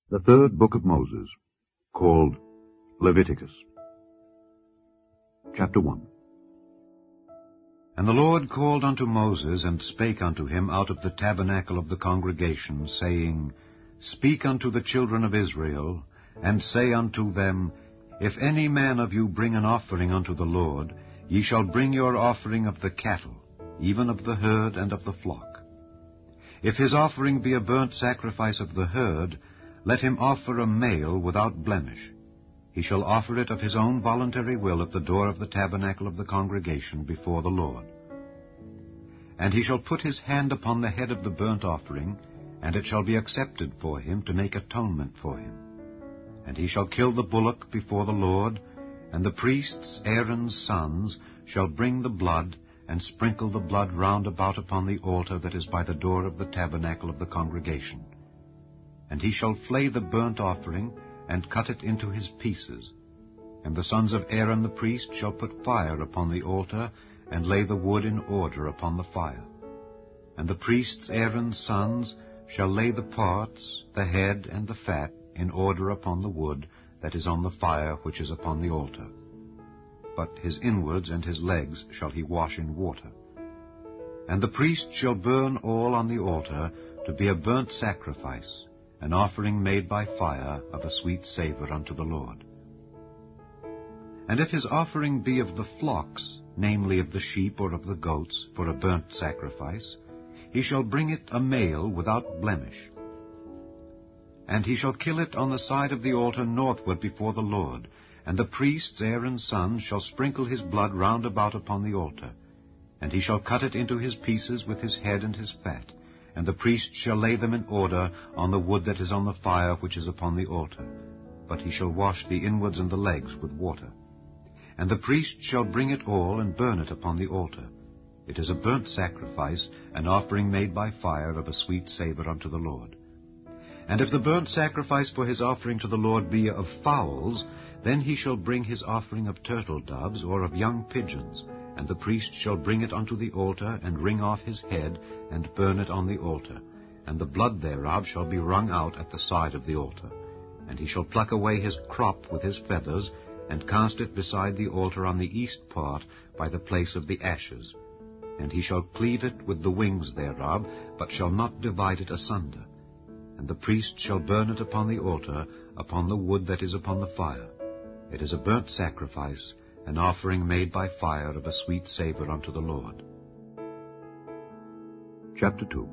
The third book of Moses, called Leviticus. Chapter 1. And the Lord called unto Moses, and spake unto him out of the tabernacle of the congregation, saying, Speak unto the children of Israel, and say unto them, If any man of you bring an offering unto the Lord, ye shall bring your offering of the cattle, even of the herd and of the flock. If his offering be a burnt sacrifice of the herd, let him offer a male without blemish. He shall offer it of his own voluntary will at the door of the tabernacle of the congregation before the Lord. And he shall put his hand upon the head of the burnt offering, and it shall be accepted for him to make atonement for him. And he shall kill the bullock before the Lord, and the priests, Aaron's sons, shall bring the blood, and sprinkle the blood round about upon the altar that is by the door of the tabernacle of the congregation. And he shall flay the burnt offering, and cut it into his pieces. And the sons of Aaron the priest shall put fire upon the altar, and lay the wood in order upon the fire. And the priests, Aaron's sons, shall lay the parts, the head, and the fat, in order upon the wood that is on the fire which is upon the altar. But his inwards and his legs shall he wash in water. And the priest shall burn all on the altar to be a burnt sacrifice, an offering made by fire of a sweet savour unto the Lord. And if his offering be of the flocks, namely of the sheep or of the goats, for a burnt sacrifice, he shall bring it a male without blemish. And he shall kill it on the side of the altar northward before the Lord, and the priests, Aaron's sons, shall sprinkle his blood round about upon the altar. And he shall cut it into his pieces with his head and his fat, and the priest shall lay them in order on the wood that is on the fire which is upon the altar. But he shall wash the inwards and the legs with water. And the priest shall bring it all and burn it upon the altar. It is a burnt sacrifice, an offering made by fire of a sweet savour unto the Lord. And if the burnt sacrifice for his offering to the Lord be of fowls, then he shall bring his offering of turtle doves or of young pigeons, and the priest shall bring it unto the altar, and wring off his head, and burn it on the altar. And the blood thereof shall be wrung out at the side of the altar. And he shall pluck away his crop with his feathers, and cast it beside the altar on the east part, by the place of the ashes. And he shall cleave it with the wings thereof, but shall not divide it asunder. And the priest shall burn it upon the altar, upon the wood that is upon the fire. It is a burnt sacrifice, an offering made by fire of a sweet savour unto the Lord. Chapter 2.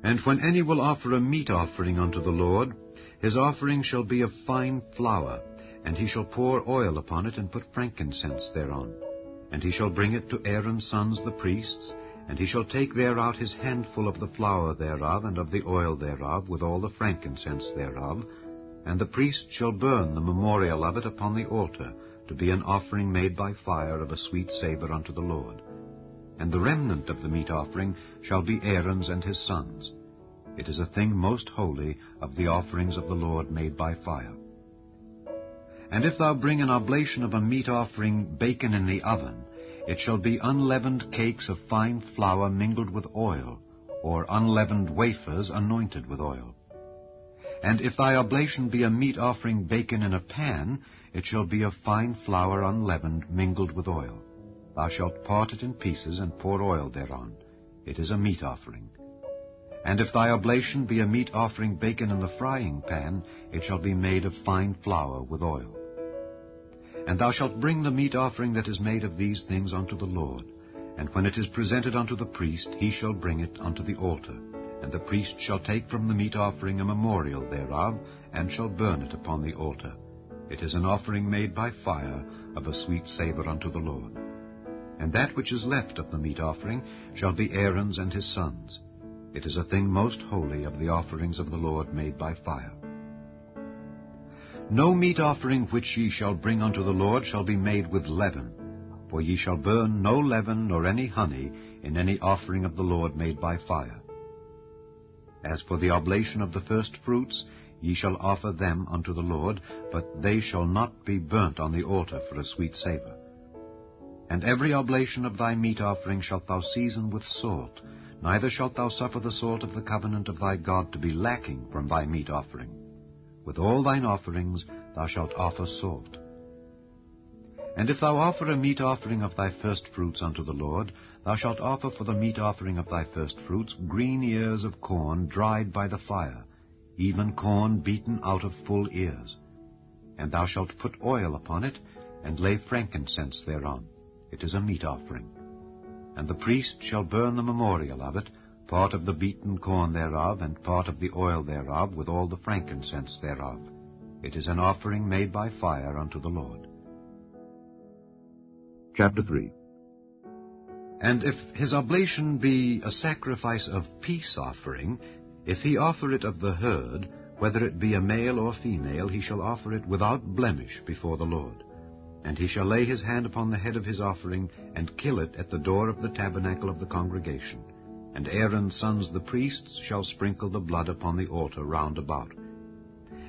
And when any will offer a meat offering unto the Lord, his offering shall be of fine flour, and he shall pour oil upon it, and put frankincense thereon. And he shall bring it to Aaron's sons the priests, and he shall take thereout his handful of the flour thereof, and of the oil thereof, with all the frankincense thereof, and the priest shall burn the memorial of it upon the altar, to be an offering made by fire of a sweet savour unto the Lord. And the remnant of the meat offering shall be Aaron's and his sons. It is a thing most holy of the offerings of the Lord made by fire. And if thou bring an oblation of a meat offering baken in the oven, it shall be unleavened cakes of fine flour mingled with oil, or unleavened wafers anointed with oil. And if thy oblation be a meat offering baken in a pan, it shall be of fine flour unleavened mingled with oil. Thou shalt part it in pieces, and pour oil thereon. It is a meat offering. And if thy oblation be a meat offering baken in the frying pan, it shall be made of fine flour with oil. And thou shalt bring the meat offering that is made of these things unto the Lord. And when it is presented unto the priest, he shall bring it unto the altar. And the priest shall take from the meat offering a memorial thereof, and shall burn it upon the altar. It is an offering made by fire of a sweet savour unto the Lord. And that which is left of the meat offering shall be Aaron's and his sons. It is a thing most holy of the offerings of the Lord made by fire. No meat offering which ye shall bring unto the Lord shall be made with leaven, for ye shall burn no leaven nor any honey in any offering of the Lord made by fire. As for the oblation of the firstfruits, ye shall offer them unto the Lord, but they shall not be burnt on the altar for a sweet savour. And every oblation of thy meat offering shalt thou season with salt, neither shalt thou suffer the salt of the covenant of thy God to be lacking from thy meat offering. With all thine offerings thou shalt offer salt. And if thou offer a meat offering of thy firstfruits unto the Lord, thou shalt offer for the meat offering of thy firstfruits green ears of corn dried by the fire, even corn beaten out of full ears. And thou shalt put oil upon it, and lay frankincense thereon. It is a meat offering. And the priest shall burn the memorial of it, part of the beaten corn thereof, and part of the oil thereof, with all the frankincense thereof. It is an offering made by fire unto the Lord. Chapter 3. And if his oblation be a sacrifice of peace offering, if he offer it of the herd, whether it be a male or female, he shall offer it without blemish before the Lord. And he shall lay his hand upon the head of his offering, and kill it at the door of the tabernacle of the congregation. And Aaron's sons the priests shall sprinkle the blood upon the altar round about.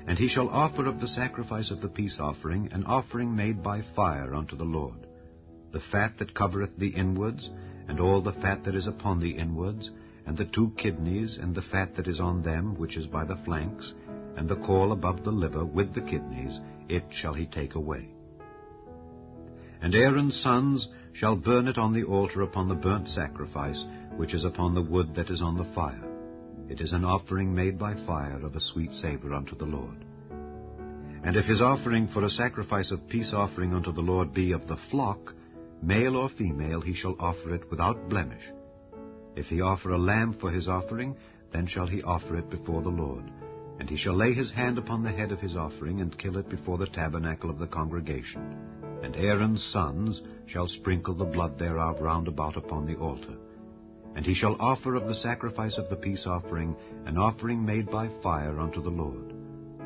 And he shall offer of the sacrifice of the peace offering an offering made by fire unto the Lord. The fat that covereth the inwards, and all the fat that is upon the inwards, and the 2 kidneys, and the fat that is on them, which is by the flanks, and the caul above the liver with the kidneys, it shall he take away. And Aaron's sons shall burn it on the altar upon the burnt sacrifice, which is upon the wood that is on the fire. It is an offering made by fire of a sweet savour unto the Lord. And if his offering for a sacrifice of peace offering unto the Lord be of the flock, male or female, he shall offer it without blemish. If he offer a lamb for his offering, then shall he offer it before the Lord. And he shall lay his hand upon the head of his offering, and kill it before the tabernacle of the congregation. And Aaron's sons shall sprinkle the blood thereof round about upon the altar. And he shall offer of the sacrifice of the peace offering an offering made by fire unto the Lord.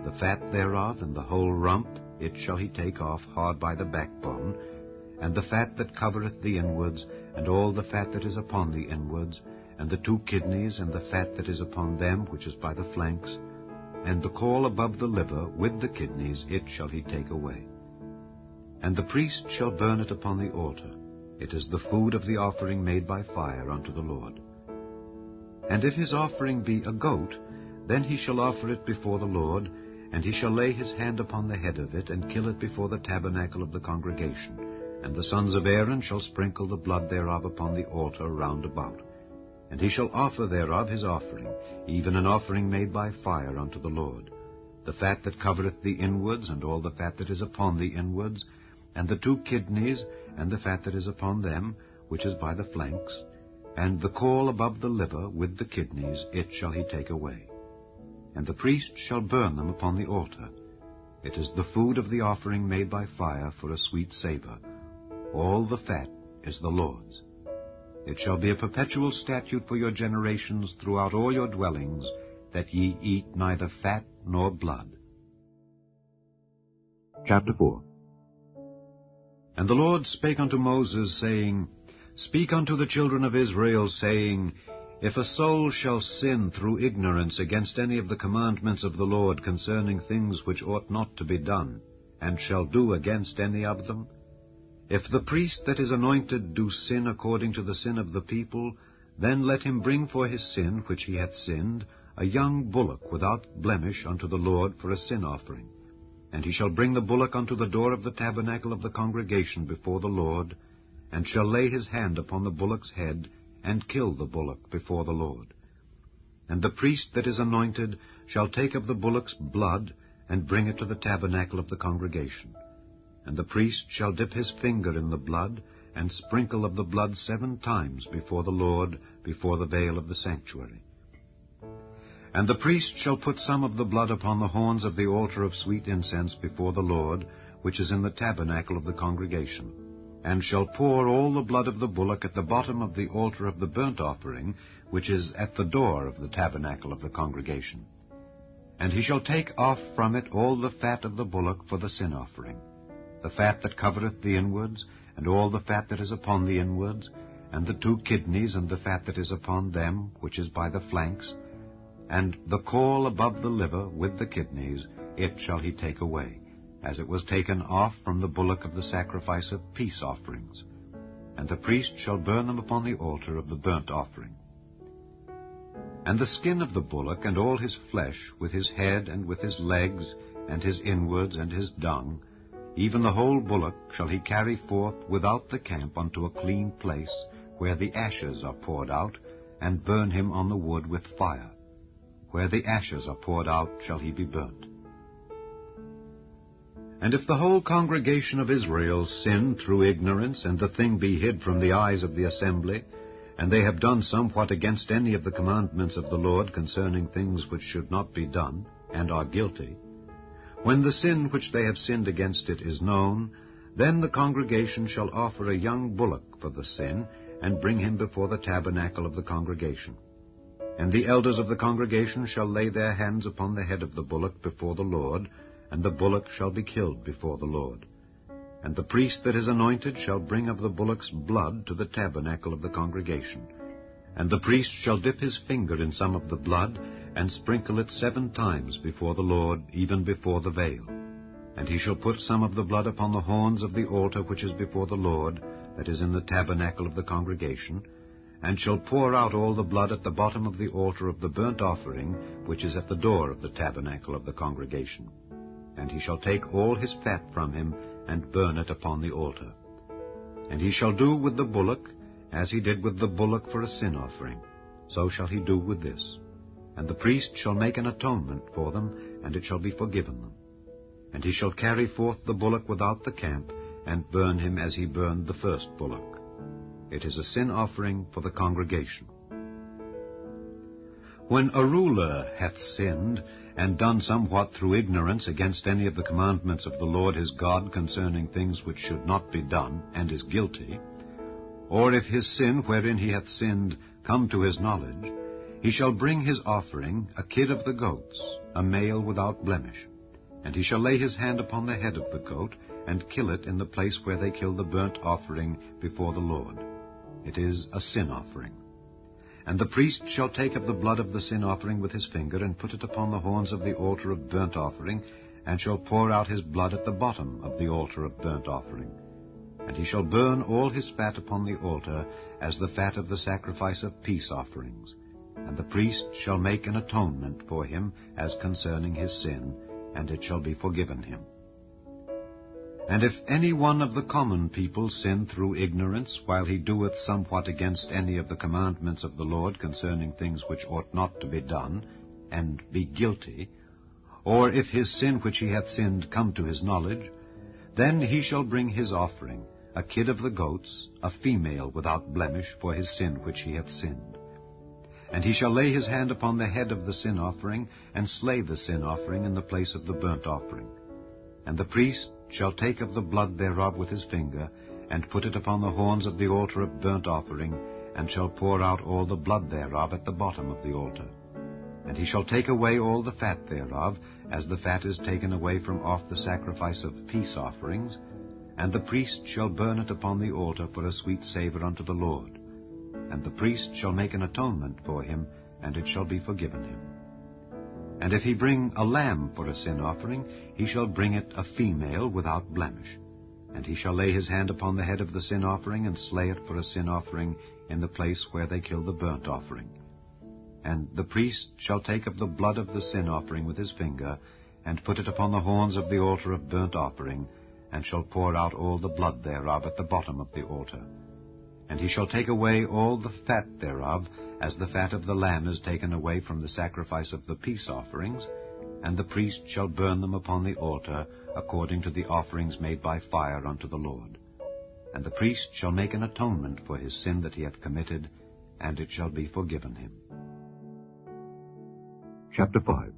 The fat thereof and the whole rump, it shall he take off hard by the backbone, and the fat that covereth the inwards, and all the fat that is upon the inwards, and the 2 kidneys, and the fat that is upon them, which is by the flanks, and the caul above the liver with the kidneys, it shall he take away. And the priest shall burn it upon the altar. It is the food of the offering made by fire unto the Lord. And if his offering be a goat, then he shall offer it before the Lord, and he shall lay his hand upon the head of it, and kill it before the tabernacle of the congregation. And the sons of Aaron shall sprinkle the blood thereof upon the altar round about. And he shall offer thereof his offering, even an offering made by fire unto the Lord. The fat that covereth the inwards, and all the fat that is upon the inwards, and the 2 kidneys, and the fat that is upon them, which is by the flanks, and the caul above the liver with the kidneys, it shall he take away. And the priest shall burn them upon the altar. It is the food of the offering made by fire for a sweet savour. All the fat is the Lord's. It shall be a perpetual statute for your generations throughout all your dwellings, that ye eat neither fat nor blood. Chapter 4. And the Lord spake unto Moses, saying, Speak unto the children of Israel, saying, If a soul shall sin through ignorance against any of the commandments of the Lord concerning things which ought not to be done, and shall do against any of them, if the priest that is anointed do sin according to the sin of the people, then let him bring for his sin which he hath sinned a young bullock without blemish unto the Lord for a sin offering. And he shall bring the bullock unto the door of the tabernacle of the congregation before the Lord, and shall lay his hand upon the bullock's head, and kill the bullock before the Lord. And the priest that is anointed shall take of the bullock's blood, and bring it to the tabernacle of the congregation. And the priest shall dip his finger in the blood, and sprinkle of the blood 7 times before the Lord, before the veil of the sanctuary. And the priest shall put some of the blood upon the horns of the altar of sweet incense before the Lord, which is in the tabernacle of the congregation, and shall pour all the blood of the bullock at the bottom of the altar of the burnt offering, which is at the door of the tabernacle of the congregation. And he shall take off from it all the fat of the bullock for the sin offering, the fat that covereth the inwards, and all the fat that is upon the inwards, and the 2 kidneys, and the fat that is upon them, which is by the flanks, and the caul above the liver with the kidneys, it shall he take away, as it was taken off from the bullock of the sacrifice of peace offerings. And the priest shall burn them upon the altar of the burnt offering. And the skin of the bullock, and all his flesh, with his head, and with his legs, and his inwards, and his dung, even the whole bullock shall he carry forth without the camp unto a clean place, where the ashes are poured out, and burn him on the wood with fire. Where the ashes are poured out shall he be burnt. And if the whole congregation of Israel sin through ignorance, and the thing be hid from the eyes of the assembly, and they have done somewhat against any of the commandments of the Lord concerning things which should not be done, and are guilty, when the sin which they have sinned against it is known, then the congregation shall offer a young bullock for the sin, and bring him before the tabernacle of the congregation. And the elders of the congregation shall lay their hands upon the head of the bullock before the Lord, and the bullock shall be killed before the Lord. And the priest that is anointed shall bring of the bullock's blood to the tabernacle of the congregation. And the priest shall dip his finger in some of the blood, and sprinkle it 7 times before the Lord, even before the veil. And he shall put some of the blood upon the horns of the altar which is before the Lord, that is in the tabernacle of the congregation, and shall pour out all the blood at the bottom of the altar of the burnt offering, which is at the door of the tabernacle of the congregation. And he shall take all his fat from him, and burn it upon the altar. And he shall do with the bullock, as he did with the bullock for a sin offering, so shall he do with this. And the priest shall make an atonement for them, and it shall be forgiven them. And he shall carry forth the bullock without the camp, and burn him as he burned the first bullock. It is a sin offering for the congregation. When a ruler hath sinned, and done somewhat through ignorance against any of the commandments of the Lord his God concerning things which should not be done, and is guilty, or if his sin wherein he hath sinned come to his knowledge, he shall bring his offering, a kid of the goats, a male without blemish. And he shall lay his hand upon the head of the goat, and kill it in the place where they kill the burnt offering before the Lord. It is a sin offering. And the priest shall take of the blood of the sin offering with his finger, and put it upon the horns of the altar of burnt offering, and shall pour out his blood at the bottom of the altar of burnt offering. And he shall burn all his fat upon the altar, as the fat of the sacrifice of peace offerings. And the priest shall make an atonement for him as concerning his sin, and it shall be forgiven him. And if any one of the common people sin through ignorance, while he doeth somewhat against any of the commandments of the Lord concerning things which ought not to be done, and be guilty, or if his sin which he hath sinned come to his knowledge, then he shall bring his offering, a kid of the goats, a female without blemish, for his sin which he hath sinned. And he shall lay his hand upon the head of the sin offering, and slay the sin offering in the place of the burnt offering. And the priest shall take of the blood thereof with his finger, and put it upon the horns of the altar of burnt offering, and shall pour out all the blood thereof at the bottom of the altar. And he shall take away all the fat thereof, as the fat is taken away from off the sacrifice of peace offerings, and the priest shall burn it upon the altar for a sweet savour unto the Lord. And the priest shall make an atonement for him, and it shall be forgiven him. And if he bring a lamb for a sin offering, he shall bring it a female without blemish. And he shall lay his hand upon the head of the sin offering, and slay it for a sin offering in the place where they kill the burnt offering. And the priest shall take of the blood of the sin offering with his finger, and put it upon the horns of the altar of burnt offering, and shall pour out all the blood thereof at the bottom of the altar. And he shall take away all the fat thereof, as the fat of the lamb is taken away from the sacrifice of the peace offerings, and the priest shall burn them upon the altar, according to the offerings made by fire unto the Lord. And the priest shall make an atonement for his sin that he hath committed, and it shall be forgiven him. Chapter 5.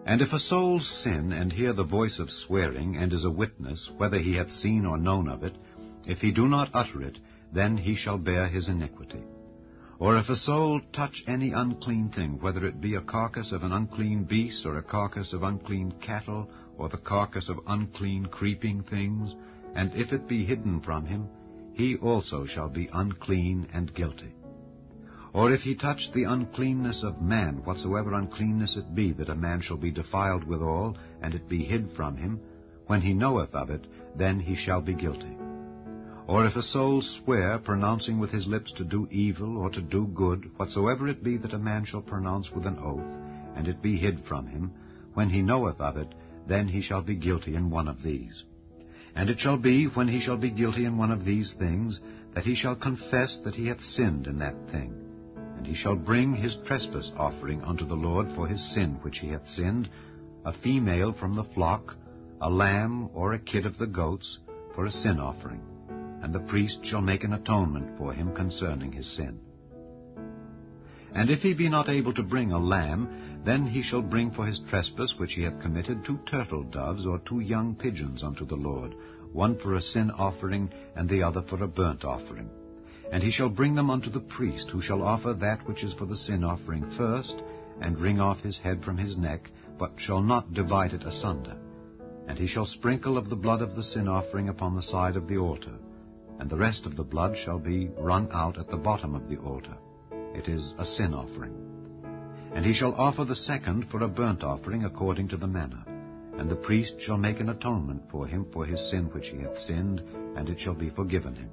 And if a soul sin, and hear the voice of swearing, and is a witness, whether he hath seen or known of it, if he do not utter it, then he shall bear his iniquity. Or if a soul touch any unclean thing, whether it be a carcass of an unclean beast, or a carcass of unclean cattle, or the carcass of unclean creeping things, and if it be hidden from him, he also shall be unclean and guilty. Or if he touch the uncleanness of man, whatsoever uncleanness it be, that a man shall be defiled withal, and it be hid from him, when he knoweth of it, then he shall be guilty. Or if a soul swear, pronouncing with his lips to do evil or to do good, whatsoever it be that a man shall pronounce with an oath, and it be hid from him, when he knoweth of it, then he shall be guilty in one of these. And it shall be, when he shall be guilty in one of these things, that he shall confess that he hath sinned in that thing. And he shall bring his trespass offering unto the Lord for his sin which he hath sinned, a female from the flock, a lamb or a kid of the goats, for a sin offering. And the priest shall make an atonement for him concerning his sin. And if he be not able to bring a lamb, then he shall bring for his trespass which he hath committed 2 turtle doves or 2 young pigeons unto the Lord, one for a sin offering, and the other for a burnt offering. And he shall bring them unto the priest, who shall offer that which is for the sin offering first, and wring off his head from his neck, but shall not divide it asunder. And he shall sprinkle of the blood of the sin offering upon the side of the altar, and the rest of the blood shall be run out at the bottom of the altar. It is a sin offering. And he shall offer the second for a burnt offering according to the manner. And the priest shall make an atonement for him for his sin which he hath sinned, and it shall be forgiven him.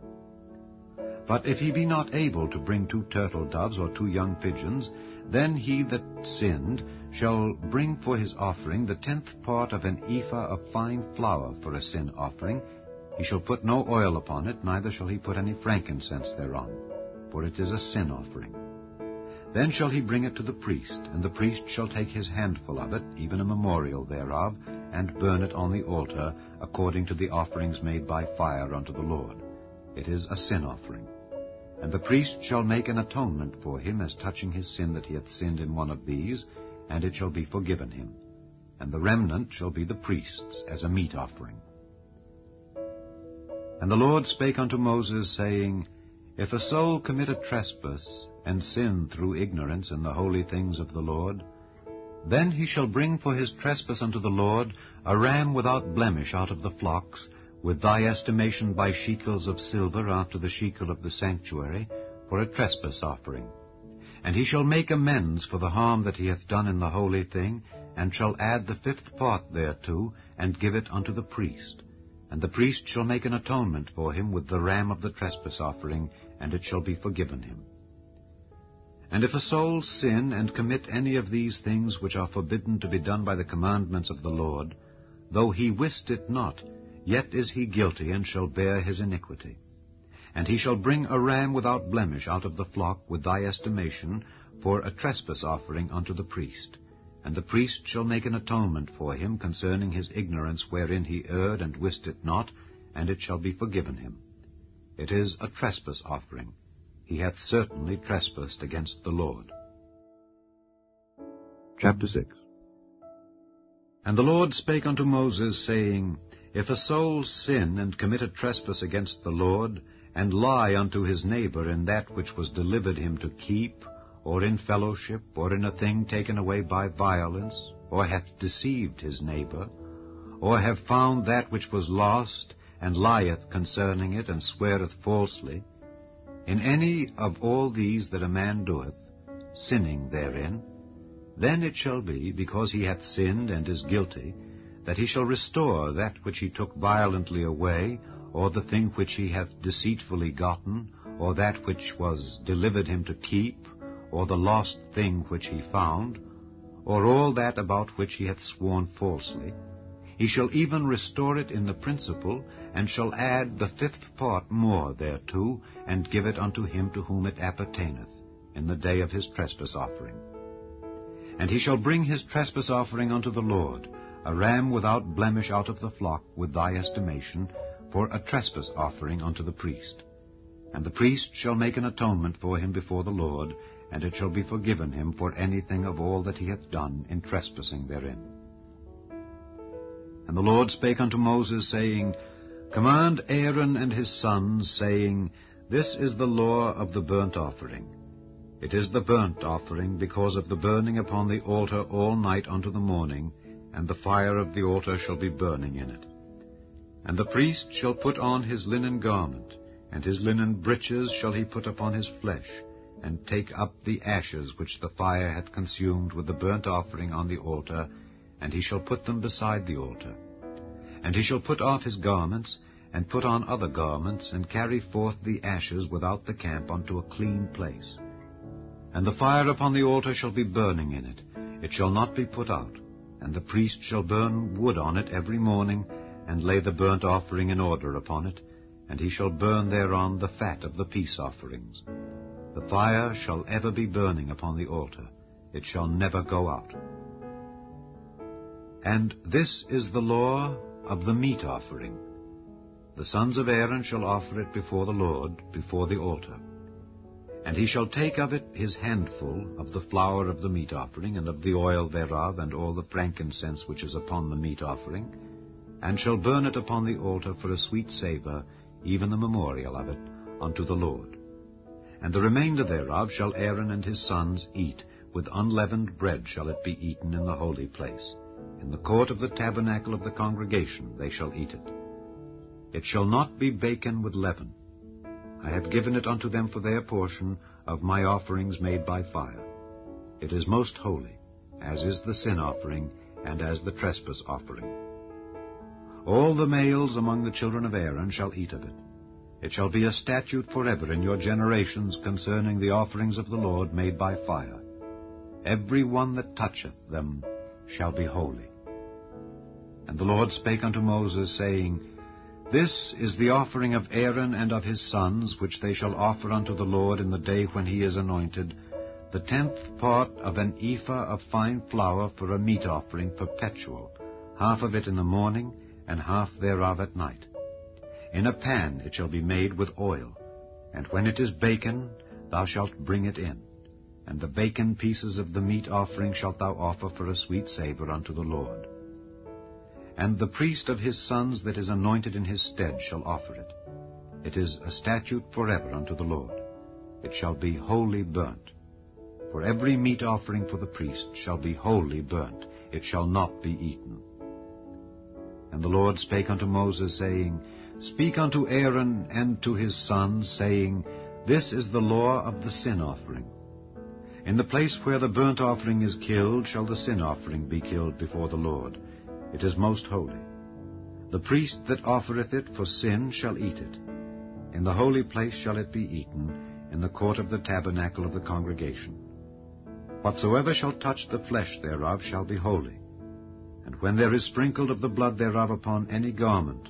But if he be not able to bring 2 turtle doves or 2 young pigeons, then he that sinned shall bring for his offering the 10th part of an ephah of fine flour for a sin offering. He shall put no oil upon it, neither shall he put any frankincense thereon, for it is a sin offering. Then shall he bring it to the priest, and the priest shall take his handful of it, even a memorial thereof, and burn it on the altar, according to the offerings made by fire unto the Lord. It is a sin offering. And the priest shall make an atonement for him as touching his sin that he hath sinned in one of these, and it shall be forgiven him. And the remnant shall be the priest's as a meat offering. And the Lord spake unto Moses, saying, If a soul commit a trespass, and sin through ignorance in the holy things of the Lord, then he shall bring for his trespass unto the Lord a ram without blemish out of the flocks, with thy estimation by shekels of silver after the shekel of the sanctuary, for a trespass offering. And he shall make amends for the harm that he hath done in the holy thing, and shall add the 5th part thereto, and give it unto the priest. And the priest shall make an atonement for him with the ram of the trespass offering, and it shall be forgiven him. And if a soul sin and commit any of these things which are forbidden to be done by the commandments of the Lord, though he wist it not, yet is he guilty, and shall bear his iniquity. And he shall bring a ram without blemish out of the flock with thy estimation, for a trespass offering unto the priest. And the priest shall make an atonement for him concerning his ignorance wherein he erred and wist it not, and it shall be forgiven him. It is a trespass offering. He hath certainly trespassed against the Lord. Chapter 6. And the Lord spake unto Moses, saying, If a soul sin and commit a trespass against the Lord, and lie unto his neighbor in that which was delivered him to keep, or in fellowship, or in a thing taken away by violence, or hath deceived his neighbor, or have found that which was lost, and lieth concerning it, and sweareth falsely, in any of all these that a man doeth, sinning therein, then it shall be, because he hath sinned and is guilty, that he shall restore that which he took violently away, or the thing which he hath deceitfully gotten, or that which was delivered him to keep, or the lost thing which he found, or all that about which he hath sworn falsely. He shall even restore it in the principal, and shall add the 5th part more thereto, and give it unto him to whom it appertaineth, in the day of his trespass offering. And he shall bring his trespass offering unto the Lord, a ram without blemish out of the flock with thy estimation, for a trespass offering unto the priest. And the priest shall make an atonement for him before the Lord, and it shall be forgiven him for anything of all that he hath done in trespassing therein. And the Lord spake unto Moses, saying, Command Aaron and his sons, saying, This is the law of the burnt offering. It is the burnt offering, because of the burning upon the altar all night unto the morning, and the fire of the altar shall be burning in it. And the priest shall put on his linen garment, and his linen breeches shall he put upon his flesh, and take up the ashes which the fire hath consumed with the burnt offering on the altar, and he shall put them beside the altar. And he shall put off his garments, and put on other garments, and carry forth the ashes without the camp unto a clean place. And the fire upon the altar shall be burning in it, it shall not be put out. And the priest shall burn wood on it every morning, and lay the burnt offering in order upon it, and he shall burn thereon the fat of the peace offerings. The fire shall ever be burning upon the altar, it shall never go out. And this is the law of the meat offering. The sons of Aaron shall offer it before the Lord, before the altar. And he shall take of it his handful of the flour of the meat offering, and of the oil thereof, and all the frankincense which is upon the meat offering, and shall burn it upon the altar for a sweet savour, even the memorial of it, unto the Lord. And the remainder thereof shall Aaron and his sons eat, with unleavened bread shall it be eaten in the holy place. In the court of the tabernacle of the congregation they shall eat it. It shall not be baken with leaven. I have given it unto them for their portion of my offerings made by fire. It is most holy, as is the sin offering, and as the trespass offering. All the males among the children of Aaron shall eat of it. It shall be a statute forever in your generations concerning the offerings of the Lord made by fire. Every one that toucheth them shall be holy. And the Lord spake unto Moses, saying, This is the offering of Aaron and of his sons, which they shall offer unto the Lord in the day when he is anointed, the 10th part of an ephah of fine flour for a meat offering perpetual, half of it in the morning, and half thereof at night. In a pan it shall be made with oil, and when it is baken, thou shalt bring it in. And the baken pieces of the meat offering shalt thou offer for a sweet savour unto the Lord. And the priest of his sons that is anointed in his stead shall offer it. It is a statute forever unto the Lord. It shall be wholly burnt. For every meat offering for the priest shall be wholly burnt. It shall not be eaten. And the Lord spake unto Moses, saying, Speak unto Aaron and to his sons, saying, This is the law of the sin offering. In the place where the burnt offering is killed shall the sin offering be killed before the Lord. It is most holy. The priest that offereth it for sin shall eat it. In the holy place shall it be eaten, in the court of the tabernacle of the congregation. Whatsoever shall touch the flesh thereof shall be holy. And when there is sprinkled of the blood thereof upon any garment,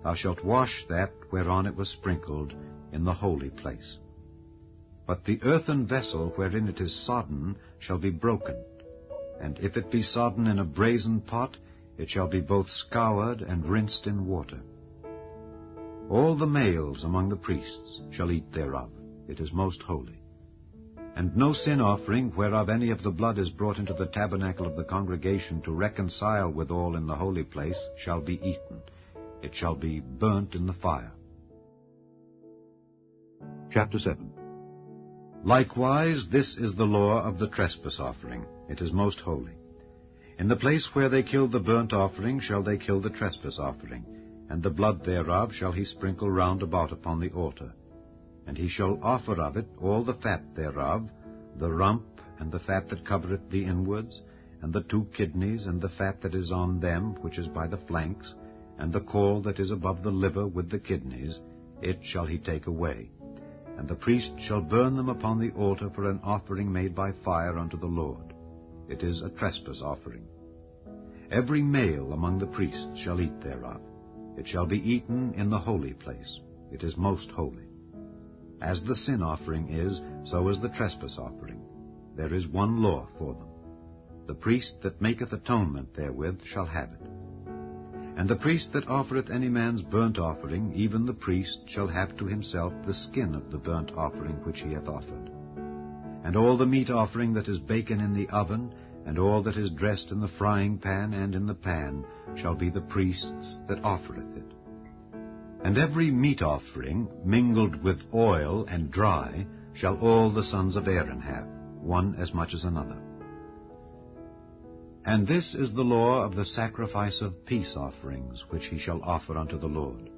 thou shalt wash that whereon it was sprinkled in the holy place. But the earthen vessel wherein it is sodden shall be broken, and if it be sodden in a brazen pot, it shall be both scoured and rinsed in water. All the males among the priests shall eat thereof. It is most holy. And no sin offering, whereof any of the blood is brought into the tabernacle of the congregation to reconcile withal in the holy place, shall be eaten. It shall be burnt in the fire. Chapter 7. Likewise, this is the law of the trespass offering. It is most holy. In the place where they killed the burnt offering shall they kill the trespass offering, and the blood thereof shall he sprinkle round about upon the altar. And he shall offer of it all the fat thereof, the rump, and the fat that covereth the inwards, and the 2 kidneys, and the fat that is on them, which is by the flanks, and the caul that is above the liver with the kidneys, it shall he take away. And the priest shall burn them upon the altar for an offering made by fire unto the Lord. It is a trespass offering. Every male among the priests shall eat thereof. It shall be eaten in the holy place. It is most holy. As the sin offering is, so is the trespass offering. There is one law for them. The priest that maketh atonement therewith shall have it. And the priest that offereth any man's burnt offering, even the priest shall have to himself the skin of the burnt offering which he hath offered. And all the meat offering that is baken in the oven, and all that is dressed in the frying pan and in the pan, shall be the priest's that offereth it. And every meat offering, mingled with oil and dry, shall all the sons of Aaron have, one as much as another. And this is the law of the sacrifice of peace offerings, which he shall offer unto the Lord.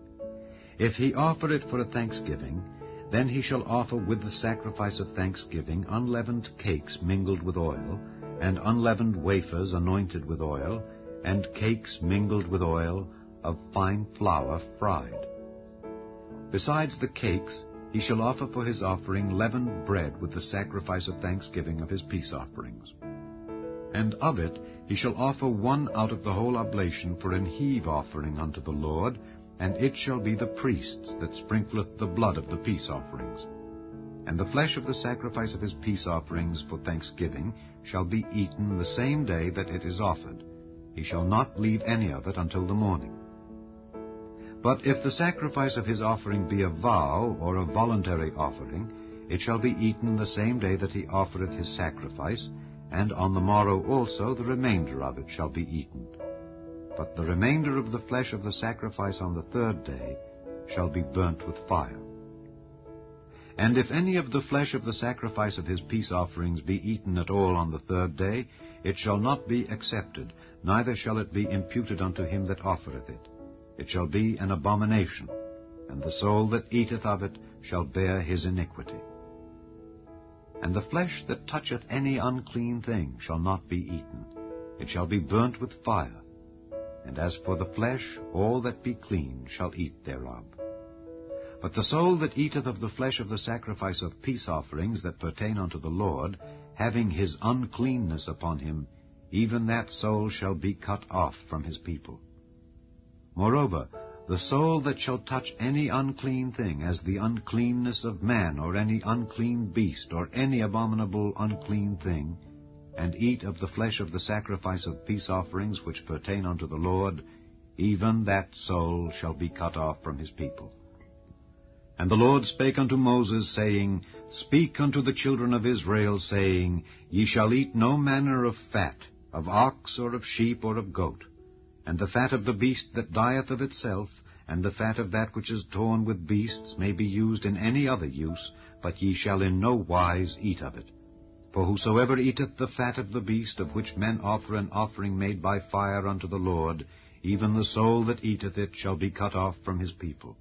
If he offer it for a thanksgiving, then he shall offer with the sacrifice of thanksgiving unleavened cakes mingled with oil, and unleavened wafers anointed with oil, and cakes mingled with oil of fine flour fried. Besides the cakes, he shall offer for his offering leavened bread with the sacrifice of thanksgiving of his peace offerings. And of it he shall offer one out of the whole oblation for an heave offering unto the Lord, and it shall be the priest's that sprinkleth the blood of the peace offerings. And the flesh of the sacrifice of his peace offerings for thanksgiving shall be eaten the same day that it is offered. He shall not leave any of it until the morning. But if the sacrifice of his offering be a vow or a voluntary offering, it shall be eaten the same day that he offereth his sacrifice, and on the morrow also the remainder of it shall be eaten. But the remainder of the flesh of the sacrifice on the third day shall be burnt with fire. And if any of the flesh of the sacrifice of his peace offerings be eaten at all on the third day, it shall not be accepted, neither shall it be imputed unto him that offereth it. It shall be an abomination, and the soul that eateth of it shall bear his iniquity. And the flesh that toucheth any unclean thing shall not be eaten. It shall be burnt with fire. And as for the flesh, all that be clean shall eat thereof. But the soul that eateth of the flesh of the sacrifice of peace offerings that pertain unto the Lord, having his uncleanness upon him, even that soul shall be cut off from his people. Moreover, the soul that shall touch any unclean thing, as the uncleanness of man, or any unclean beast, or any abominable unclean thing, and eat of the flesh of the sacrifice of peace offerings which pertain unto the Lord, even that soul shall be cut off from his people. And the Lord spake unto Moses, saying, Speak unto the children of Israel, saying, Ye shall eat no manner of fat, of ox, or of sheep, or of goat, and the fat of the beast that dieth of itself, and the fat of that which is torn with beasts may be used in any other use, but ye shall in no wise eat of it. For whosoever eateth the fat of the beast, of which men offer an offering made by fire unto the Lord, even the soul that eateth it shall be cut off from his people.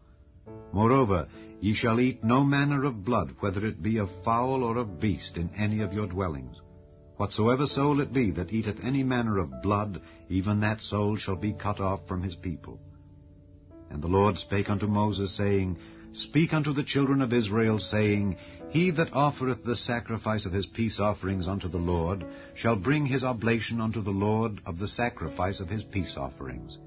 Moreover, ye shall eat no manner of blood, whether it be of fowl or of beast, in any of your dwellings. Whatsoever soul it be that eateth any manner of blood, even that soul shall be cut off from his people. And the Lord spake unto Moses, saying, Speak unto the children of Israel, saying, He that offereth the sacrifice of his peace offerings unto the Lord shall bring his oblation unto the Lord of the sacrifice of his peace offerings.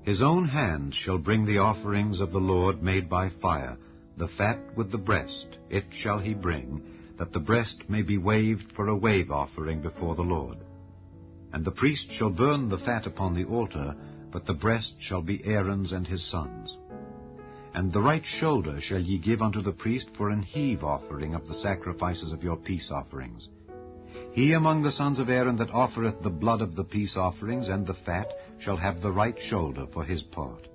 His own hand shall bring the offerings of the Lord made by fire, the fat with the breast, it shall he bring, that the breast may be waved for a wave offering before the Lord. And the priest shall burn the fat upon the altar, but the breast shall be Aaron's and his sons'. And the right shoulder shall ye give unto the priest for an heave offering of the sacrifices of your peace offerings. He among the sons of Aaron that offereth the blood of the peace offerings and the fat shall have the right shoulder for his part.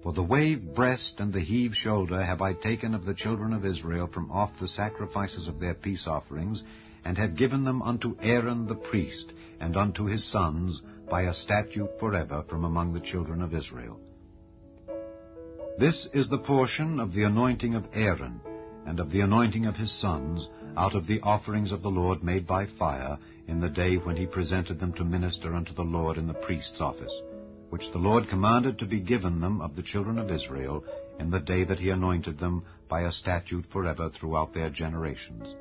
For the wave breast and the heave shoulder have I taken of the children of Israel from off the sacrifices of their peace offerings, and have given them unto Aaron the priest, and unto his sons, by a statute forever from among the children of Israel. This is the portion of the anointing of Aaron, and of the anointing of his sons, out of the offerings of the Lord made by fire, in the day when he presented them to minister unto the Lord in the priest's office, which the Lord commanded to be given them of the children of Israel, in the day that he anointed them, by a statute forever throughout their generations.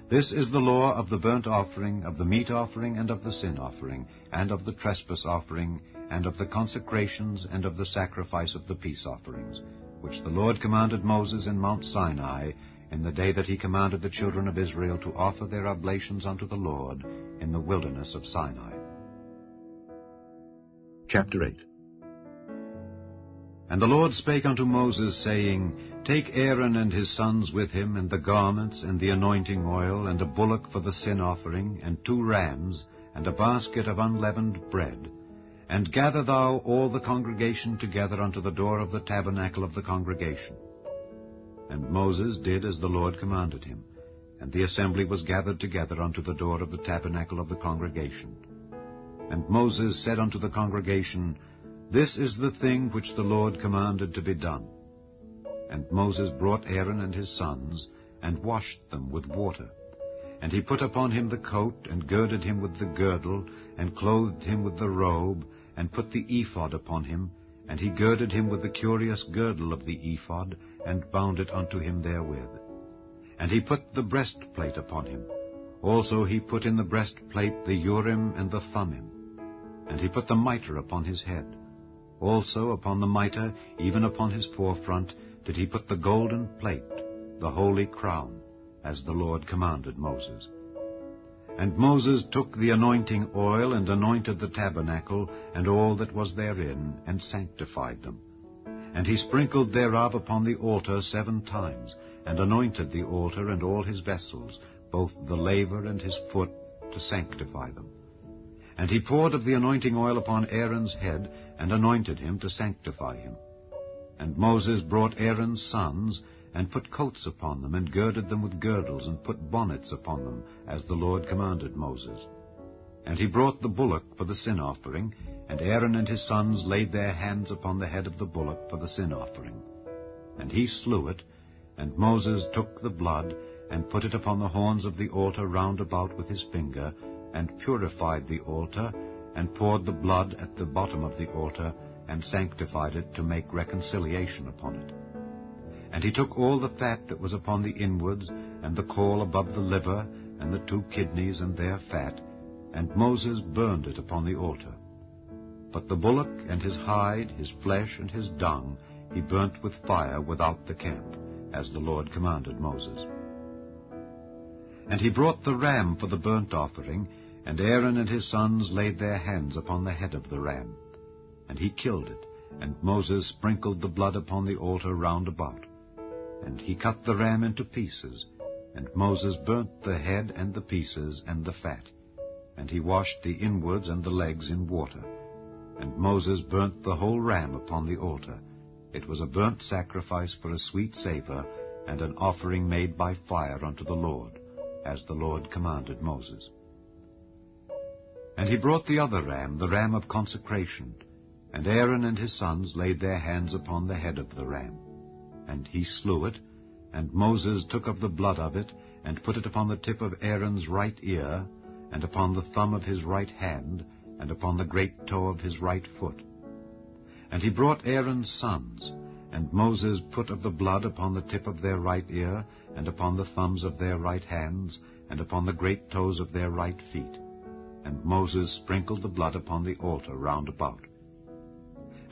This is the law of the burnt offering, of the meat offering, and of the sin offering, and of the trespass offering, and of the consecrations, and of the sacrifice of the peace offerings, which the Lord commanded Moses in Mount Sinai, in the day that he commanded the children of Israel to offer their oblations unto the Lord in the wilderness of Sinai. Chapter 8. And the Lord spake unto Moses, saying, Take Aaron and his sons with him, and the garments, and the anointing oil, and a bullock for the sin offering, and 2 rams, and a basket of unleavened bread. And gather thou all the congregation together unto the door of the tabernacle of the congregation. And Moses did as the Lord commanded him, and the assembly was gathered together unto the door of the tabernacle of the congregation. And Moses said unto the congregation, This is the thing which the Lord commanded to be done. And Moses brought Aaron and his sons, and washed them with water. And he put upon him the coat, and girded him with the girdle, and clothed him with the robe, and put the ephod upon him, and he girded him with the curious girdle of the ephod, and bound it unto him therewith. And he put the breastplate upon him. Also he put in the breastplate the Urim and the Thummim. And he put the mitre upon his head. Also upon the mitre, even upon his forefront, did he put the golden plate, the holy crown, as the Lord commanded Moses. And Moses took the anointing oil, and anointed the tabernacle, and all that was therein, and sanctified them. And he sprinkled thereof upon the altar 7 times, and anointed the altar and all his vessels, both the laver and his foot, to sanctify them. And he poured of the anointing oil upon Aaron's head, and anointed him to sanctify him. And Moses brought Aaron's sons, and put coats upon them, and girded them with girdles, and put bonnets upon them, as the Lord commanded Moses. And he brought the bullock for the sin offering, and Aaron and his sons laid their hands upon the head of the bullock for the sin offering. And he slew it, and Moses took the blood, and put it upon the horns of the altar round about with his finger, and purified the altar, and poured the blood at the bottom of the altar, and sanctified it to make reconciliation upon it. And he took all the fat that was upon the inwards, and the caul above the liver, and the 2 kidneys and their fat, and Moses burned it upon the altar. But the bullock and his hide, his flesh and his dung, he burnt with fire without the camp, as the Lord commanded Moses. And he brought the ram for the burnt offering, and Aaron and his sons laid their hands upon the head of the ram. And he killed it, and Moses sprinkled the blood upon the altar round about. And he cut the ram into pieces, and Moses burnt the head and the pieces and the fat. And he washed the inwards and the legs in water. And Moses burnt the whole ram upon the altar. It was a burnt sacrifice for a sweet savour, and an offering made by fire unto the Lord, as the Lord commanded Moses. And he brought the other ram, the ram of consecration, and Aaron and his sons laid their hands upon the head of the ram. And he slew it, and Moses took of the blood of it, and put it upon the tip of Aaron's right ear, and upon the thumb of his right hand, and upon the great toe of his right foot. And he brought Aaron's sons, and Moses put of the blood upon the tip of their right ear, and upon the thumbs of their right hands, and upon the great toes of their right feet. And Moses sprinkled the blood upon the altar round about.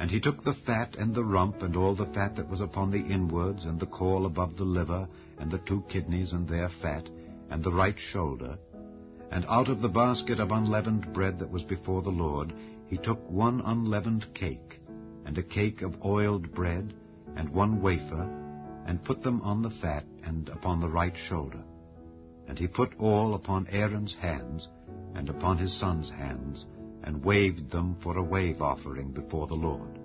And he took the fat and the rump, and all the fat that was upon the inwards, and the caul above the liver, and the 2 kidneys and their fat, and the right shoulder. And out of the basket of unleavened bread that was before the Lord, he took 1 unleavened cake, and a cake of oiled bread, and 1 wafer, and put them on the fat and upon the right shoulder. And he put all upon Aaron's hands, and upon his sons' hands, and waved them for a wave offering before the Lord.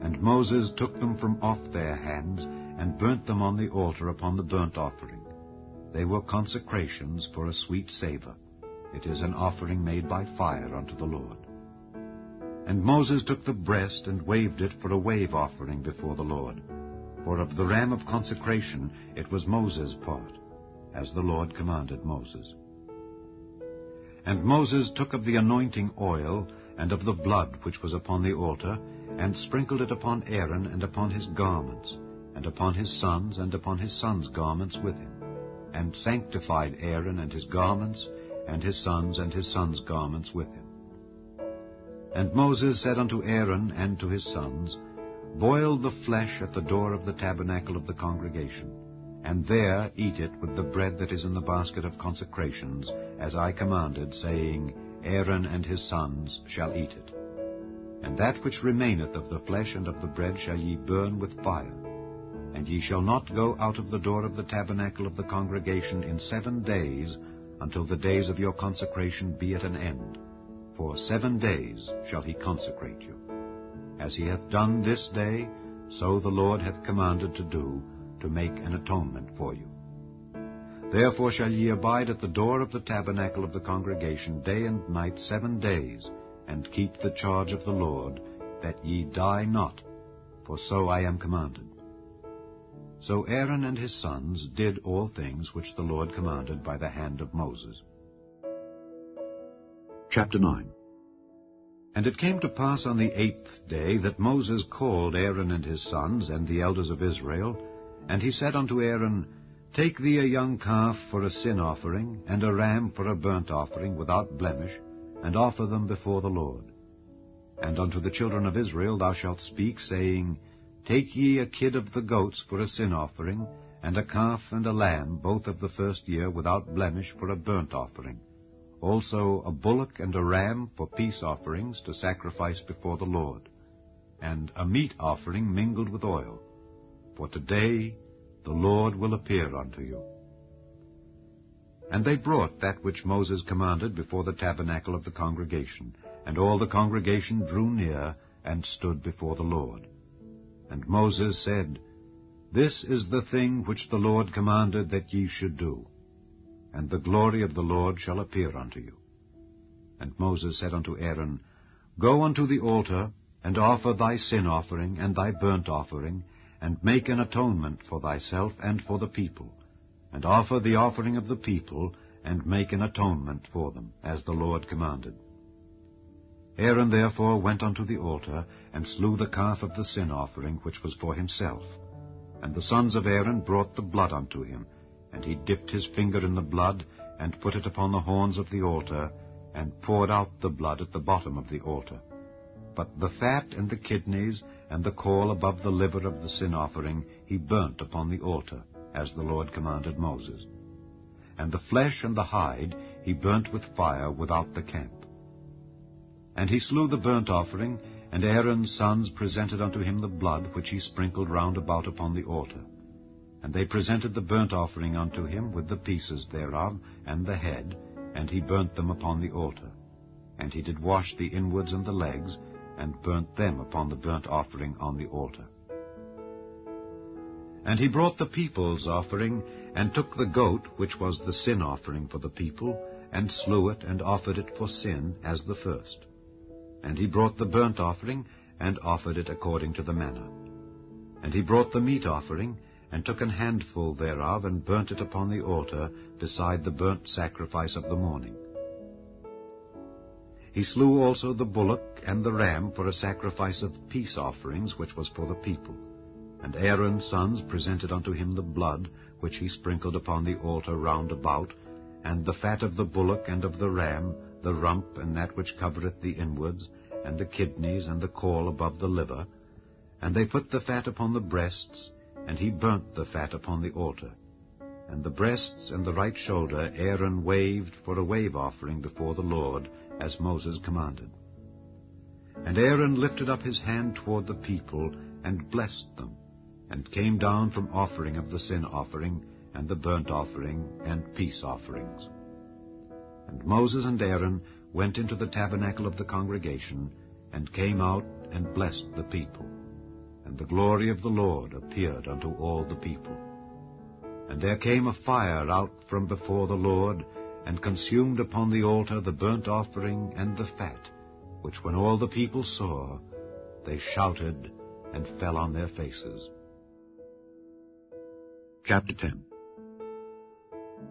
And Moses took them from off their hands, and burnt them on the altar upon the burnt offering. They were consecrations for a sweet savour. It is an offering made by fire unto the Lord. And Moses took the breast, and waved it for a wave offering before the Lord. For of the ram of consecration it was Moses' part, as the Lord commanded Moses. And Moses took of the anointing oil, and of the blood which was upon the altar, and sprinkled it upon Aaron, and upon his garments, and upon his sons, and upon his sons' garments with him, and sanctified Aaron and his garments, and his sons garments with him. And Moses said unto Aaron and to his sons, Boil the flesh at the door of the tabernacle of the congregation, and there eat it with the bread that is in the basket of consecrations, as I commanded, saying, Aaron and his sons shall eat it. And that which remaineth of the flesh and of the bread shall ye burn with fire. And ye shall not go out of the door of the tabernacle of the congregation in 7 days, until the days of your consecration be at an end. For 7 days shall he consecrate you. As he hath done this day, so the Lord hath commanded to do, to make an atonement for you. Therefore shall ye abide at the door of the tabernacle of the congregation day and night 7 days, and keep the charge of the Lord, that ye die not, for so I am commanded. So Aaron and his sons did all things which the Lord commanded by the hand of Moses. Chapter 9. And it came to pass on the 8th day that Moses called Aaron and his sons and the elders of Israel, and he said unto Aaron, Take thee a young calf for a sin offering, and a ram for a burnt offering without blemish, and offer them before the Lord. And unto the children of Israel thou shalt speak, saying, Take ye a kid of the goats for a sin offering, and a calf and a lamb, both of the first year, without blemish, for a burnt offering. Also a bullock and a ram for peace offerings to sacrifice before the Lord, and a meat offering mingled with oil. For today the Lord will appear unto you. And they brought that which Moses commanded before the tabernacle of the congregation, and all the congregation drew near and stood before the Lord. And Moses said, This is the thing which the Lord commanded that ye should do, and the glory of the Lord shall appear unto you. And Moses said unto Aaron, Go unto the altar, and offer thy sin offering and thy burnt offering, and make an atonement for thyself and for the people, and offer the offering of the people, and make an atonement for them, as the Lord commanded. Aaron therefore went unto the altar, and slew the calf of the sin offering, which was for himself. And the sons of Aaron brought the blood unto him, and he dipped his finger in the blood, and put it upon the horns of the altar, and poured out the blood at the bottom of the altar. But the fat and the kidneys, and the caul above the liver of the sin offering, he burnt upon the altar, as the Lord commanded Moses. And the flesh and the hide he burnt with fire without the camp. And he slew the burnt offering, and Aaron's sons presented unto him the blood, which he sprinkled round about upon the altar. And they presented the burnt offering unto him with the pieces thereof, and the head, and he burnt them upon the altar. And he did wash the inwards and the legs, and burnt them upon the burnt offering on the altar. And he brought the people's offering, and took the goat, which was the sin offering for the people, and slew it, and offered it for sin, as the first. And he brought the burnt offering, and offered it according to the manner. And he brought the meat offering, and took an handful thereof, and burnt it upon the altar, beside the burnt sacrifice of the morning. He slew also the bullock and the ram for a sacrifice of peace offerings, which was for the people. And Aaron's sons presented unto him the blood, which he sprinkled upon the altar round about, and the fat of the bullock and of the ram, the rump and that which covereth the inwards, and the kidneys and the caul above the liver. And they put the fat upon the breasts, and he burnt the fat upon the altar. And the breasts and the right shoulder Aaron waved for a wave offering before the Lord, as Moses commanded. And Aaron lifted up his hand toward the people, and blessed them, and came down from offering of the sin offering, and the burnt offering, and peace offerings. And Moses and Aaron went into the tabernacle of the congregation, and came out and blessed the people. And the glory of the Lord appeared unto all the people. And there came a fire out from before the Lord, and consumed upon the altar the burnt offering and the fat, which when all the people saw, they shouted and fell on their faces. Chapter 10.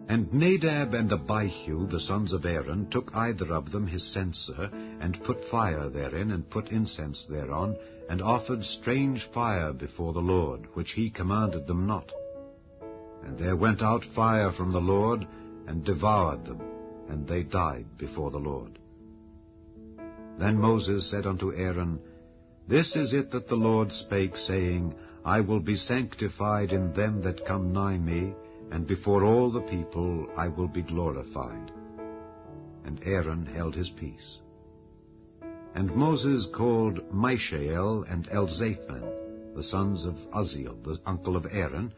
And Nadab and Abihu, the sons of Aaron, took either of them his censer, and put fire therein, and put incense thereon, and offered strange fire before the Lord, which he commanded them not. And there went out fire from the Lord, and devoured them, and they died before the Lord. Then Moses said unto Aaron, This is it that the Lord spake, saying, I will be sanctified in them that come nigh me, and before all the people I will be glorified. And Aaron held his peace. And Moses called Mishael and Elzaphan, the sons of Uzziel, the uncle of Aaron,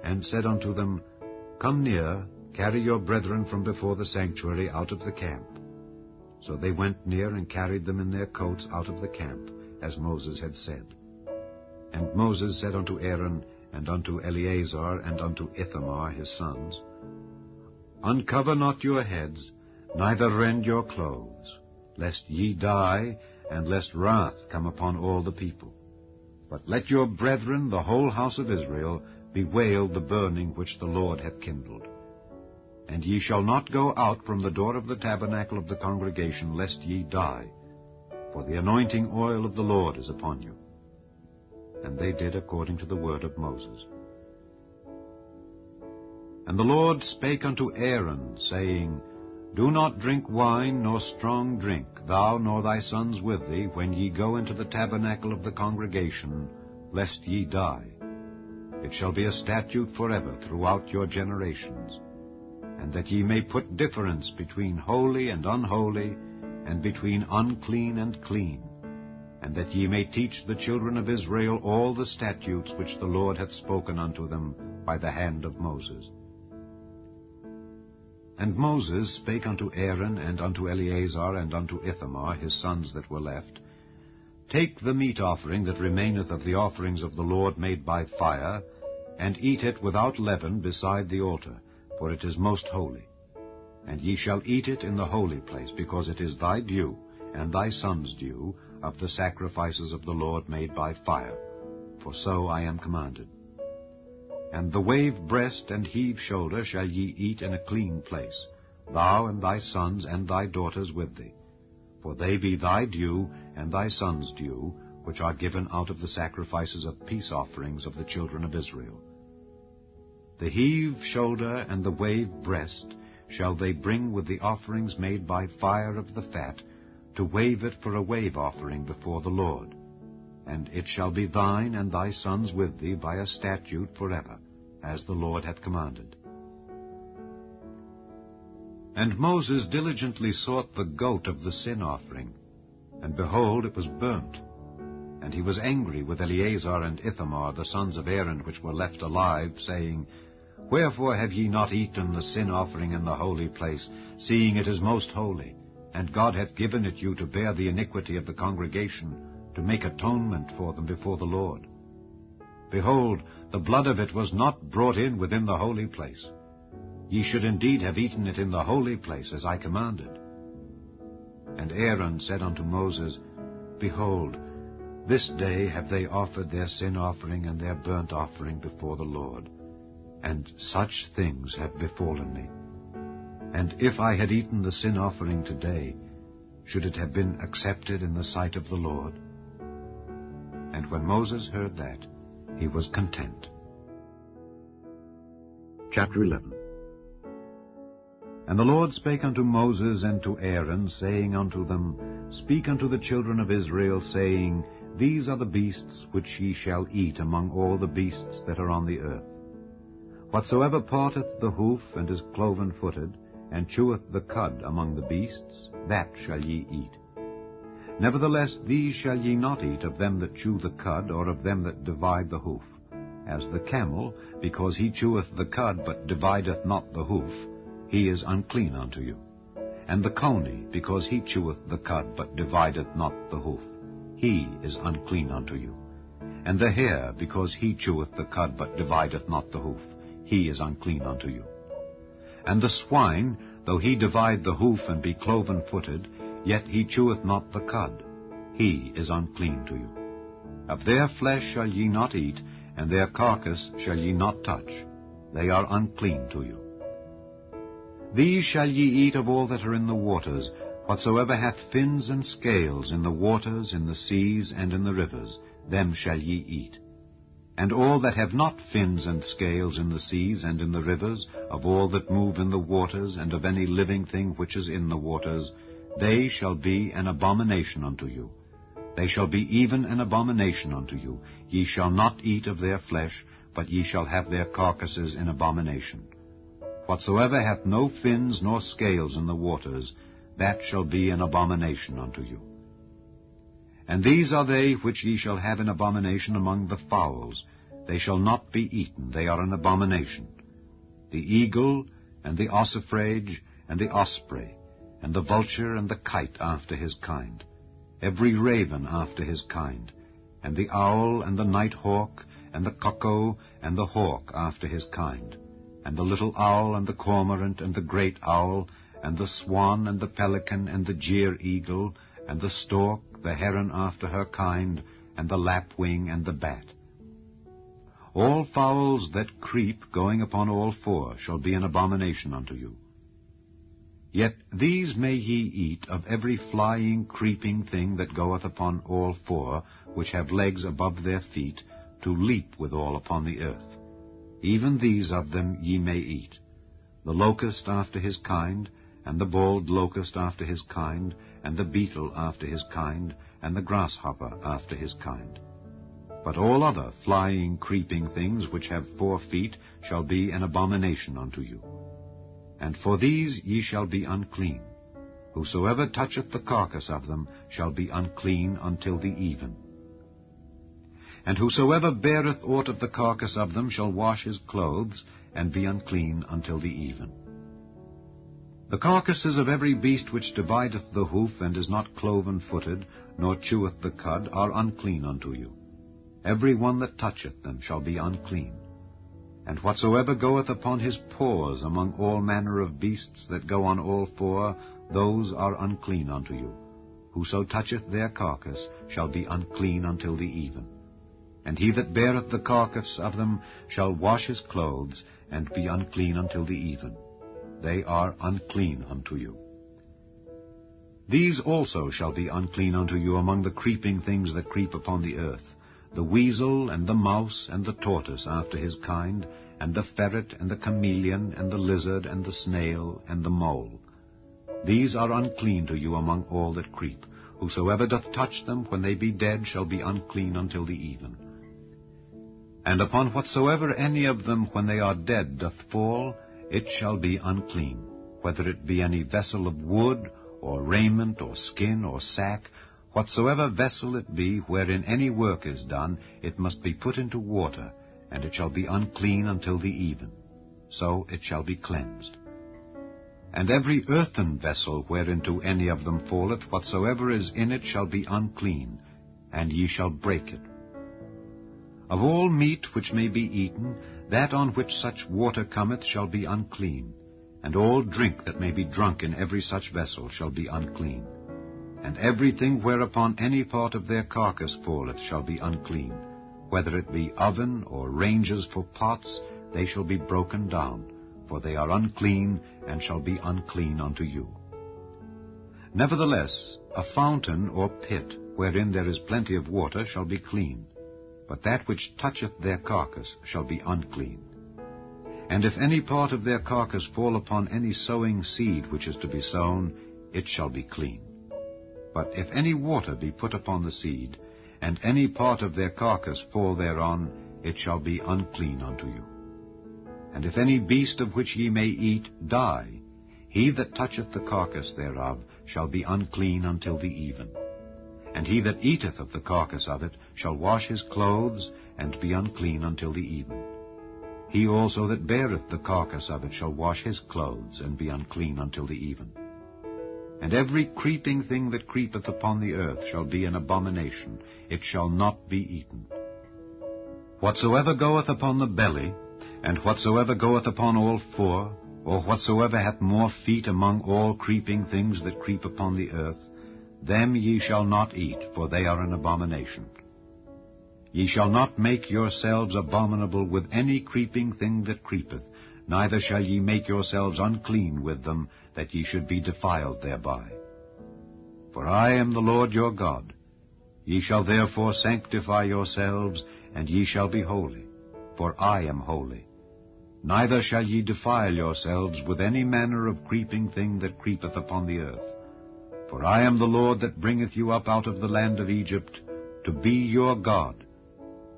and said unto them, Come near, carry your brethren from before the sanctuary out of the camp. So they went near and carried them in their coats out of the camp, as Moses had said. And Moses said unto Aaron, and unto Eleazar, and unto Ithamar his sons, Uncover not your heads, neither rend your clothes, lest ye die, and lest wrath come upon all the people. But let your brethren, the whole house of Israel, bewail the burning which the Lord hath kindled. And ye shall not go out from the door of the tabernacle of the congregation, lest ye die. for the anointing oil of the Lord is upon you. And they did according to the word of Moses. And the Lord spake unto Aaron, saying, Do not drink wine nor strong drink, thou nor thy sons with thee, when ye go into the tabernacle of the congregation, lest ye die. It shall be a statute forever throughout your generations, and that ye may put difference between holy and unholy, and between unclean and clean, and that ye may teach the children of Israel all the statutes which the Lord hath spoken unto them by the hand of Moses. And Moses spake unto Aaron, and unto Eleazar, and unto Ithamar, his sons that were left, Take the meat offering that remaineth of the offerings of the Lord made by fire, and eat it without leaven beside the altar, for it is most holy. And ye shall eat it in the holy place, because it is thy due, and thy son's due, of the sacrifices of the Lord made by fire, for so I am commanded. And the wave breast and heave shoulder shall ye eat in a clean place, thou and thy sons and thy daughters with thee, for they be thy due and thy son's due, which are given out of the sacrifices of peace offerings of the children of Israel. The heave shoulder and the wave breast shall they bring with the offerings made by fire of the fat, to wave it for a wave offering before the Lord. And it shall be thine and thy sons with thee by a statute forever, as the Lord hath commanded. And Moses diligently sought the goat of the sin offering, and behold, it was burnt. And he was angry with Eleazar and Ithamar, the sons of Aaron, which were left alive, saying, Wherefore have ye not eaten the sin offering in the holy place, seeing it is most holy, and God hath given it you to bear the iniquity of the congregation, to make atonement for them before the Lord? Behold, the blood of it was not brought in within the holy place. Ye should indeed have eaten it in the holy place, as I commanded. And Aaron said unto Moses, Behold, this day have they offered their sin offering and their burnt offering before the Lord, and such things have befallen me. And if I had eaten the sin offering today, should it have been accepted in the sight of the Lord? And when Moses heard that, he was content. Chapter 11. And the Lord spake unto Moses and to Aaron, saying unto them, Speak unto the children of Israel, saying, These are the beasts which ye shall eat among all the beasts that are on the earth. Whatsoever parteth the hoof, and is cloven-footed, and cheweth the cud among the beasts, that shall ye eat. Nevertheless, these shall ye not eat of them that chew the cud, or of them that divide the hoof. As the camel, because he cheweth the cud, but divideth not the hoof, he is unclean unto you. And the coney, because he cheweth the cud, but divideth not the hoof, he is unclean unto you. And the hare, because he cheweth the cud, but divideth not the hoof, he is unclean unto you. And the swine, though he divide the hoof and be cloven-footed, yet he cheweth not the cud, he is unclean to you. Of their flesh shall ye not eat, and their carcass shall ye not touch. They are unclean to you. These shall ye eat of all that are in the waters, whatsoever hath fins and scales in the waters, in the seas, and in the rivers, them shall ye eat. And all that have not fins and scales in the seas and in the rivers, of all that move in the waters, and of any living thing which is in the waters, they shall be an abomination unto you. They shall be even an abomination unto you. Ye shall not eat of their flesh, but ye shall have their carcasses in abomination. Whatsoever hath no fins nor scales in the waters, that shall be an abomination unto you. And these are they which ye shall have in abomination among the fowls. They shall not be eaten, they are an abomination. The eagle, and the ossifrage, and the osprey, and the vulture, and the kite after his kind, every raven after his kind, and the owl, and the night hawk, and the cuckoo, and the hawk after his kind, and the little owl, and the cormorant, and the great owl, and the swan, and the pelican, and the jeer eagle, and the stork, the heron after her kind, and the lapwing, and the bat. All fowls that creep, going upon all four, shall be an abomination unto you. Yet these may ye eat of every flying, creeping thing that goeth upon all four, which have legs above their feet, to leap withal upon the earth. Even these of them ye may eat, the locust after his kind, and the bald locust after his kind, and the beetle after his kind, and the grasshopper after his kind. But all other flying, creeping things which have 4 feet shall be an abomination unto you. And for these ye shall be unclean. Whosoever toucheth the carcass of them shall be unclean until the even. And whosoever beareth aught of the carcass of them shall wash his clothes, and be unclean until the even. The carcasses of every beast which divideth the hoof, and is not cloven-footed, nor cheweth the cud, are unclean unto you. Every one that toucheth them shall be unclean. And whatsoever goeth upon his paws among all manner of beasts that go on all 4, those are unclean unto you. Whoso toucheth their carcass shall be unclean until the even. And he that beareth the carcass of them shall wash his clothes, and be unclean until the even. They are unclean unto you. These also shall be unclean unto you among the creeping things that creep upon the earth, the weasel, and the mouse, and the tortoise after his kind, and the ferret, and the chameleon, and the lizard, and the snail, and the mole. These are unclean to you among all that creep. Whosoever doth touch them when they be dead shall be unclean until the even. And upon whatsoever any of them when they are dead doth fall, it shall be unclean, whether it be any vessel of wood, or raiment, or skin, or sack. Whatsoever vessel it be, wherein any work is done, it must be put into water, and it shall be unclean until the even. So it shall be cleansed. And every earthen vessel whereinto any of them falleth, whatsoever is in it shall be unclean, and ye shall break it. Of all meat which may be eaten, that on which such water cometh shall be unclean, and all drink that may be drunk in every such vessel shall be unclean. And everything whereupon any part of their carcass falleth shall be unclean, whether it be oven or ranges for pots, they shall be broken down, for they are unclean, and shall be unclean unto you. Nevertheless, a fountain or pit, wherein there is plenty of water, shall be clean, but that which toucheth their carcass shall be unclean. And if any part of their carcass fall upon any sowing seed which is to be sown, it shall be clean. But if any water be put upon the seed, and any part of their carcass fall thereon, it shall be unclean unto you. And if any beast of which ye may eat die, he that toucheth the carcass thereof shall be unclean until the even. And he that eateth of the carcass of it shall wash his clothes, and be unclean until the even. He also that beareth the carcass of it shall wash his clothes, and be unclean until the even. And every creeping thing that creepeth upon the earth shall be an abomination, it shall not be eaten. Whatsoever goeth upon the belly, and whatsoever goeth upon all 4, or whatsoever hath more feet among all creeping things that creep upon the earth, them ye shall not eat, for they are an abomination. Ye shall not make yourselves abominable with any creeping thing that creepeth, neither shall ye make yourselves unclean with them, that ye should be defiled thereby. For I am the Lord your God. Ye shall therefore sanctify yourselves, and ye shall be holy, for I am holy. Neither shall ye defile yourselves with any manner of creeping thing that creepeth upon the earth. For I am the Lord that bringeth you up out of the land of Egypt, to be your God.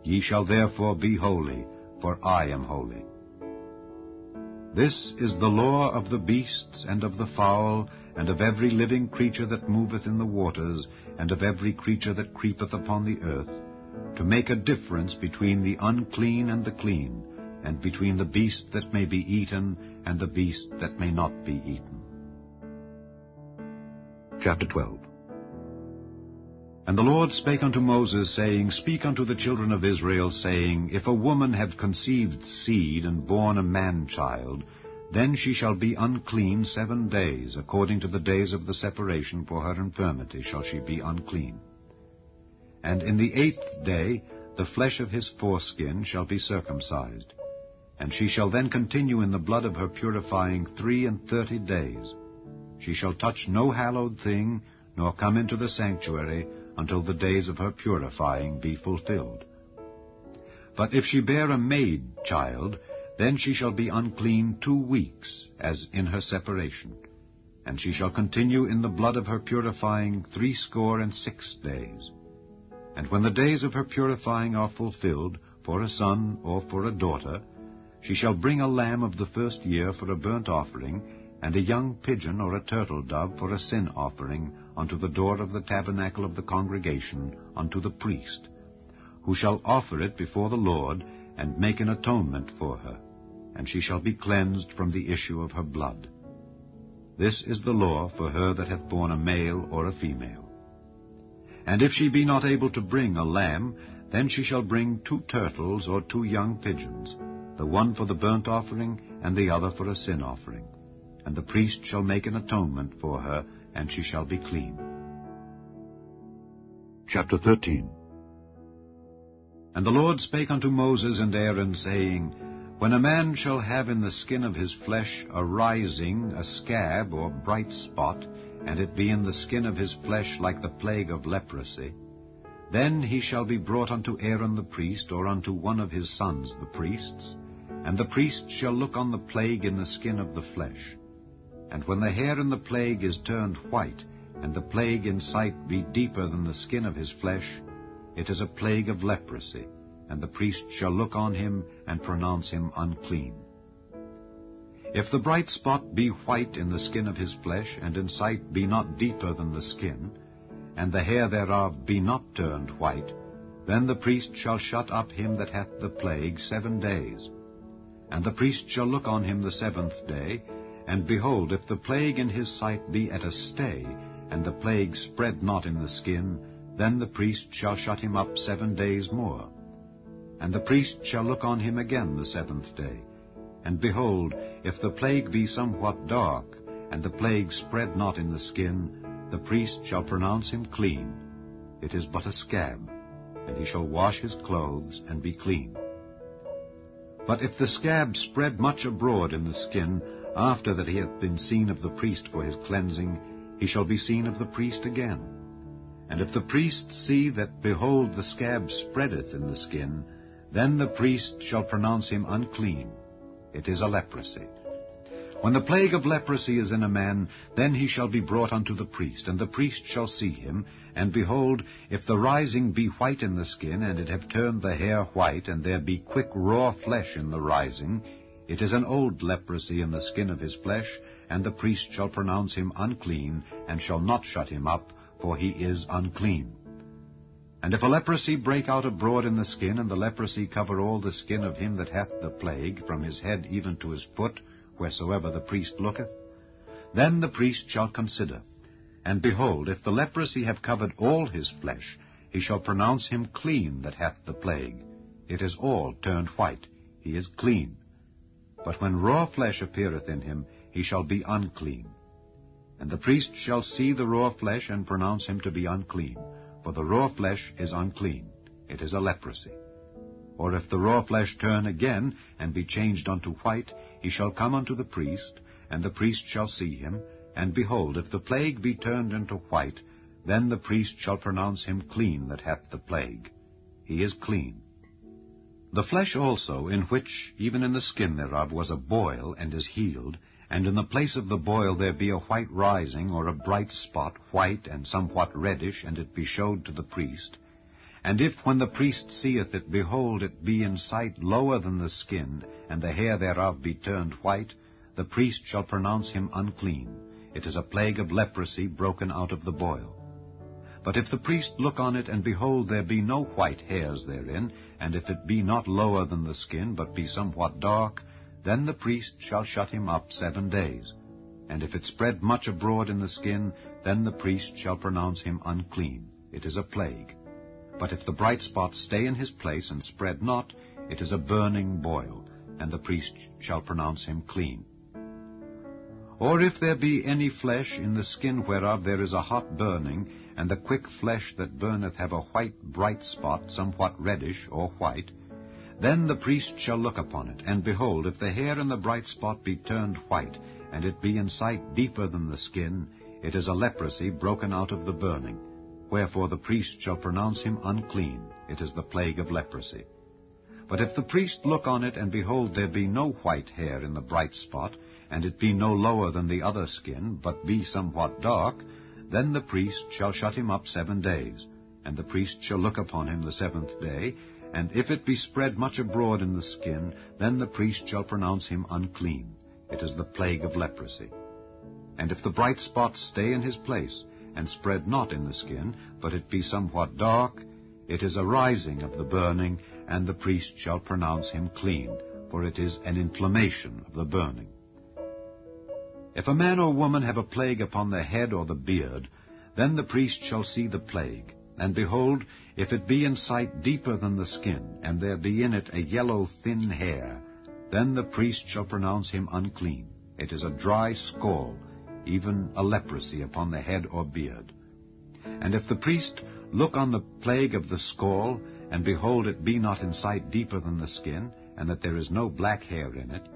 Ye shall therefore be holy, for I am holy. This is the law of the beasts, and of the fowl, and of every living creature that moveth in the waters, and of every creature that creepeth upon the earth, to make a difference between the unclean and the clean, and between the beast that may be eaten, and the beast that may not be eaten. Chapter 12. And the Lord spake unto Moses, saying, Speak unto the children of Israel, saying, If a woman have conceived seed, and born a man-child, then she shall be unclean 7 days, according to the days of the separation for her infirmity shall she be unclean. And in the 8th day the flesh of his foreskin shall be circumcised, and she shall then continue in the blood of her purifying 33 days. She shall touch no hallowed thing, nor come into the sanctuary, until the days of her purifying be fulfilled. But if she bear a maid child, then she shall be unclean 2 weeks, as in her separation. And she shall continue in the blood of her purifying 66 days. And when the days of her purifying are fulfilled, for a son or for a daughter, she shall bring a lamb of the first year for a burnt offering, and a young pigeon or a turtle dove for a sin offering unto the door of the tabernacle of the congregation unto the priest, who shall offer it before the Lord, and make an atonement for her, and she shall be cleansed from the issue of her blood. This is the law for her that hath borne a male or a female. And if she be not able to bring a lamb, then she shall bring 2 turtles or 2 young pigeons, the one for the burnt offering, and the other for a sin offering. And the priest shall make an atonement for her, and she shall be clean. Chapter 13. And the Lord spake unto Moses and Aaron, saying, When a man shall have in the skin of his flesh a rising, a scab, or bright spot, and it be in the skin of his flesh like the plague of leprosy, then he shall be brought unto Aaron the priest, or unto one of his sons the priests, and the priest shall look on the plague in the skin of the flesh. And when the hair in the plague is turned white, and the plague in sight be deeper than the skin of his flesh, it is a plague of leprosy, and the priest shall look on him and pronounce him unclean. If the bright spot be white in the skin of his flesh, and in sight be not deeper than the skin, and the hair thereof be not turned white, then the priest shall shut up him that hath the plague 7 days. And the priest shall look on him the 7th day, and behold, if the plague in his sight be at a stay, and the plague spread not in the skin, then the priest shall shut him up 7 days more. And the priest shall look on him again the 7th day. And behold, if the plague be somewhat dark, and the plague spread not in the skin, the priest shall pronounce him clean. It is but a scab, and he shall wash his clothes and be clean. But if the scab spread much abroad in the skin, after that he hath been seen of the priest for his cleansing, he shall be seen of the priest again. And if the priest see that, behold, the scab spreadeth in the skin, then the priest shall pronounce him unclean. It is a leprosy. When the plague of leprosy is in a man, then he shall be brought unto the priest, and the priest shall see him, and behold, if the rising be white in the skin, and it have turned the hair white, and there be quick raw flesh in the rising, it is an old leprosy in the skin of his flesh, and the priest shall pronounce him unclean, and shall not shut him up, for he is unclean. And if a leprosy break out abroad in the skin, and the leprosy cover all the skin of him that hath the plague, from his head even to his foot, wheresoever the priest looketh, then the priest shall consider. And behold, if the leprosy have covered all his flesh, he shall pronounce him clean that hath the plague. It is all turned white. He is clean. But when raw flesh appeareth in him, he shall be unclean. And the priest shall see the raw flesh, and pronounce him to be unclean. For the raw flesh is unclean. It is a leprosy. Or if the raw flesh turn again, and be changed unto white, he shall come unto the priest, and the priest shall see him. And behold, if the plague be turned into white, then the priest shall pronounce him clean that hath the plague. He is clean. The flesh also, in which, even in the skin thereof, was a boil, and is healed, and in the place of the boil there be a white rising, or a bright spot, white and somewhat reddish, and it be showed to the priest. And if, when the priest seeth it, behold, it be in sight lower than the skin, and the hair thereof be turned white, the priest shall pronounce him unclean. It is a plague of leprosy broken out of the boil. But if the priest look on it, and behold, there be no white hairs therein, and if it be not lower than the skin, but be somewhat dark, then the priest shall shut him up 7 days. And if it spread much abroad in the skin, then the priest shall pronounce him unclean. It is a plague. But if the bright spot stay in his place, and spread not, it is a burning boil, and the priest shall pronounce him clean. Or if there be any flesh in the skin whereof there is a hot burning, and the quick flesh that burneth have a white bright spot, somewhat reddish or white, then the priest shall look upon it, and behold, if the hair in the bright spot be turned white, and it be in sight deeper than the skin, it is a leprosy broken out of the burning. Wherefore the priest shall pronounce him unclean. It is the plague of leprosy. But if the priest look on it, and behold, there be no white hair in the bright spot, and it be no lower than the other skin, but be somewhat dark, then the priest shall shut him up 7 days. And the priest shall look upon him the 7th day, and if it be spread much abroad in the skin, then the priest shall pronounce him unclean. It is the plague of leprosy. And if the bright spot stay in his place, and spread not in the skin, but it be somewhat dark, it is a rising of the burning, and the priest shall pronounce him clean, for it is an inflammation of the burning. If a man or woman have a plague upon the head or the beard, then the priest shall see the plague. And behold, if it be in sight deeper than the skin, and there be in it a yellow thin hair, then the priest shall pronounce him unclean. It is a dry scall, even a leprosy upon the head or beard. And if the priest look on the plague of the scall, and behold, it be not in sight deeper than the skin, and that there is no black hair in it,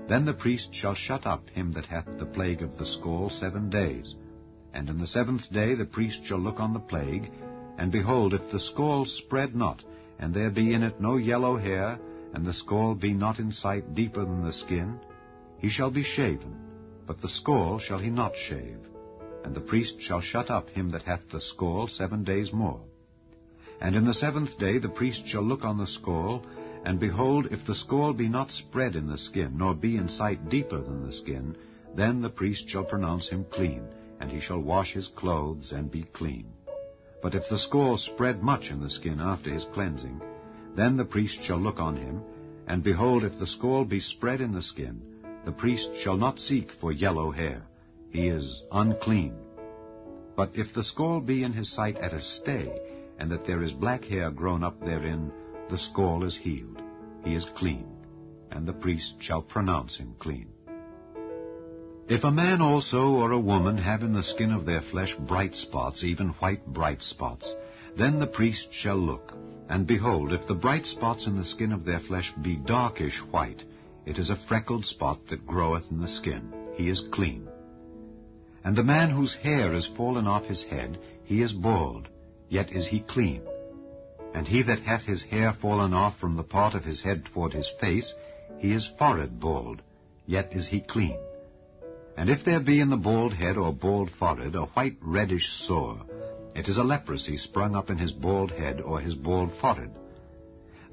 then the priest shall shut up him that hath the plague of the scall 7 days. And in the 7th day the priest shall look on the plague, and behold, if the scall spread not, and there be in it no yellow hair, and the scall be not in sight deeper than the skin, he shall be shaven, but the scall shall he not shave. And the priest shall shut up him that hath the scall 7 days more. And in the 7th day the priest shall look on the scall, and behold, if the scall be not spread in the skin, nor be in sight deeper than the skin, then the priest shall pronounce him clean, and he shall wash his clothes and be clean. But if the scall spread much in the skin after his cleansing, then the priest shall look on him, and behold, if the scall be spread in the skin, the priest shall not seek for yellow hair. He is unclean. But if the scall be in his sight at a stay, and that there is black hair grown up therein, the scall is healed. He is clean, and the priest shall pronounce him clean. If a man also or a woman have in the skin of their flesh bright spots, even white bright spots, then the priest shall look, and behold, if the bright spots in the skin of their flesh be darkish white, it is a freckled spot that groweth in the skin. He is clean. And the man whose hair is fallen off his head, he is bald, yet is he clean. And he that hath his hair fallen off from the part of his head toward his face, he is forehead bald, yet is he clean. And if there be in the bald head or bald forehead a white reddish sore, it is a leprosy sprung up in his bald head or his bald forehead.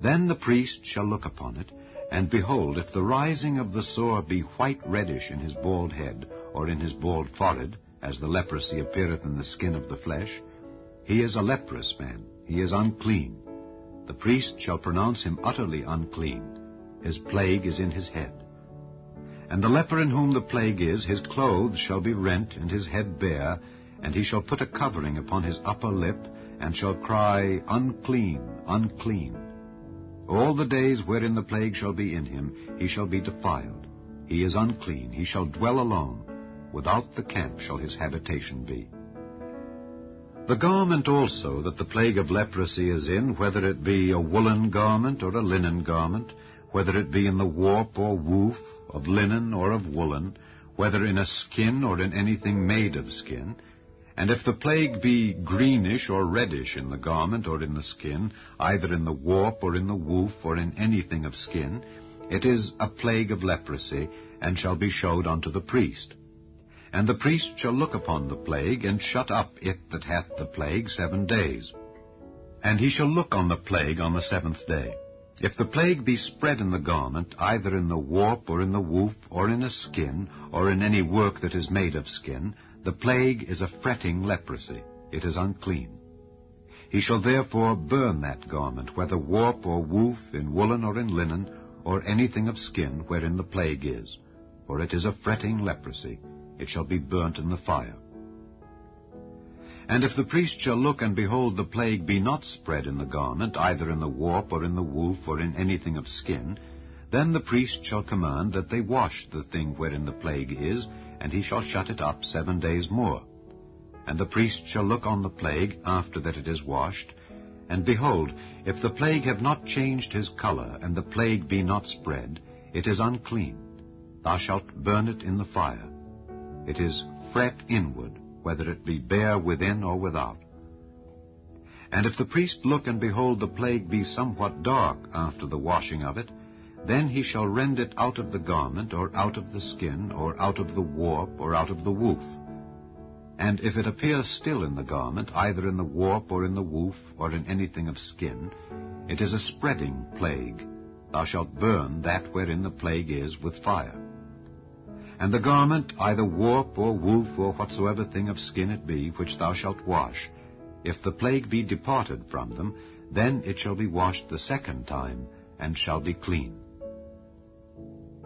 Then the priest shall look upon it, and behold, if the rising of the sore be white reddish in his bald head or in his bald forehead, as the leprosy appeareth in the skin of the flesh, he is a leprous man, he is unclean. The priest shall pronounce him utterly unclean. His plague is in his head. And the leper in whom the plague is, his clothes shall be rent, and his head bare, and he shall put a covering upon his upper lip, and shall cry, Unclean, unclean. All the days wherein the plague shall be in him, he shall be defiled. He is unclean, he shall dwell alone. Without the camp shall his habitation be. The garment also that the plague of leprosy is in, whether it be a woolen garment or a linen garment, whether it be in the warp or woof, of linen or of woolen, whether in a skin or in anything made of skin, and if the plague be greenish or reddish in the garment or in the skin, either in the warp or in the woof or in anything of skin, it is a plague of leprosy, and shall be showed unto the priest. And the priest shall look upon the plague, and shut up it that hath the plague 7 days. And he shall look on the plague on the 7th day. If the plague be spread in the garment, either in the warp or in the woof, or in a skin, or in any work that is made of skin, the plague is a fretting leprosy. It is unclean. He shall therefore burn that garment, whether warp or woof, in woolen or in linen, or anything of skin wherein the plague is. For it is a fretting leprosy. It shall be burnt in the fire. And if the priest shall look, and behold, the plague be not spread in the garment, either in the warp or in the woof, or in anything of skin, then the priest shall command that they wash the thing wherein the plague is, and he shall shut it up 7 days more. And the priest shall look on the plague after that it is washed, and behold, if the plague have not changed his color, and the plague be not spread, it is unclean. Thou shalt burn it in the fire. It is fret inward, whether it be bare within or without. And if the priest look and behold the plague be somewhat dark after the washing of it, then he shall rend it out of the garment, or out of the skin, or out of the warp, or out of the woof. And if it appear still in the garment, either in the warp, or in the woof, or in anything of skin, it is a spreading plague. Thou shalt burn that wherein the plague is with fire. And the garment, either warp, or woof, or whatsoever thing of skin it be, which thou shalt wash, if the plague be departed from them, then it shall be washed the second time, and shall be clean.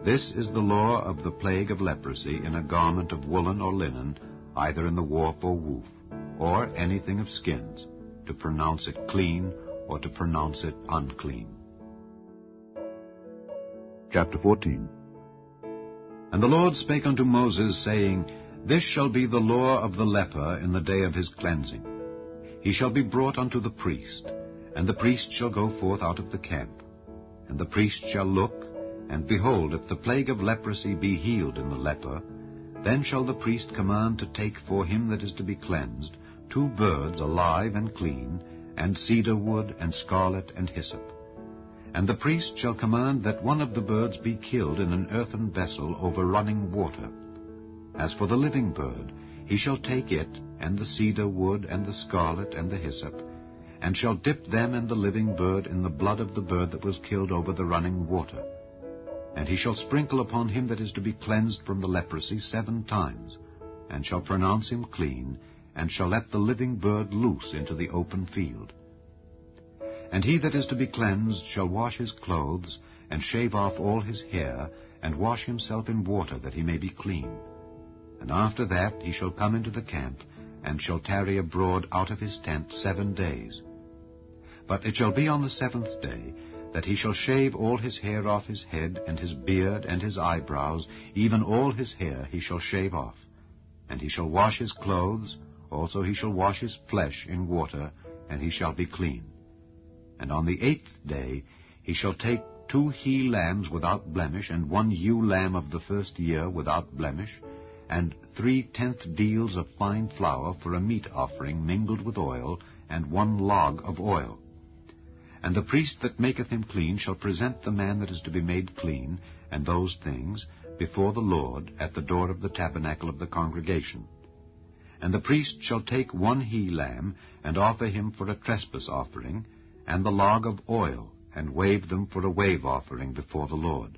This is the law of the plague of leprosy in a garment of woolen or linen, either in the warp or woof, or anything of skins, to pronounce it clean or to pronounce it unclean. Chapter 14. And the Lord spake unto Moses, saying, This shall be the law of the leper in the day of his cleansing. He shall be brought unto the priest, and the priest shall go forth out of the camp. And the priest shall look, and behold, if the plague of leprosy be healed in the leper, then shall the priest command to take for him that is to be cleansed 2 birds alive and clean, and cedar wood, and scarlet, and hyssop. And the priest shall command that one of the birds be killed in an earthen vessel over running water. As for the living bird, he shall take it, and the cedar wood, and the scarlet, and the hyssop, and shall dip them and the living bird in the blood of the bird that was killed over the running water. And he shall sprinkle upon him that is to be cleansed from the leprosy 7 times, and shall pronounce him clean, and shall let the living bird loose into the open field. And he that is to be cleansed shall wash his clothes, and shave off all his hair, and wash himself in water, that he may be clean. And after that he shall come into the camp, and shall tarry abroad out of his tent 7 days. But it shall be on the 7th day, that he shall shave all his hair off his head, and his beard, and his eyebrows, even all his hair he shall shave off. And he shall wash his clothes, also he shall wash his flesh in water, and he shall be clean. And on the 8th day he shall take 2 he-lambs without blemish, and 1 ewe lamb of the first year without blemish, and 3/10 deals of fine flour for a meat offering mingled with oil, and 1 log of oil. And the priest that maketh him clean shall present the man that is to be made clean, and those things, before the Lord, at the door of the tabernacle of the congregation. And the priest shall take 1 he-lamb, and offer him for a trespass offering, and the log of oil, and wave them for a wave offering before the Lord.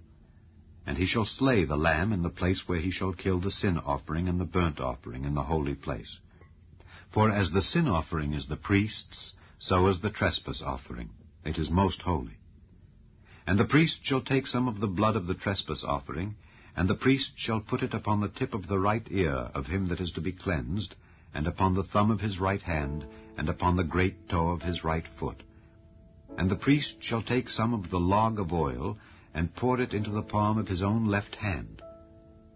And he shall slay the lamb in the place where he shall kill the sin offering and the burnt offering in the holy place. For as the sin offering is the priest's, so is the trespass offering. It is most holy. And the priest shall take some of the blood of the trespass offering, and the priest shall put it upon the tip of the right ear of him that is to be cleansed, and upon the thumb of his right hand, and upon the great toe of his right foot. And the priest shall take some of the log of oil, and pour it into the palm of his own left hand.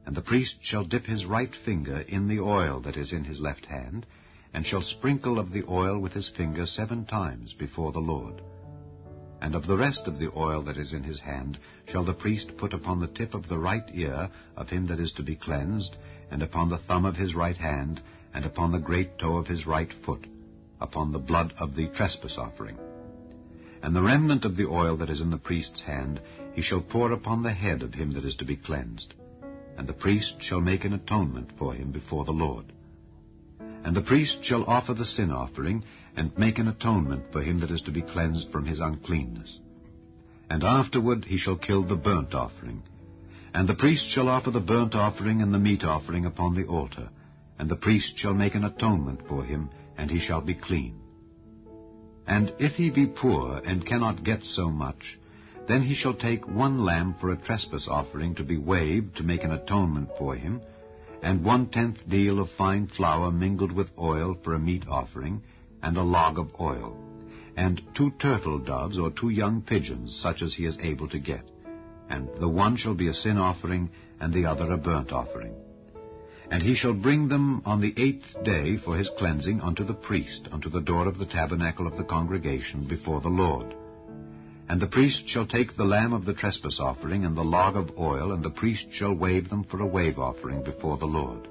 And the priest shall dip his right finger in the oil that is in his left hand, and shall sprinkle of the oil with his finger 7 times before the Lord. And of the rest of the oil that is in his hand shall the priest put upon the tip of the right ear of him that is to be cleansed, and upon the thumb of his right hand, and upon the great toe of his right foot, upon the blood of the trespass offering. And the remnant of the oil that is in the priest's hand he shall pour upon the head of him that is to be cleansed. And the priest shall make an atonement for him before the Lord. And the priest shall offer the sin offering, and make an atonement for him that is to be cleansed from his uncleanness. And afterward he shall kill the burnt offering. And the priest shall offer the burnt offering and the meat offering upon the altar. And the priest shall make an atonement for him, and he shall be clean. And if he be poor, and cannot get so much, then he shall take 1 lamb for a trespass offering to be waved to make an atonement for him, and 1/10 deal of fine flour mingled with oil for a meat offering, and a log of oil, and 2 turtle doves or 2 young pigeons, such as he is able to get. And the one shall be a sin offering, and the other a burnt offering. And he shall bring them on the 8th day for his cleansing unto the priest, unto the door of the tabernacle of the congregation before the Lord. And the priest shall take the lamb of the trespass offering and the log of oil, and the priest shall wave them for a wave offering before the Lord.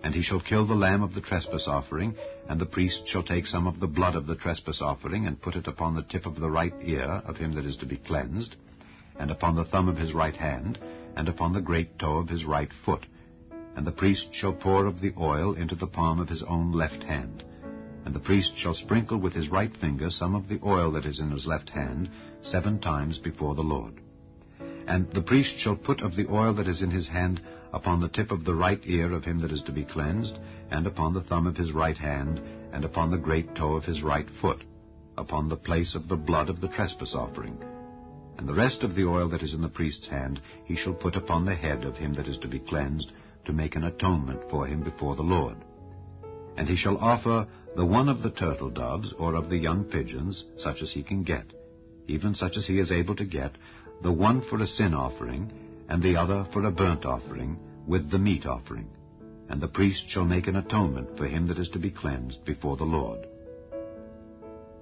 And he shall kill the lamb of the trespass offering, and the priest shall take some of the blood of the trespass offering, and put it upon the tip of the right ear of him that is to be cleansed, and upon the thumb of his right hand, and upon the great toe of his right foot. And the priest shall pour of the oil into the palm of his own left hand. And the priest shall sprinkle with his right finger some of the oil that is in his left hand 7 times before the Lord. And the priest shall put of the oil that is in his hand upon the tip of the right ear of him that is to be cleansed, and upon the thumb of his right hand, and upon the great toe of his right foot, upon the place of the blood of the trespass offering. And the rest of the oil that is in the priest's hand he shall put upon the head of him that is to be cleansed, to make an atonement for him before the Lord. And he shall offer the one of the turtle doves, or of the young pigeons, such as he can get, even such as he is able to get, the one for a sin offering, and the other for a burnt offering, with the meat offering. And the priest shall make an atonement for him that is to be cleansed before the Lord.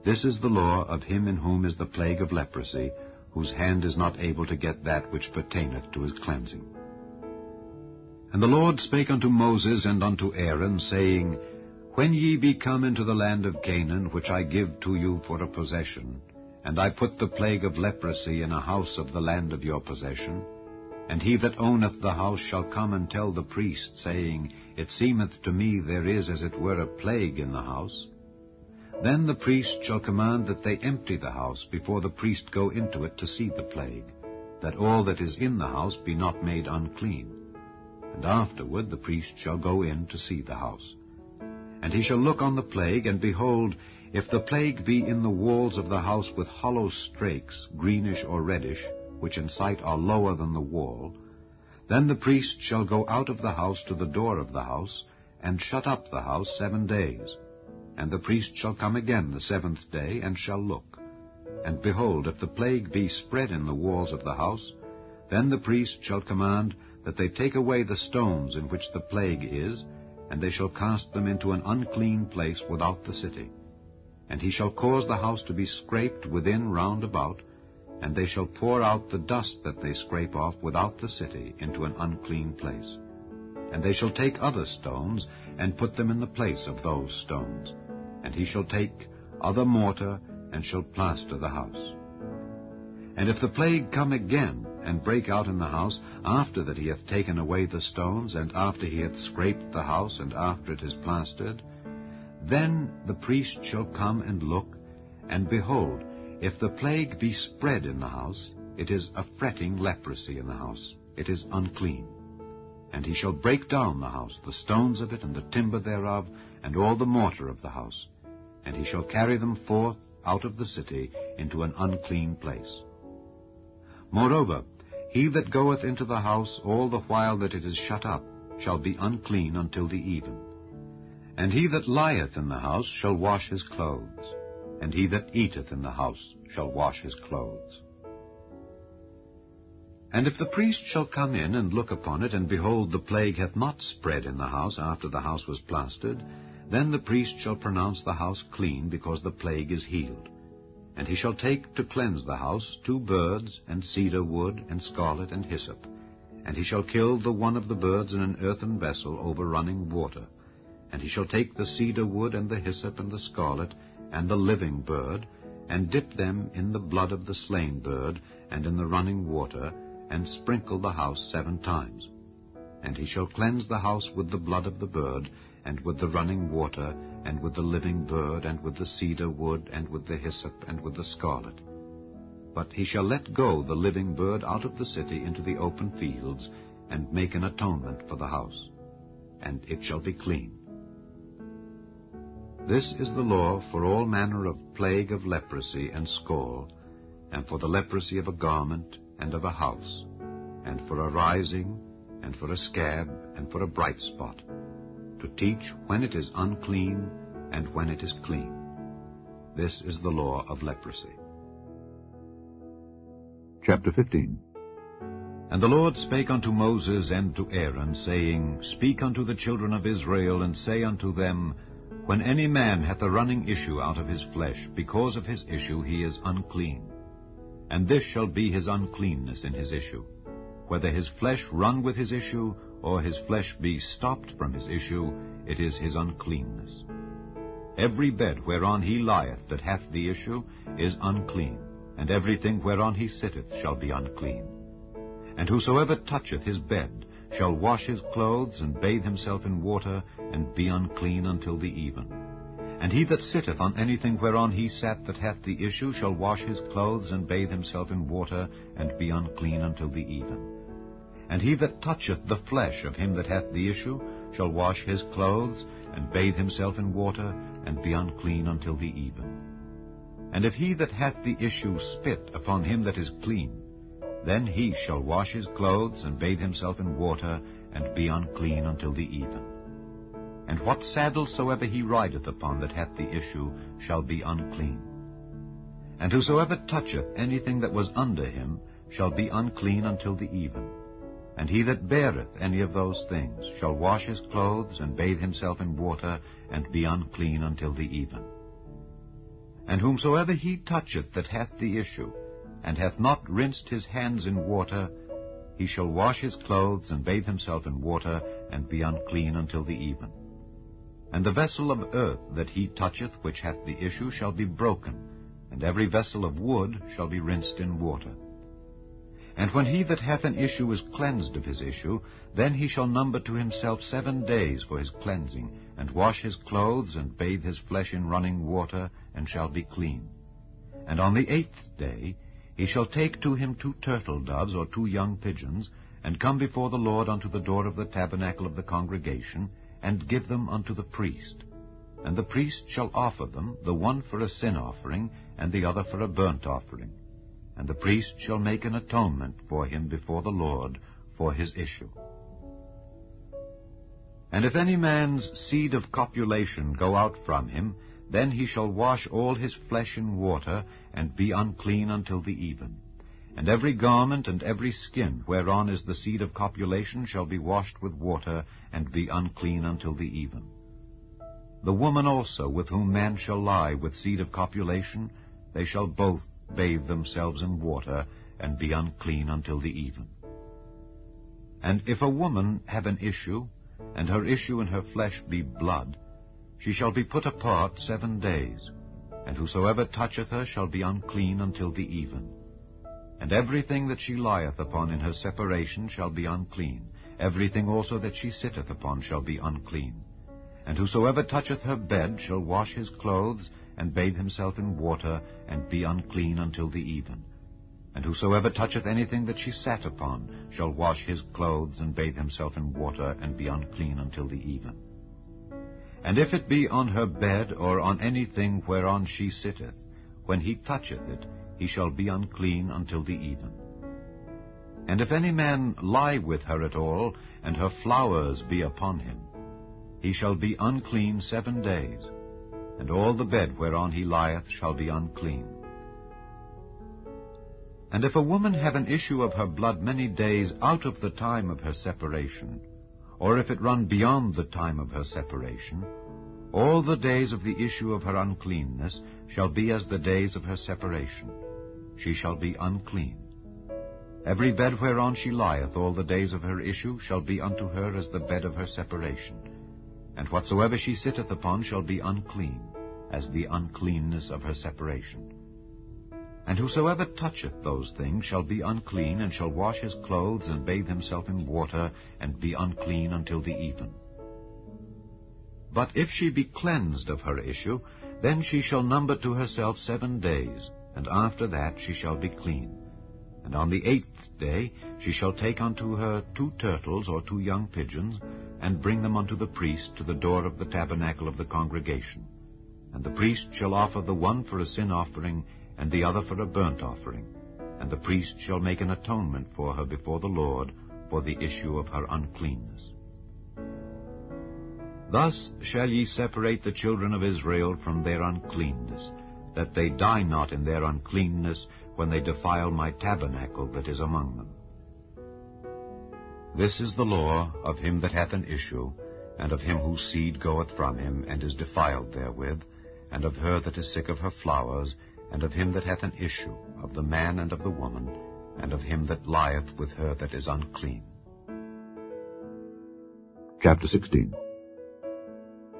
This is the law of him in whom is the plague of leprosy, whose hand is not able to get that which pertaineth to his cleansing. And the Lord spake unto Moses and unto Aaron, saying, When ye be come into the land of Canaan, which I give to you for a possession, and I put the plague of leprosy in a house of the land of your possession, and he that owneth the house shall come and tell the priest, saying, It seemeth to me there is as it were a plague in the house. Then the priest shall command that they empty the house before the priest go into it to see the plague, that all that is in the house be not made unclean. And afterward the priest shall go in to see the house. And he shall look on the plague, and behold, if the plague be in the walls of the house with hollow strakes, greenish or reddish, which in sight are lower than the wall, then the priest shall go out of the house to the door of the house, and shut up the house 7 days. And the priest shall come again the 7th day, and shall look. And behold, if the plague be spread in the walls of the house, then the priest shall command that they take away the stones in which the plague is, and they shall cast them into an unclean place without the city. And he shall cause the house to be scraped within round about, and they shall pour out the dust that they scrape off without the city into an unclean place. And they shall take other stones, and put them in the place of those stones. And he shall take other mortar, and shall plaster the house. And if the plague come again, and break out in the house, after that he hath taken away the stones, and after he hath scraped the house, and after it is plastered, then the priest shall come and look, and behold, if the plague be spread in the house, it is a fretting leprosy in the house, it is unclean. And he shall break down the house, the stones of it, and the timber thereof, and all the mortar of the house, and he shall carry them forth out of the city into an unclean place. Moreover, he that goeth into the house all the while that it is shut up shall be unclean until the even. And he that lieth in the house shall wash his clothes, and he that eateth in the house shall wash his clothes. And if the priest shall come in and look upon it, and behold, the plague hath not spread in the house after the house was plastered, then the priest shall pronounce the house clean, because the plague is healed. And he shall take to cleanse the house 2 birds, and cedar wood, and scarlet, and hyssop. And he shall kill the one of the birds in an earthen vessel over running water. And he shall take the cedar wood, and the hyssop, and the scarlet, and the living bird, and dip them in the blood of the slain bird, and in the running water, and sprinkle the house 7 times. And he shall cleanse the house with the blood of the bird, and with the running water, and with the living bird, and with the cedar wood, and with the hyssop, and with the scarlet. But he shall let go the living bird out of the city into the open fields, and make an atonement for the house, and it shall be clean. This is the law for all manner of plague of leprosy and scall, and for the leprosy of a garment, and of a house, and for a rising, and for a scab, and for a bright spot, to teach when it is unclean, and when it is clean. This is the law of leprosy. Chapter 15. And the Lord spake unto Moses and to Aaron, saying, Speak unto the children of Israel, and say unto them, When any man hath a running issue out of his flesh, because of his issue he is unclean. And this shall be his uncleanness in his issue. whether his flesh run with his issue, or his flesh be stopped from his issue, it is his uncleanness. Every bed whereon he lieth that hath the issue is unclean, and everything whereon he sitteth shall be unclean. And whosoever toucheth his bed shall wash his clothes, and bathe himself in water, and be unclean until the even. And he that sitteth on anything whereon he sat that hath the issue shall wash his clothes, and bathe himself in water, and be unclean until the even. And he that toucheth the flesh of him that hath the issue shall wash his clothes, and bathe himself in water, and be unclean until the even. And if he that hath the issue spit upon him that is clean, then he shall wash his clothes, and bathe himself in water, and be unclean until the even. And what saddle soever he rideth upon that hath the issue shall be unclean. And whosoever toucheth anything that was under him shall be unclean until the even. And he that beareth any of those things shall wash his clothes, and bathe himself in water, and be unclean until the even. And whomsoever he toucheth that hath the issue, and hath not rinsed his hands in water, he shall wash his clothes, and bathe himself in water, and be unclean until the even. And the vessel of earth that he toucheth which hath the issue shall be broken, and every vessel of wood shall be rinsed in water. And when he that hath an issue is cleansed of his issue, then he shall number to himself 7 days for his cleansing, and wash his clothes, and bathe his flesh in running water, and shall be clean. And on the 8th day he shall take to him 2 turtle doves or 2 young pigeons, and come before the Lord unto the door of the tabernacle of the congregation, and give them unto the priest. And the priest shall offer them, the one for a sin offering, and the other for a burnt offering. And the priest shall make an atonement for him before the Lord for his issue. And if any man's seed of copulation go out from him, then he shall wash all his flesh in water, and be unclean until the even. And every garment and every skin whereon is the seed of copulation shall be washed with water, and be unclean until the even. The woman also with whom man shall lie with seed of copulation, they shall both bathe themselves in water, and be unclean until the even. And if a woman have an issue, and her issue in her flesh be blood, she shall be put apart 7 days, and whosoever toucheth her shall be unclean until the even. And everything that she lieth upon in her separation shall be unclean, everything also that she sitteth upon shall be unclean. And whosoever toucheth her bed shall wash his clothes, and bathe himself in water, and be unclean until the even. And whosoever toucheth anything that she sat upon shall wash his clothes, and bathe himself in water, and be unclean until the even. And if it be on her bed, or on anything whereon she sitteth, when he toucheth it, he shall be unclean until the even. And if any man lie with her at all, and her flowers be upon him, he shall be unclean 7 days, and all the bed whereon he lieth shall be unclean. And if a woman have an issue of her blood many days out of the time of her separation, or if it run beyond the time of her separation, all the days of the issue of her uncleanness shall be as the days of her separation. She shall be unclean. Every bed whereon she lieth all the days of her issue shall be unto her as the bed of her separation. And whatsoever she sitteth upon shall be unclean, as the uncleanness of her separation. And whosoever toucheth those things shall be unclean, and shall wash his clothes, and bathe himself in water, and be unclean until the even. But if she be cleansed of her issue, then she shall number to herself 7 days, and after that she shall be clean. And on the 8th day she shall take unto her 2 turtles or 2 young pigeons, and bring them unto the priest to the door of the tabernacle of the congregation. And the priest shall offer the one for a sin offering, and the other for a burnt offering. And the priest shall make an atonement for her before the Lord for the issue of her uncleanness. Thus shall ye separate the children of Israel from their uncleanness, that they die not in their uncleanness when they defile my tabernacle that is among them. This is the law of him that hath an issue, and of him whose seed goeth from him, and is defiled therewith, and of her that is sick of her flowers, and of him that hath an issue, of the man and of the woman, and of him that lieth with her that is unclean. Chapter 16.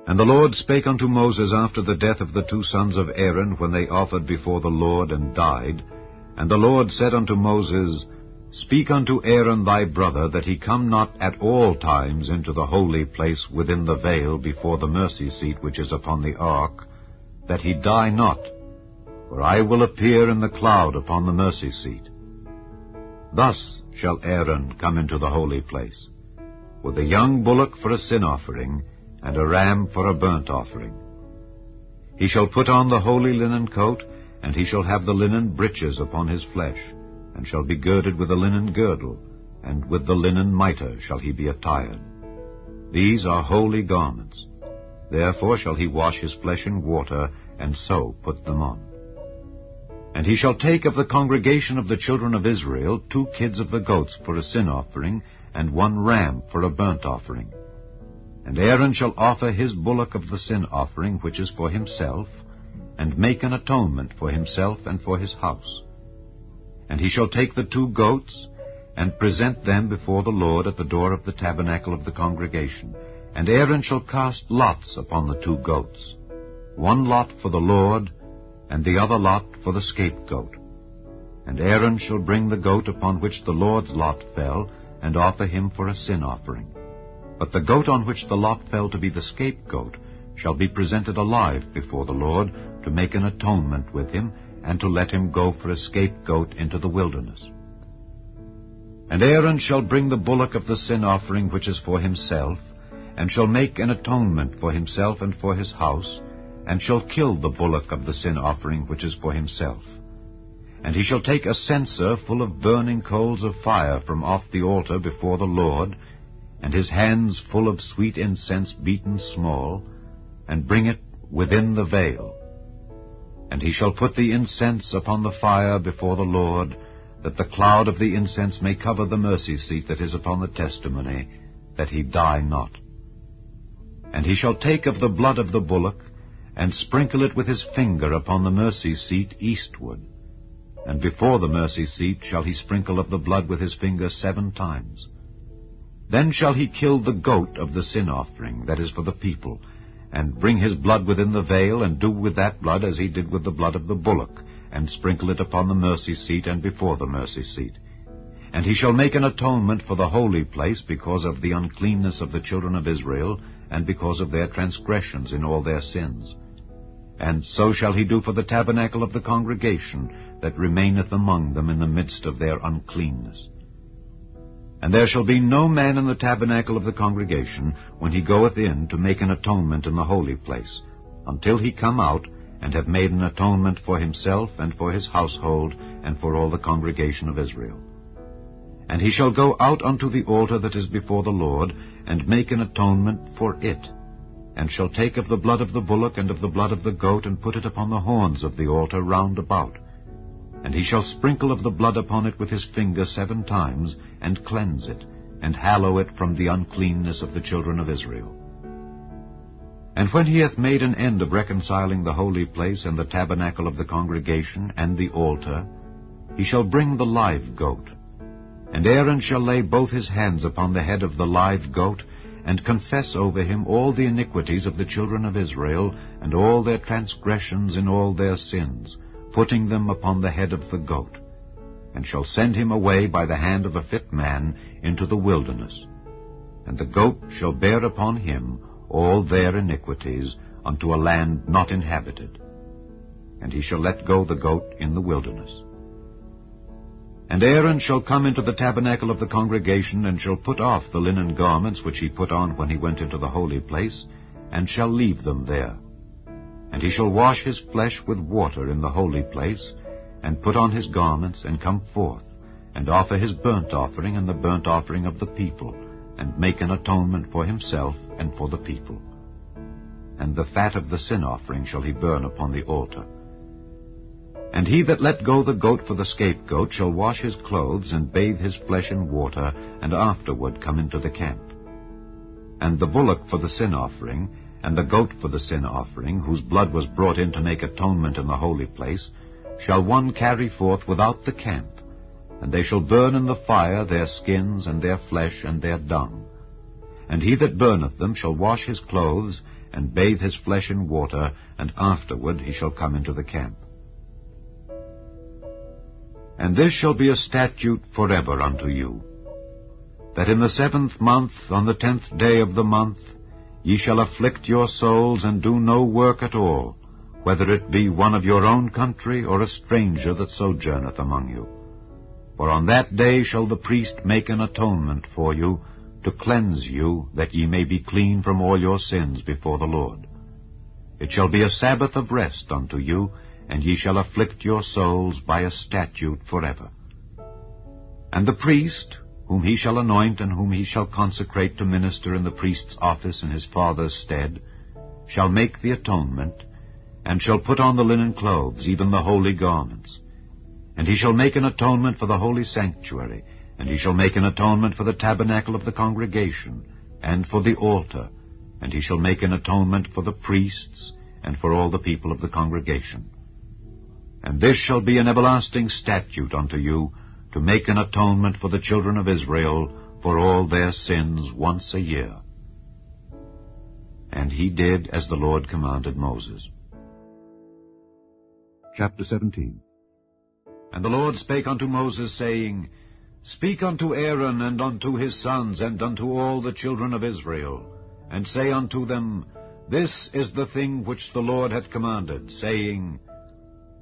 And the Lord spake unto Moses after the death of the two sons of Aaron, when they offered before the Lord and died. And the Lord said unto Moses, Speak unto Aaron thy brother, that he come not at all times into the holy place within the veil before the mercy seat which is upon the ark, that he die not, for I will appear in the cloud upon the mercy seat. Thus shall Aaron come into the holy place, with a young bullock for a sin offering, and a ram for a burnt offering. He shall put on the holy linen coat, and he shall have the linen breeches upon his flesh, and shall be girded with a linen girdle, and with the linen mitre shall he be attired. These are holy garments. Therefore shall he wash his flesh in water, and so put them on. And he shall take of the congregation of the children of Israel 2 kids of the goats for a sin offering, and 1 ram for a burnt offering. And Aaron shall offer his bullock of the sin offering, which is for himself, and make an atonement for himself and for his house. And he shall take the 2 goats, and present them before the Lord at the door of the tabernacle of the congregation. And Aaron shall cast lots upon the 2 goats, 1 lot for the Lord, and the other lot for the scapegoat. And Aaron shall bring the goat upon which the Lord's lot fell, and offer him for a sin offering. But the goat on which the lot fell to be the scapegoat shall be presented alive before the Lord, to make an atonement with him, and to let him go for a scapegoat into the wilderness. And Aaron shall bring the bullock of the sin offering which is for himself, and shall make an atonement for himself and for his house, and shall kill the bullock of the sin offering which is for himself. And he shall take a censer full of burning coals of fire from off the altar before the Lord, and his hands full of sweet incense beaten small, and bring it within the veil. And he shall put the incense upon the fire before the Lord, that the cloud of the incense may cover the mercy seat that is upon the testimony, that he die not. And he shall take of the blood of the bullock, and sprinkle it with his finger upon the mercy seat eastward. And before the mercy seat shall he sprinkle of the blood with his finger 7 times. Then shall he kill the goat of the sin offering, that is for the people, and bring his blood within the veil, and do with that blood as he did with the blood of the bullock, and sprinkle it upon the mercy seat and before the mercy seat. And he shall make an atonement for the holy place because of the uncleanness of the children of Israel, and because of their transgressions in all their sins. And so shall he do for the tabernacle of the congregation that remaineth among them in the midst of their uncleanness. And there shall be no man in the tabernacle of the congregation, when he goeth in to make an atonement in the holy place, until he come out, and have made an atonement for himself, and for his household, and for all the congregation of Israel. And he shall go out unto the altar that is before the Lord, and make an atonement for it, and shall take of the blood of the bullock and of the blood of the goat, and put it upon the horns of the altar round about. And he shall sprinkle of the blood upon it with his finger 7 times, and cleanse it, and hallow it from the uncleanness of the children of Israel. And when he hath made an end of reconciling the holy place, and the tabernacle of the congregation, and the altar, he shall bring the live goat. And Aaron shall lay both his hands upon the head of the live goat, and confess over him all the iniquities of the children of Israel, and all their transgressions in all their sins, putting them upon the head of the goat, and shall send him away by the hand of a fit man into the wilderness. And the goat shall bear upon him all their iniquities unto a land not inhabited. And he shall let go the goat in the wilderness. And Aaron shall come into the tabernacle of the congregation, and shall put off the linen garments which he put on when he went into the holy place, and shall leave them there. And he shall wash his flesh with water in the holy place, and put on his garments, and come forth, and offer his burnt offering and the burnt offering of the people, and make an atonement for himself and for the people. And the fat of the sin offering shall he burn upon the altar. And he that let go the goat for the scapegoat shall wash his clothes, and bathe his flesh in water, and afterward come into the camp. And the bullock for the sin offering, and the goat for the sin offering, whose blood was brought in to make atonement in the holy place, shall one carry forth without the camp, and they shall burn in the fire their skins and their flesh and their dung. And he that burneth them shall wash his clothes, and bathe his flesh in water, and afterward he shall come into the camp. And this shall be a statute forever unto you, that in the 7th month, on the 10th day of the month, ye shall afflict your souls, and do no work at all, whether it be one of your own country, or a stranger that sojourneth among you. For on that day shall the priest make an atonement for you, to cleanse you, that ye may be clean from all your sins before the Lord. It shall be a Sabbath of rest unto you, and ye shall afflict your souls by a statute forever. And the priest, whom he shall anoint, and whom he shall consecrate to minister in the priest's office in his father's stead, shall make the atonement, and shall put on the linen clothes, even the holy garments. And he shall make an atonement for the holy sanctuary, and he shall make an atonement for the tabernacle of the congregation, and for the altar, and he shall make an atonement for the priests, and for all the people of the congregation. And this shall be an everlasting statute unto you, to make an atonement for the children of Israel for all their sins once a year. And he did as the Lord commanded Moses. Chapter 17. And the Lord spake unto Moses, saying, Speak unto Aaron, and unto his sons, and unto all the children of Israel, and say unto them, This is the thing which the Lord hath commanded, saying,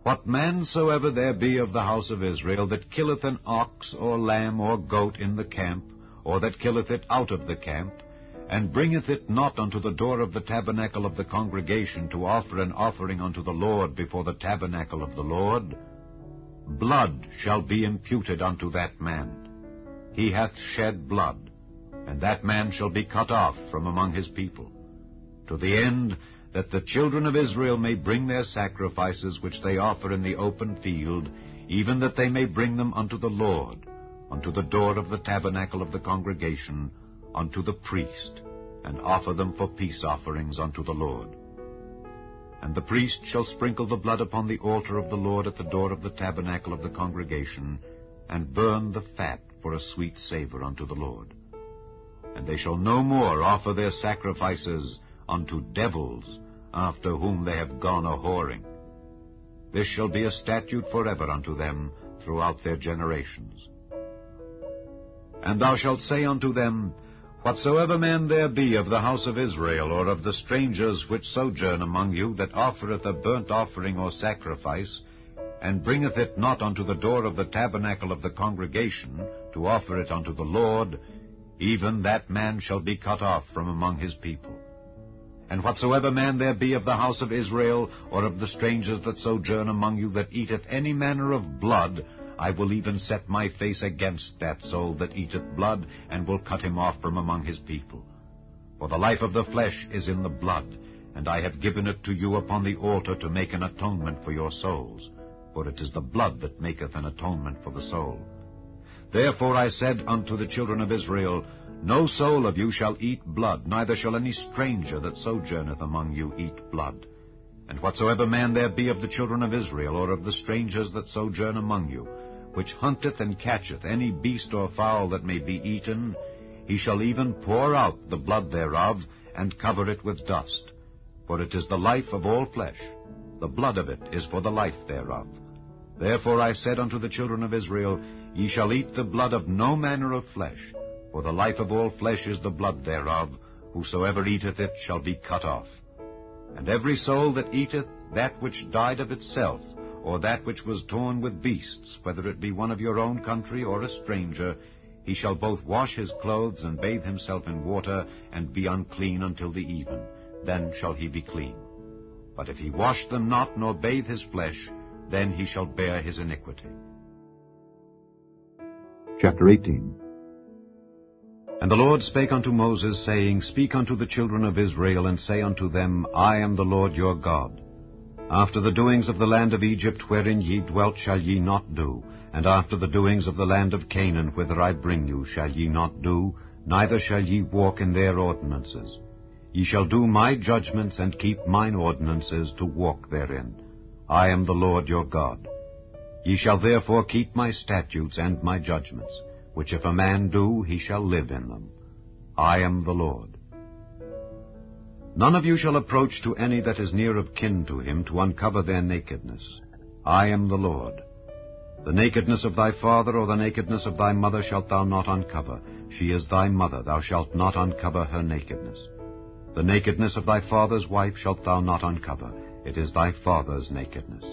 What man soever there be of the house of Israel that killeth an ox or lamb or goat in the camp, or that killeth it out of the camp, and bringeth it not unto the door of the tabernacle of the congregation to offer an offering unto the Lord before the tabernacle of the Lord, blood shall be imputed unto that man. He hath shed blood, and that man shall be cut off from among his people, to the end that the children of Israel may bring their sacrifices which they offer in the open field, even that they may bring them unto the Lord, unto the door of the tabernacle of the congregation, unto the priest, and offer them for peace offerings unto the Lord. And the priest shall sprinkle the blood upon the altar of the Lord at the door of the tabernacle of the congregation, and burn the fat for a sweet savor unto the Lord. And they shall no more offer their sacrifices unto devils, after whom they have gone a-whoring. This shall be a statute forever unto them throughout their generations. And thou shalt say unto them, Whatsoever man there be of the house of Israel, or of the strangers which sojourn among you, that offereth a burnt offering or sacrifice, and bringeth it not unto the door of the tabernacle of the congregation, to offer it unto the Lord, even that man shall be cut off from among his people. And whatsoever man there be of the house of Israel, or of the strangers that sojourn among you, that eateth any manner of blood, I will even set my face against that soul that eateth blood, and will cut him off from among his people. For the life of the flesh is in the blood, and I have given it to you upon the altar to make an atonement for your souls. For it is the blood that maketh an atonement for the soul. Therefore I said unto the children of Israel, No soul of you shall eat blood, neither shall any stranger that sojourneth among you eat blood. And whatsoever man there be of the children of Israel, or of the strangers that sojourn among you, which hunteth and catcheth any beast or fowl that may be eaten, he shall even pour out the blood thereof, and cover it with dust. For it is the life of all flesh. The blood of it is for the life thereof. Therefore I said unto the children of Israel, Ye shall eat the blood of no manner of flesh, for the life of all flesh is the blood thereof. Whosoever eateth it shall be cut off. And every soul that eateth that which died of itself, or that which was torn with beasts, whether it be one of your own country or a stranger, he shall both wash his clothes and bathe himself in water, and be unclean until the even. Then shall he be clean. But if he wash them not, nor bathe his flesh, then he shall bear his iniquity. Chapter 18. And the Lord spake unto Moses, saying, Speak unto the children of Israel, and say unto them, I am the Lord your God. After the doings of the land of Egypt, wherein ye dwelt, shall ye not do, and after the doings of the land of Canaan, whither I bring you, shall ye not do, neither shall ye walk in their ordinances. Ye shall do my judgments, and keep mine ordinances, to walk therein. I am the Lord your God. Ye shall therefore keep my statutes and my judgments, which if a man do, he shall live in them. I am the Lord. None of you shall approach to any that is near of kin to him to uncover their nakedness. I am the Lord. The nakedness of thy father or the nakedness of thy mother shalt thou not uncover. She is thy mother, thou shalt not uncover her nakedness. The nakedness of thy father's wife shalt thou not uncover. It is thy father's nakedness.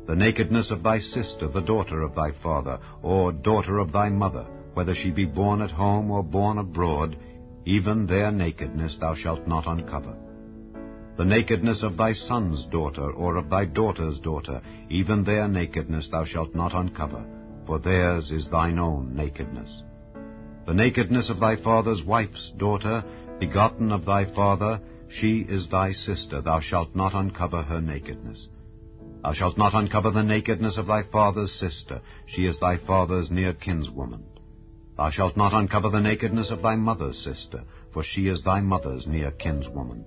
The nakedness of thy sister, the daughter of thy father, or daughter of thy mother, whether she be born at home or born abroad, even their nakedness thou shalt not uncover. The nakedness of thy son's daughter, or of thy daughter's daughter, even their nakedness thou shalt not uncover, for theirs is thine own nakedness. The nakedness of thy father's wife's daughter, begotten of thy father, she is thy sister, thou shalt not uncover her nakedness. Thou shalt not uncover the nakedness of thy father's sister, she is thy father's near kinswoman. Thou shalt not uncover the nakedness of thy mother's sister, for she is thy mother's near kinswoman.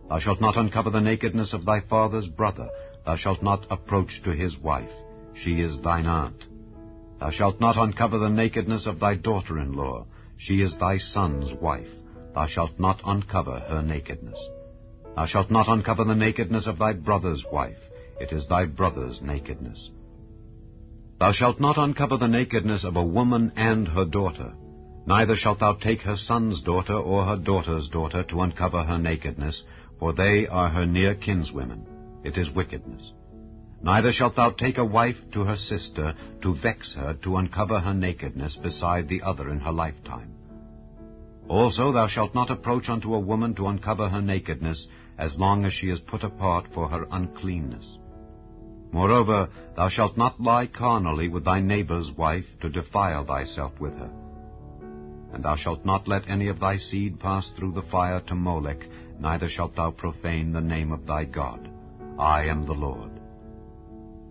Thou shalt not uncover the nakedness of thy father's brother. Thou shalt not approach to his wife. She is thine aunt. Thou shalt not uncover the nakedness of thy daughter-in-law. She is thy son's wife. Thou shalt not uncover her nakedness. Thou shalt not uncover the nakedness of thy brother's wife. It is thy brother's nakedness. Thou shalt not uncover the nakedness of a woman and her daughter. Neither shalt thou take her son's daughter or her daughter's daughter to uncover her nakedness, for they are her near kinswomen. It is wickedness. Neither shalt thou take a wife to her sister, to vex her, to uncover her nakedness beside the other in her lifetime. Also thou shalt not approach unto a woman to uncover her nakedness, as long as she is put apart for her uncleanness. Moreover, thou shalt not lie carnally with thy neighbor's wife, to defile thyself with her. And thou shalt not let any of thy seed pass through the fire to Molech, neither shalt thou profane the name of thy God. I am the Lord.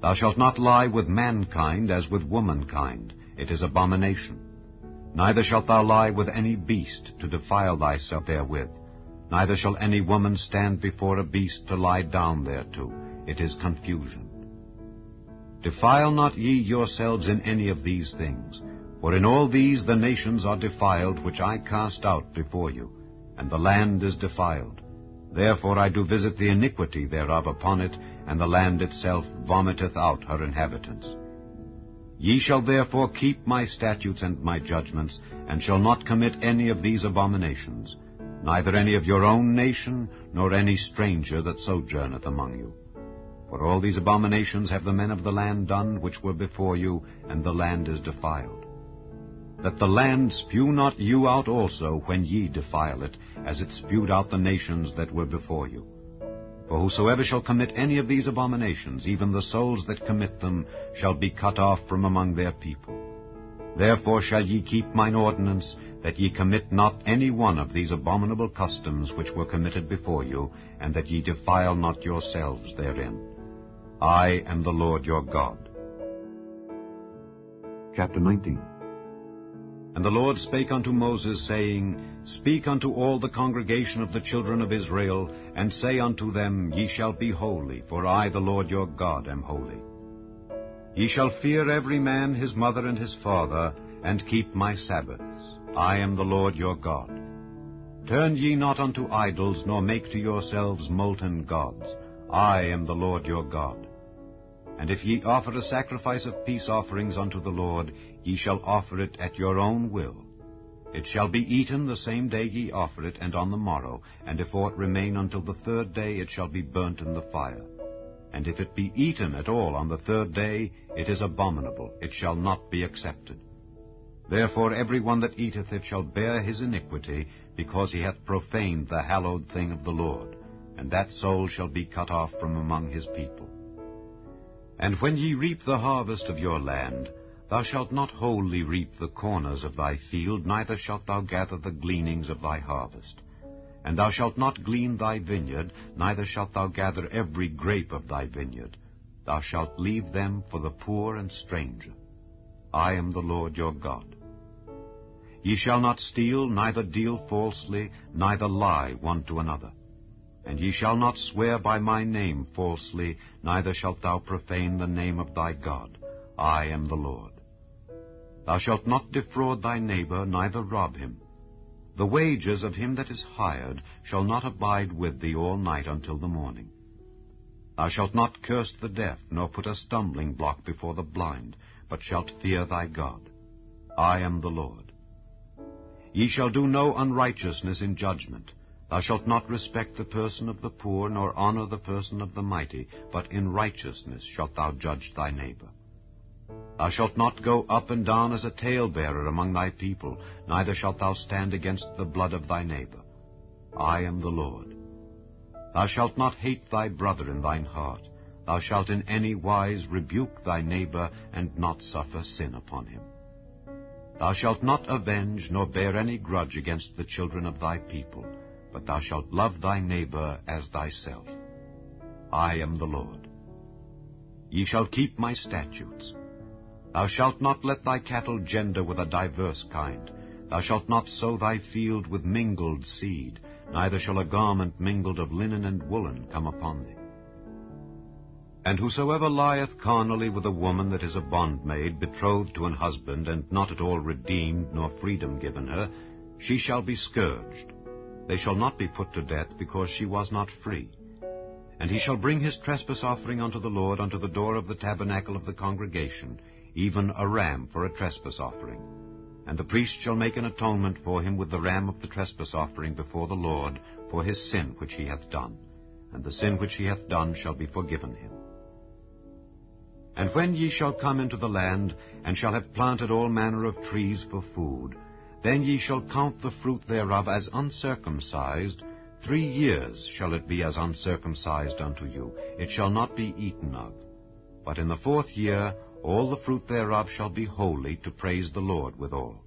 Thou shalt not lie with mankind as with womankind. It is abomination. Neither shalt thou lie with any beast, to defile thyself therewith. Neither shall any woman stand before a beast to lie down thereto. It is confusion. Defile not ye yourselves in any of these things, for in all these the nations are defiled, which I cast out before you, and the land is defiled. Therefore I do visit the iniquity thereof upon it, and the land itself vomiteth out her inhabitants. Ye shall therefore keep my statutes and my judgments, and shall not commit any of these abominations, neither any of your own nation, nor any stranger that sojourneth among you. For all these abominations have the men of the land done, which were before you, and the land is defiled. That the land spew not you out also when ye defile it, as it spewed out the nations that were before you. For whosoever shall commit any of these abominations, even the souls that commit them, shall be cut off from among their people. Therefore shall ye keep mine ordinance, that ye commit not any one of these abominable customs which were committed before you, and that ye defile not yourselves therein. I am the Lord your God. Chapter 19. And the Lord spake unto Moses, saying, Speak unto all the congregation of the children of Israel, and say unto them, Ye shall be holy, for I, the Lord your God, am holy. Ye shall fear every man his mother and his father, and keep my Sabbaths. I am the Lord your God. Turn ye not unto idols, nor make to yourselves molten gods. I am the Lord your God. And if ye offer a sacrifice of peace offerings unto the Lord, ye shall offer it at your own will. It shall be eaten the same day ye offer it, and on the morrow, and if aught remain until the third day, it shall be burnt in the fire. And if it be eaten at all on the third day, it is abominable, it shall not be accepted. Therefore every one that eateth it shall bear his iniquity, because he hath profaned the hallowed thing of the Lord, and that soul shall be cut off from among his people. And when ye reap the harvest of your land, thou shalt not wholly reap the corners of thy field, neither shalt thou gather the gleanings of thy harvest. And thou shalt not glean thy vineyard, neither shalt thou gather every grape of thy vineyard. Thou shalt leave them for the poor and stranger. I am the Lord your God. Ye shall not steal, neither deal falsely, neither lie one to another. And ye shall not swear by my name falsely, neither shalt thou profane the name of thy God. I am the Lord. Thou shalt not defraud thy neighbor, neither rob him. The wages of him that is hired shall not abide with thee all night until the morning. Thou shalt not curse the deaf, nor put a stumbling block before the blind, but shalt fear thy God. I am the Lord. Ye shall do no unrighteousness in judgment. Thou shalt not respect the person of the poor, nor honor the person of the mighty, but in righteousness shalt thou judge thy neighbor. Thou shalt not go up and down as a talebearer among thy people, neither shalt thou stand against the blood of thy neighbor. I am the Lord. Thou shalt not hate thy brother in thine heart. Thou shalt in any wise rebuke thy neighbor, and not suffer sin upon him. Thou shalt not avenge, nor bear any grudge against the children of thy people, but thou shalt love thy neighbor as thyself. I am the Lord. Ye shall keep my statutes. Thou shalt not let thy cattle gender with a diverse kind. Thou shalt not sow thy field with mingled seed, neither shall a garment mingled of linen and woolen come upon thee. And whosoever lieth carnally with a woman that is a bondmaid, betrothed to an husband, and not at all redeemed, nor freedom given her, she shall be scourged. They shall not be put to death, because she was not free. And he shall bring his trespass offering unto the Lord unto the door of the tabernacle of the congregation, even a ram for a trespass offering. And the priest shall make an atonement for him with the ram of the trespass offering before the Lord for his sin which he hath done. And the sin which he hath done shall be forgiven him. And when ye shall come into the land, and shall have planted all manner of trees for food, then ye shall count the fruit thereof as uncircumcised. 3 years shall it be as uncircumcised unto you. It shall not be eaten of. But in the 4th year all the fruit thereof shall be holy, to praise the Lord withal.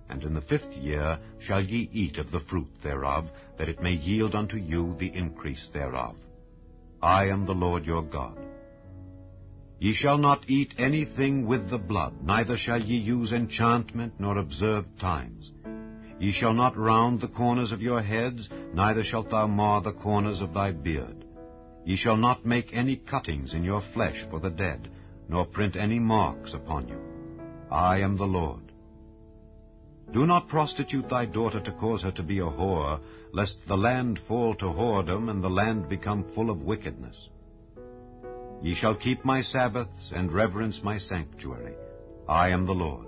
And in the 5th year shall ye eat of the fruit thereof, that it may yield unto you the increase thereof. I am the Lord your God. Ye shall not eat anything with the blood, neither shall ye use enchantment, nor observe times. Ye shall not round the corners of your heads, neither shalt thou mar the corners of thy beard. Ye shall not make any cuttings in your flesh for the dead, nor print any marks upon you. I am the Lord. Do not prostitute thy daughter to cause her to be a whore, lest the land fall to whoredom, and the land become full of wickedness. Ye shall keep my Sabbaths, and reverence my sanctuary. I am the Lord.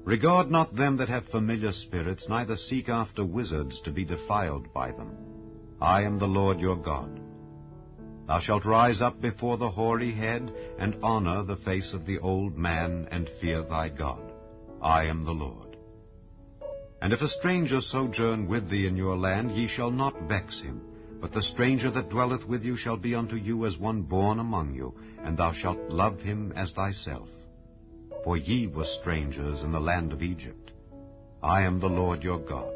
Regard not them that have familiar spirits, neither seek after wizards to be defiled by them. I am the Lord your God. Thou shalt rise up before the hoary head, and honor the face of the old man, and fear thy God. I am the Lord. And if a stranger sojourn with thee in your land, ye shall not vex him. But the stranger that dwelleth with you shall be unto you as one born among you, and thou shalt love him as thyself. For ye were strangers in the land of Egypt. I am the Lord your God.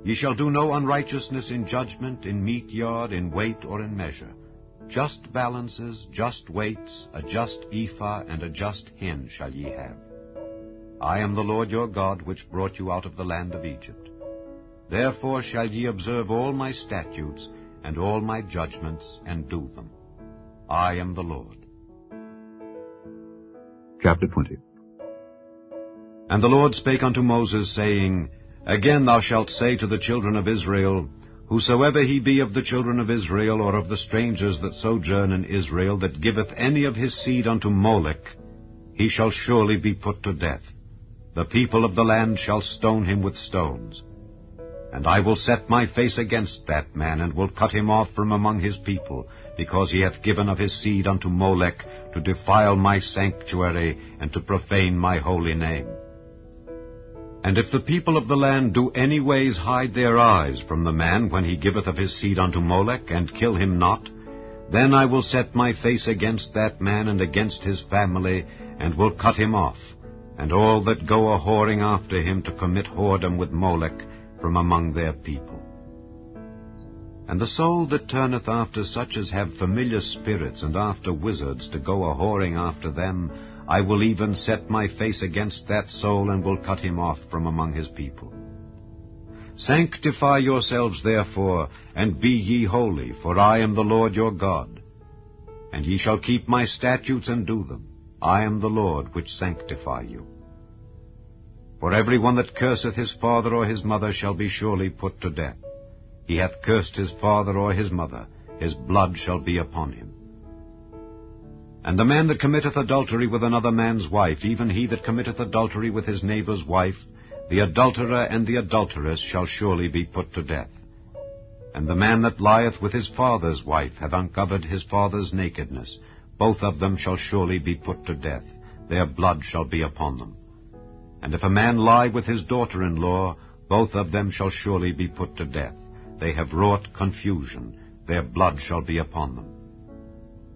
Ye shall do no unrighteousness in judgment, in meat yard, in weight, or in measure. Just balances, just weights, a just ephah, and a just hin shall ye have. I am the Lord your God, which brought you out of the land of Egypt. Therefore shall ye observe all my statutes, and all my judgments, and do them. I am the Lord. Chapter 20. And the Lord spake unto Moses, saying, Again thou shalt say to the children of Israel, Whosoever he be of the children of Israel, or of the strangers that sojourn in Israel, that giveth any of his seed unto Molech, he shall surely be put to death. The people of the land shall stone him with stones. And I will set my face against that man, and will cut him off from among his people, because he hath given of his seed unto Molech, to defile my sanctuary, and to profane my holy name. And if the people of the land do any ways hide their eyes from the man when he giveth of his seed unto Molech, and kill him not, then I will set my face against that man and against his family, and will cut him off, and all that go a-whoring after him to commit whoredom with Molech, from among their people. And the soul that turneth after such as have familiar spirits, and after wizards, to go a-whoring after them, I will even set my face against that soul, and will cut him off from among his people. Sanctify yourselves therefore, and be ye holy, for I am the Lord your God. And ye shall keep my statutes and do them. I am the Lord which sanctify you. For every one that curseth his father or his mother shall be surely put to death. He hath cursed his father or his mother, his blood shall be upon him. And the man that committeth adultery with another man's wife, even he that committeth adultery with his neighbour's wife, the adulterer and the adulteress shall surely be put to death. And the man that lieth with his father's wife hath uncovered his father's nakedness. Both of them shall surely be put to death. Their blood shall be upon them. And if a man lie with his daughter-in-law, both of them shall surely be put to death. They have wrought confusion. Their blood shall be upon them.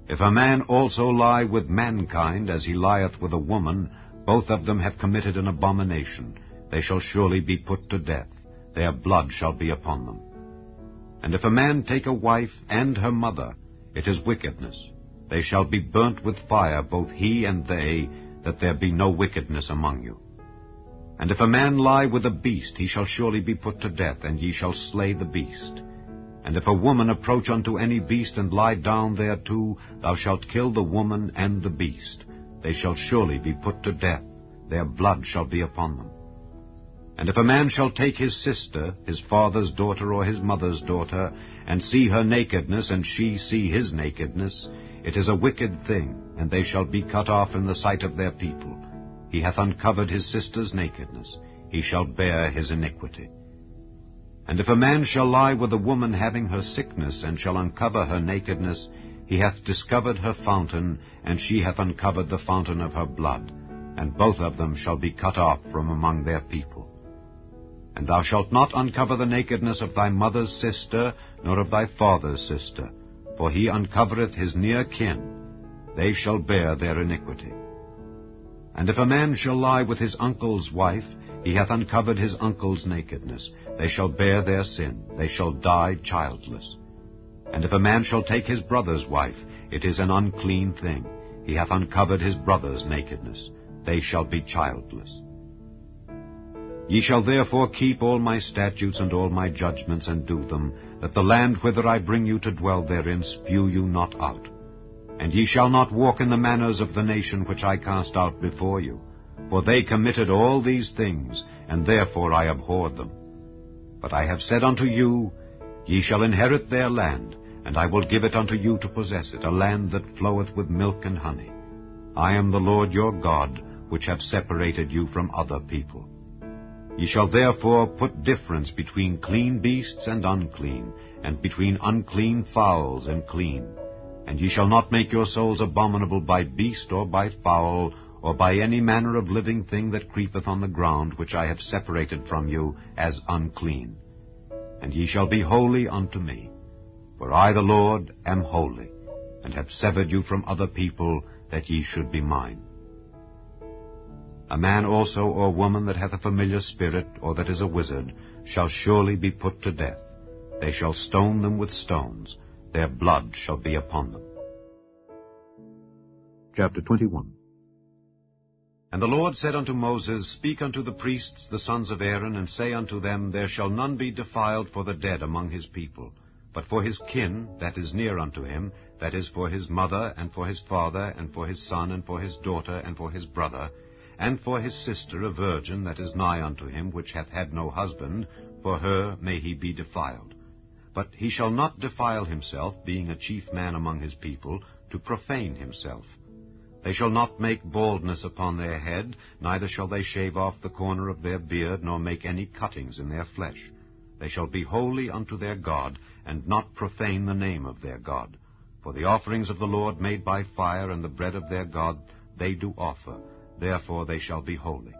If a man also lie with mankind, as he lieth with a woman, both of them have committed an abomination. They shall surely be put to death. Their blood shall be upon them. And if a man take a wife and her mother, it is wickedness. They shall be burnt with fire, both he and they, that there be no wickedness among you. And if a man lie with a beast, he shall surely be put to death, and ye shall slay the beast. And if a woman approach unto any beast, and lie down thereto, thou shalt kill the woman and the beast. They shall surely be put to death. Their blood shall be upon them. And if a man shall take his sister, his father's daughter or his mother's daughter, and see her nakedness, and she see his nakedness, it is a wicked thing, and they shall be cut off in the sight of their people. He hath uncovered his sister's nakedness. He shall bear his iniquity. And if a man shall lie with a woman having her sickness, and shall uncover her nakedness, he hath discovered her fountain, and she hath uncovered the fountain of her blood, and both of them shall be cut off from among their people. And thou shalt not uncover the nakedness of thy mother's sister, nor of thy father's sister, for he uncovereth his near kin. They shall bear their iniquity. And if a man shall lie with his uncle's wife, he hath uncovered his uncle's nakedness. They shall bear their sin. They shall die childless. And if a man shall take his brother's wife, it is an unclean thing. He hath uncovered his brother's nakedness. They shall be childless. Ye shall therefore keep all my statutes and all my judgments, and do them, that the land whither I bring you to dwell therein spew you not out. And ye shall not walk in the manners of the nation which I cast out before you. For they committed all these things, and therefore I abhorred them. But I have said unto you, Ye shall inherit their land, and I will give it unto you to possess it, a land that floweth with milk and honey. I am the Lord your God, which have separated you from other people. Ye shall therefore put difference between clean beasts and unclean, and between unclean fowls and clean. And ye shall not make your souls abominable by beast or by fowl, or by any manner of living thing that creepeth on the ground, which I have separated from you as unclean. And ye shall be holy unto me. For I the Lord am holy, and have severed you from other people, that ye should be mine. A man also or woman that hath a familiar spirit, or that is a wizard, shall surely be put to death. They shall stone them with stones. Their blood shall be upon them. Chapter 21. And the Lord said unto Moses, Speak unto the priests, the sons of Aaron, and say unto them, There shall none be defiled for the dead among his people, but for his kin that is near unto him, that is for his mother, and for his father, and for his son, and for his daughter, and for his brother, and for his sister, a virgin that is nigh unto him, which hath had no husband, for her may he be defiled. But he shall not defile himself, being a chief man among his people, to profane himself. They shall not make baldness upon their head, neither shall they shave off the corner of their beard, nor make any cuttings in their flesh. They shall be holy unto their God, and not profane the name of their God. For the offerings of the Lord made by fire, and the bread of their God, they do offer. Therefore they shall be holy.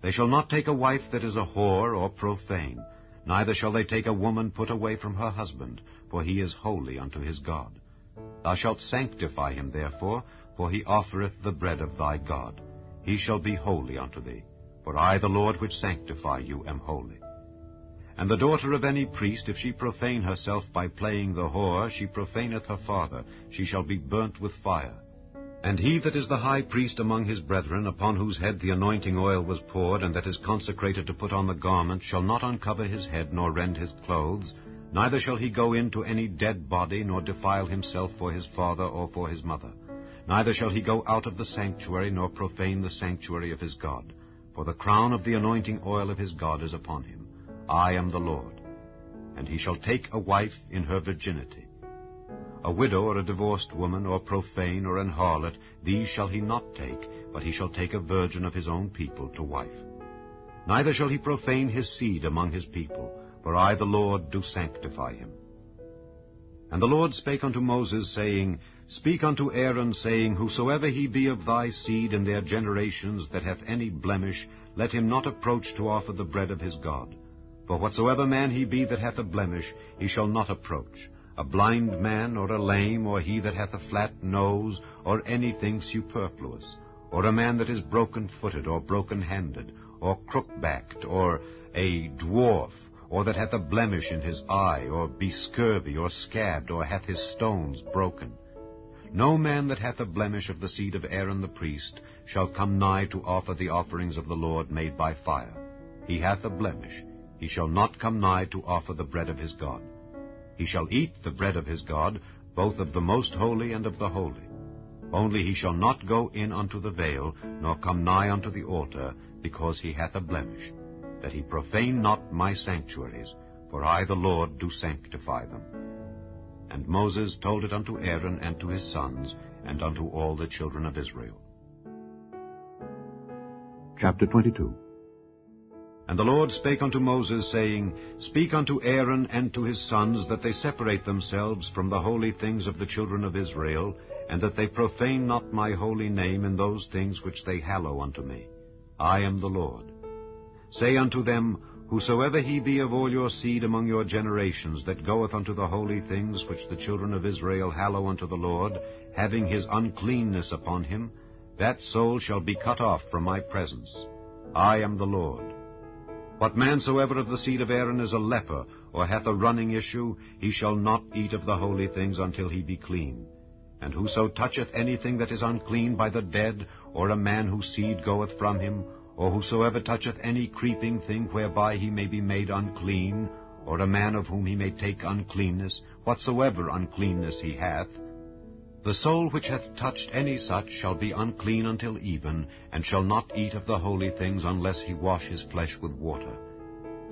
They shall not take a wife that is a whore or profane, neither shall they take a woman put away from her husband, for he is holy unto his God. Thou shalt sanctify him therefore, for he offereth the bread of thy God. He shall be holy unto thee, for I the Lord which sanctify you am holy. And the daughter of any priest, if she profane herself by playing the whore, she profaneth her father, she shall be burnt with fire. And he that is the high priest among his brethren, upon whose head the anointing oil was poured, and that is consecrated to put on the garment, shall not uncover his head, nor rend his clothes, neither shall he go in to any dead body, nor defile himself for his father or for his mother. Neither shall he go out of the sanctuary, nor profane the sanctuary of his God. For the crown of the anointing oil of his God is upon him. I am the Lord. And he shall take a wife in her virginity. A widow or a divorced woman, or profane, or an harlot, these shall he not take, but he shall take a virgin of his own people to wife. Neither shall he profane his seed among his people, for I the Lord do sanctify him. And the Lord spake unto Moses, saying, Speak unto Aaron, saying, Whosoever he be of thy seed in their generations that hath any blemish, let him not approach to offer the bread of his God. For whatsoever man he be that hath a blemish, he shall not approach, a blind man, or a lame, or he that hath a flat nose, or anything superfluous, or a man that is broken-footed, or broken-handed, or crook-backed, or a dwarf, or that hath a blemish in his eye, or be scurvy, or scabbed, or hath his stones broken. No man that hath a blemish of the seed of Aaron the priest shall come nigh to offer the offerings of the Lord made by fire. He hath a blemish. He shall not come nigh to offer the bread of his God. He shall eat the bread of his God, both of the most holy and of the holy. Only he shall not go in unto the veil, nor come nigh unto the altar, because he hath a blemish, that he profane not my sanctuaries, for I the Lord do sanctify them. And Moses told it unto Aaron and to his sons, and unto all the children of Israel. Chapter 22. And the Lord spake unto Moses, saying, Speak unto Aaron and to his sons, that they separate themselves from the holy things of the children of Israel, and that they profane not my holy name in those things which they hallow unto me. I am the Lord. Say unto them, Whosoever he be of all your seed among your generations, that goeth unto the holy things which the children of Israel hallow unto the Lord, having his uncleanness upon him, that soul shall be cut off from my presence. I am the Lord. What man soever of the seed of Aaron is a leper, or hath a running issue, he shall not eat of the holy things until he be clean. And whoso toucheth anything that is unclean by the dead, or a man whose seed goeth from him, or whosoever toucheth any creeping thing whereby he may be made unclean, or a man of whom he may take uncleanness, whatsoever uncleanness he hath, the soul which hath touched any such shall be unclean until even, and shall not eat of the holy things unless he wash his flesh with water.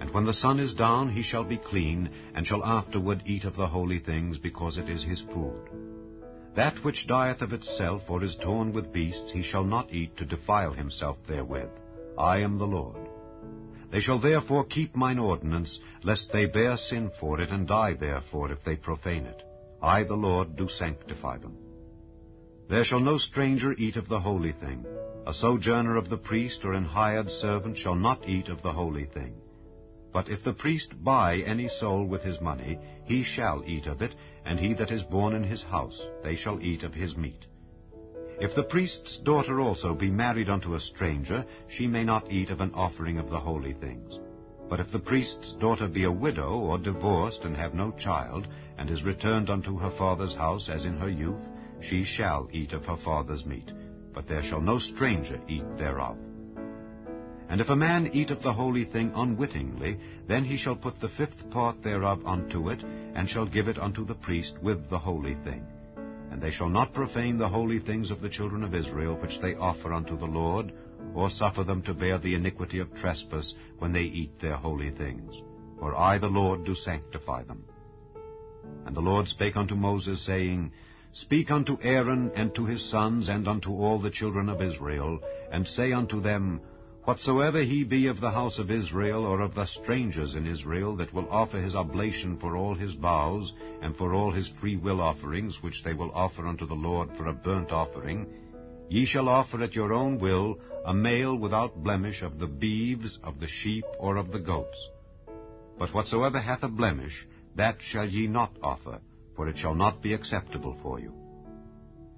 And when the sun is down he shall be clean, and shall afterward eat of the holy things, because it is his food. That which dieth of itself, or is torn with beasts, he shall not eat to defile himself therewith. I am the Lord. They shall therefore keep mine ordinance, lest they bear sin for it, and die therefore if they profane it. I the Lord do sanctify them. There shall no stranger eat of the holy thing. A sojourner of the priest, or an hired servant, shall not eat of the holy thing. But if the priest buy any soul with his money, he shall eat of it, and he that is born in his house, they shall eat of his meat. If the priest's daughter also be married unto a stranger, she may not eat of an offering of the holy things. But if the priest's daughter be a widow, or divorced, and have no child, and is returned unto her father's house as in her youth, she shall eat of her father's meat, but there shall no stranger eat thereof. And if a man eat of the holy thing unwittingly, then he shall put the 5th part thereof unto it, and shall give it unto the priest with the holy thing. And they shall not profane the holy things of the children of Israel, which they offer unto the Lord, or suffer them to bear the iniquity of trespass when they eat their holy things. For I the Lord do sanctify them. And the Lord spake unto Moses, saying, Speak unto Aaron and to his sons, and unto all the children of Israel, and say unto them, Whatsoever he be of the house of Israel, or of the strangers in Israel, that will offer his oblation for all his vows, and for all his free will offerings, which they will offer unto the Lord for a burnt offering, ye shall offer at your own will a male without blemish of the beeves, of the sheep, or of the goats. But whatsoever hath a blemish, that shall ye not offer, for it shall not be acceptable for you.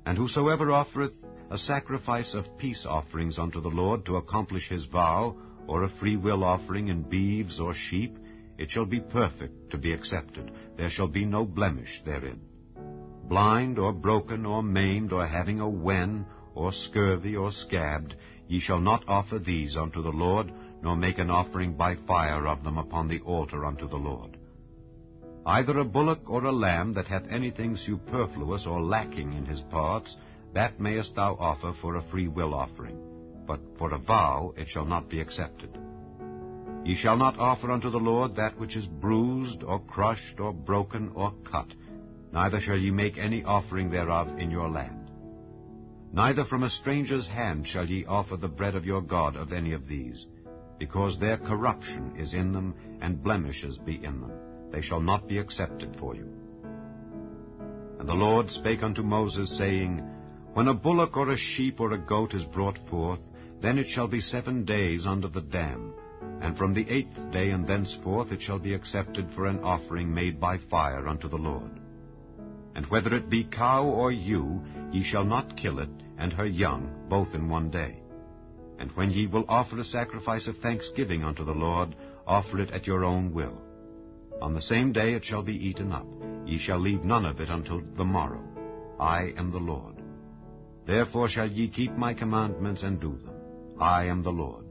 And whosoever offereth a sacrifice of peace offerings unto the Lord to accomplish his vow, or a free will offering in beeves or sheep, it shall be perfect to be accepted. There shall be no blemish therein. Blind, or broken, or maimed, or having a wen, or scurvy, or scabbed, ye shall not offer these unto the Lord, nor make an offering by fire of them upon the altar unto the Lord. Either a bullock or a lamb that hath anything superfluous or lacking in his parts, that mayest thou offer for a free will offering, but for a vow it shall not be accepted. Ye shall not offer unto the Lord that which is bruised, or crushed, or broken, or cut, neither shall ye make any offering thereof in your land. Neither from a stranger's hand shall ye offer the bread of your God of any of these, because their corruption is in them, and blemishes be in them. They shall not be accepted for you. And the Lord spake unto Moses, saying, When a bullock or a sheep or a goat is brought forth, then it shall be 7 days under the dam, and from the 8th day and thenceforth it shall be accepted for an offering made by fire unto the Lord. And whether it be cow or ewe, ye shall not kill it, and her young, both in 1 day. And when ye will offer a sacrifice of thanksgiving unto the Lord, offer it at your own will. On the same day it shall be eaten up. Ye shall leave none of it until the morrow. I am the Lord. Therefore shall ye keep my commandments and do them. I am the Lord.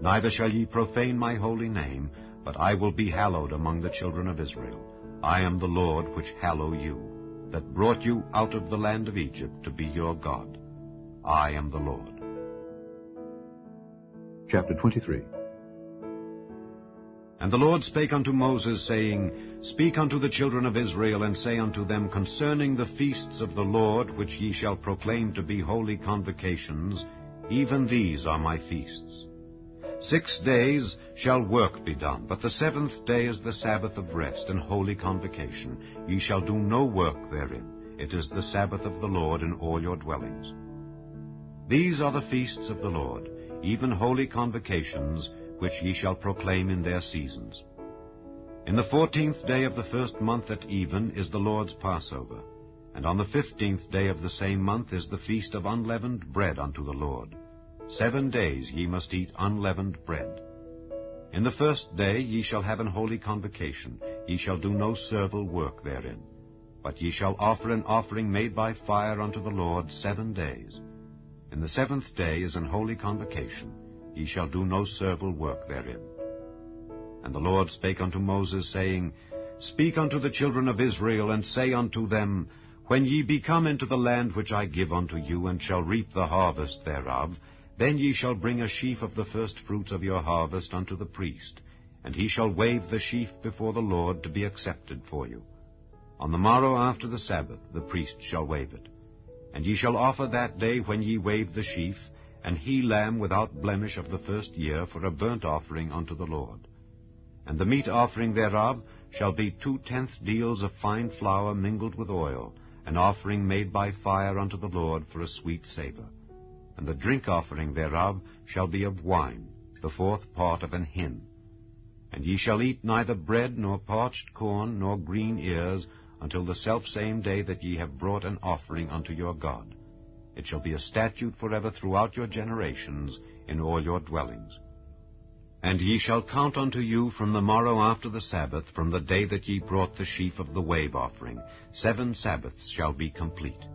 Neither shall ye profane my holy name, but I will be hallowed among the children of Israel. I am the Lord which hallow you, that brought you out of the land of Egypt to be your God. I am the Lord. Chapter 23. And the Lord spake unto Moses, saying, Speak unto the children of Israel, and say unto them concerning the feasts of the Lord, which ye shall proclaim to be holy convocations, even these are my feasts. 6 days shall work be done, but the 7th day is the Sabbath of rest and holy convocation. Ye shall do no work therein. It is the Sabbath of the Lord in all your dwellings. These are the feasts of the Lord, even holy convocations, which ye shall proclaim in their seasons. In the 14th day of the 1st month at even is the Lord's Passover, and on the 15th day of the same month is the feast of unleavened bread unto the Lord. 7 days ye must eat unleavened bread. In the 1st day ye shall have an holy convocation. Ye shall do no servile work therein. But ye shall offer an offering made by fire unto the Lord 7 days. In the 7th day is an holy convocation. Ye shall do no servile work therein. And the Lord spake unto Moses, saying, Speak unto the children of Israel, and say unto them, When ye be come into the land which I give unto you, and shall reap the harvest thereof, then ye shall bring a sheaf of the firstfruits of your harvest unto the priest, and he shall wave the sheaf before the Lord to be accepted for you. On the morrow after the Sabbath the priest shall wave it. And ye shall offer that day when ye wave the sheaf, an he-lamb without blemish of the 1st year, for a burnt offering unto the Lord. And the meat offering thereof shall be 2/10 deals of fine flour mingled with oil, an offering made by fire unto the Lord for a sweet savour. And the drink offering thereof shall be of wine, the 4th part of an hin. And ye shall eat neither bread, nor parched corn, nor green ears, until the selfsame day that ye have brought an offering unto your God. It shall be a statute forever throughout your generations in all your dwellings. And ye shall count unto you from the morrow after the Sabbath, from the day that ye brought the sheaf of the wave offering. 7 Sabbaths shall be complete.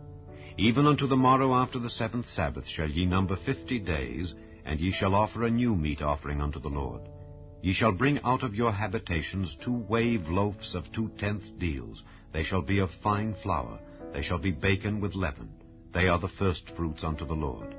Even unto the morrow after the 7th Sabbath shall ye number 50 days, and ye shall offer a new meat offering unto the Lord. Ye shall bring out of your habitations 2 wave loaves of 2/10 deals. They shall be of fine flour. They shall be baken with leaven. They are the firstfruits unto the Lord.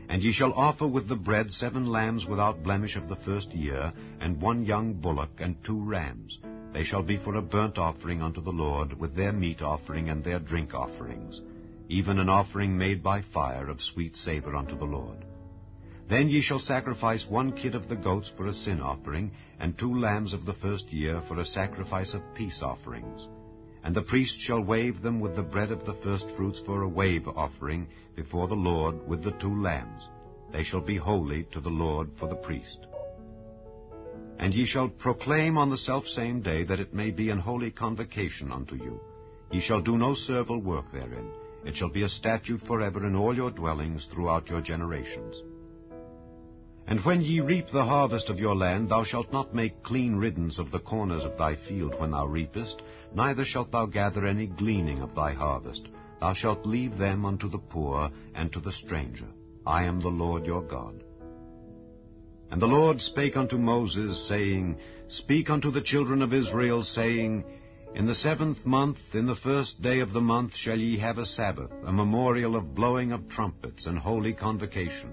And ye shall offer with the bread 7 lambs without blemish of the 1st year, and 1 young bullock, and 2 rams. They shall be for a burnt offering unto the Lord, with their meat offering and their drink offerings, even an offering made by fire of sweet savour unto the Lord. Then ye shall sacrifice 1 kid of the goats for a sin offering, and 2 lambs of the 1st year for a sacrifice of peace offerings. And the priest shall wave them with the bread of the firstfruits for a wave offering before the Lord with the 2 lambs. They shall be holy to the Lord for the priest. And ye shall proclaim on the selfsame day that it may be an holy convocation unto you. Ye shall do no servile work therein. It shall be a statute forever in all your dwellings throughout your generations. And when ye reap the harvest of your land, thou shalt not make clean riddance of the corners of thy field when thou reapest, neither shalt thou gather any gleaning of thy harvest. Thou shalt leave them unto the poor and to the stranger. I am the Lord your God. And the Lord spake unto Moses, saying, Speak unto the children of Israel, saying, In the 7th month, in the 1st day of the month, shall ye have a Sabbath, a memorial of blowing of trumpets, and holy convocation.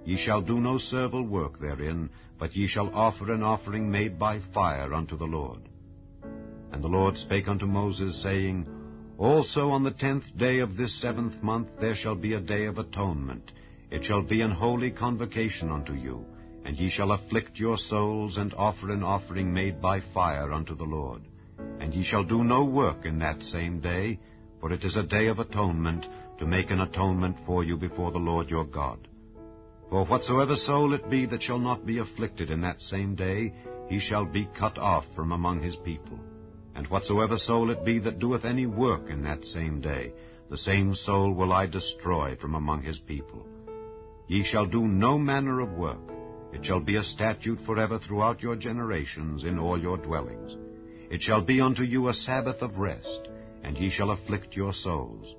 Ye shall do no servile work therein, but ye shall offer an offering made by fire unto the Lord. And the Lord spake unto Moses, saying, Also on the 10th day of this 7th month there shall be a day of atonement. It shall be an holy convocation unto you, and ye shall afflict your souls, and offer an offering made by fire unto the Lord. And ye shall do no work in that same day, for it is a day of atonement, to make an atonement for you before the Lord your God. For whatsoever soul it be that shall not be afflicted in that same day, he shall be cut off from among his people. And whatsoever soul it be that doeth any work in that same day, the same soul will I destroy from among his people. Ye shall do no manner of work. It shall be a statute forever throughout your generations in all your dwellings. It shall be unto you a Sabbath of rest, and ye shall afflict your souls.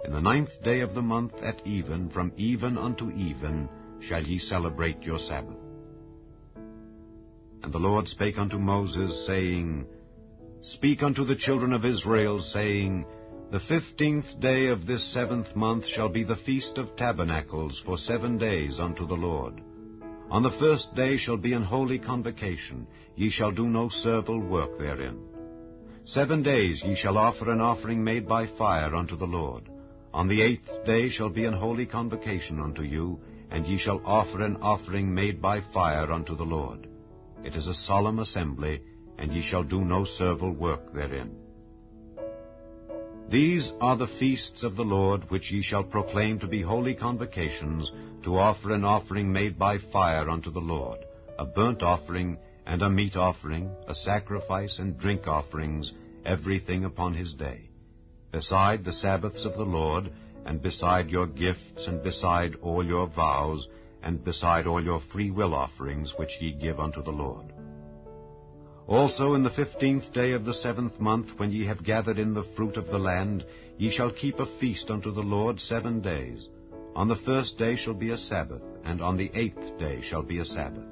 In the 9th day of the month at even, from even unto even, shall ye celebrate your Sabbath. And the Lord spake unto Moses, saying, Speak unto the children of Israel, saying, The 15th day of this 7th month shall be the Feast of Tabernacles for 7 days unto the Lord. On the 1st day shall be an holy convocation. Ye shall do no servile work therein. 7 days ye shall offer an offering made by fire unto the Lord. On the 8th day shall be an holy convocation unto you, and ye shall offer an offering made by fire unto the Lord. It is a solemn assembly, and ye shall do no servile work therein. These are the feasts of the Lord, which ye shall proclaim to be holy convocations, to offer an offering made by fire unto the Lord, a burnt offering, and a meat offering, a sacrifice, and drink offerings, everything upon his day. Beside the Sabbaths of the Lord, and beside your gifts, and beside all your vows, and beside all your free will offerings which ye give unto the Lord. Also in the 15th day of the 7th month, when ye have gathered in the fruit of the land, ye shall keep a feast unto the Lord 7 days. On the 1st day shall be a Sabbath, and on the 8th day shall be a Sabbath.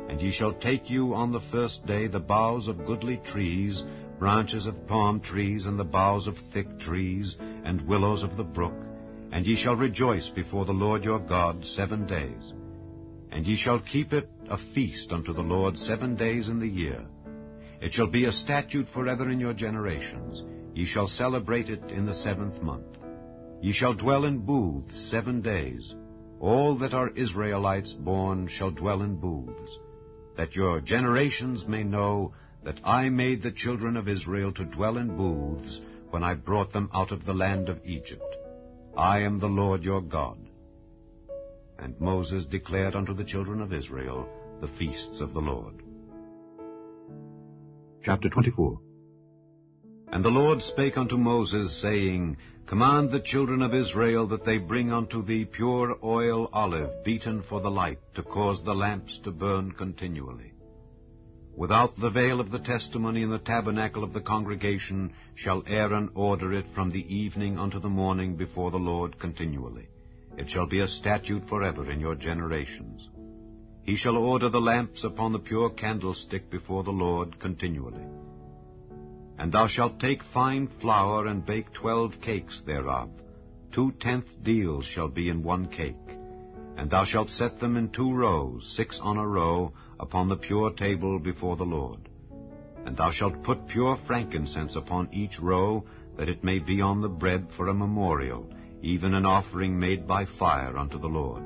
And ye shall take you on the 1st day the boughs of goodly trees, branches of palm trees, and the boughs of thick trees, and willows of the brook, and ye shall rejoice before the Lord your God 7 days. And ye shall keep it a feast unto the Lord 7 days in the year. It shall be a statute forever in your generations. Ye shall celebrate it in the 7th month. Ye shall dwell in booths 7 days. All that are Israelites born shall dwell in booths, that your generations may know that I made the children of Israel to dwell in booths when I brought them out of the land of Egypt. I am the Lord your God. And Moses declared unto the children of Israel the feasts of the Lord. Chapter 24. And the Lord spake unto Moses, saying, Command the children of Israel that they bring unto thee pure oil olive beaten for the light, to cause the lamps to burn continually. Without the veil of the testimony in the tabernacle of the congregation shall Aaron order it from the evening unto the morning before the Lord continually. It shall be a statute forever in your generations. He shall order the lamps upon the pure candlestick before the Lord continually. And thou shalt take fine flour, and bake 12 cakes thereof. 2/10 deals shall be in 1 cake. And thou shalt set them in 2 rows, 6 on a row, upon the pure table before the Lord. And thou shalt put pure frankincense upon each row, that it may be on the bread for a memorial, even an offering made by fire unto the Lord.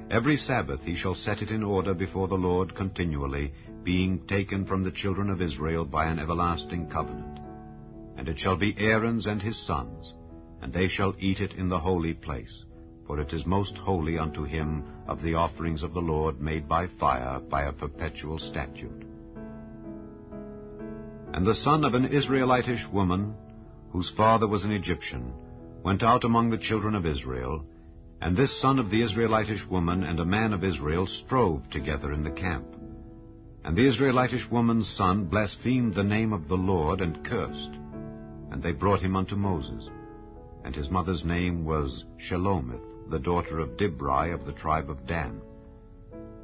Every Sabbath he shall set it in order before the Lord continually, being taken from the children of Israel by an everlasting covenant. And it shall be Aaron's and his sons, and they shall eat it in the holy place, for it is most holy unto him of the offerings of the Lord made by fire, by a perpetual statute. And the son of an Israelitish woman, whose father was an Egyptian, went out among the children of Israel, and this son of the Israelitish woman and a man of Israel strove together in the camp. And the Israelitish woman's son blasphemed the name of the Lord, and cursed. And they brought him unto Moses. And his mother's name was Shelomith, the daughter of Dibri of the tribe of Dan.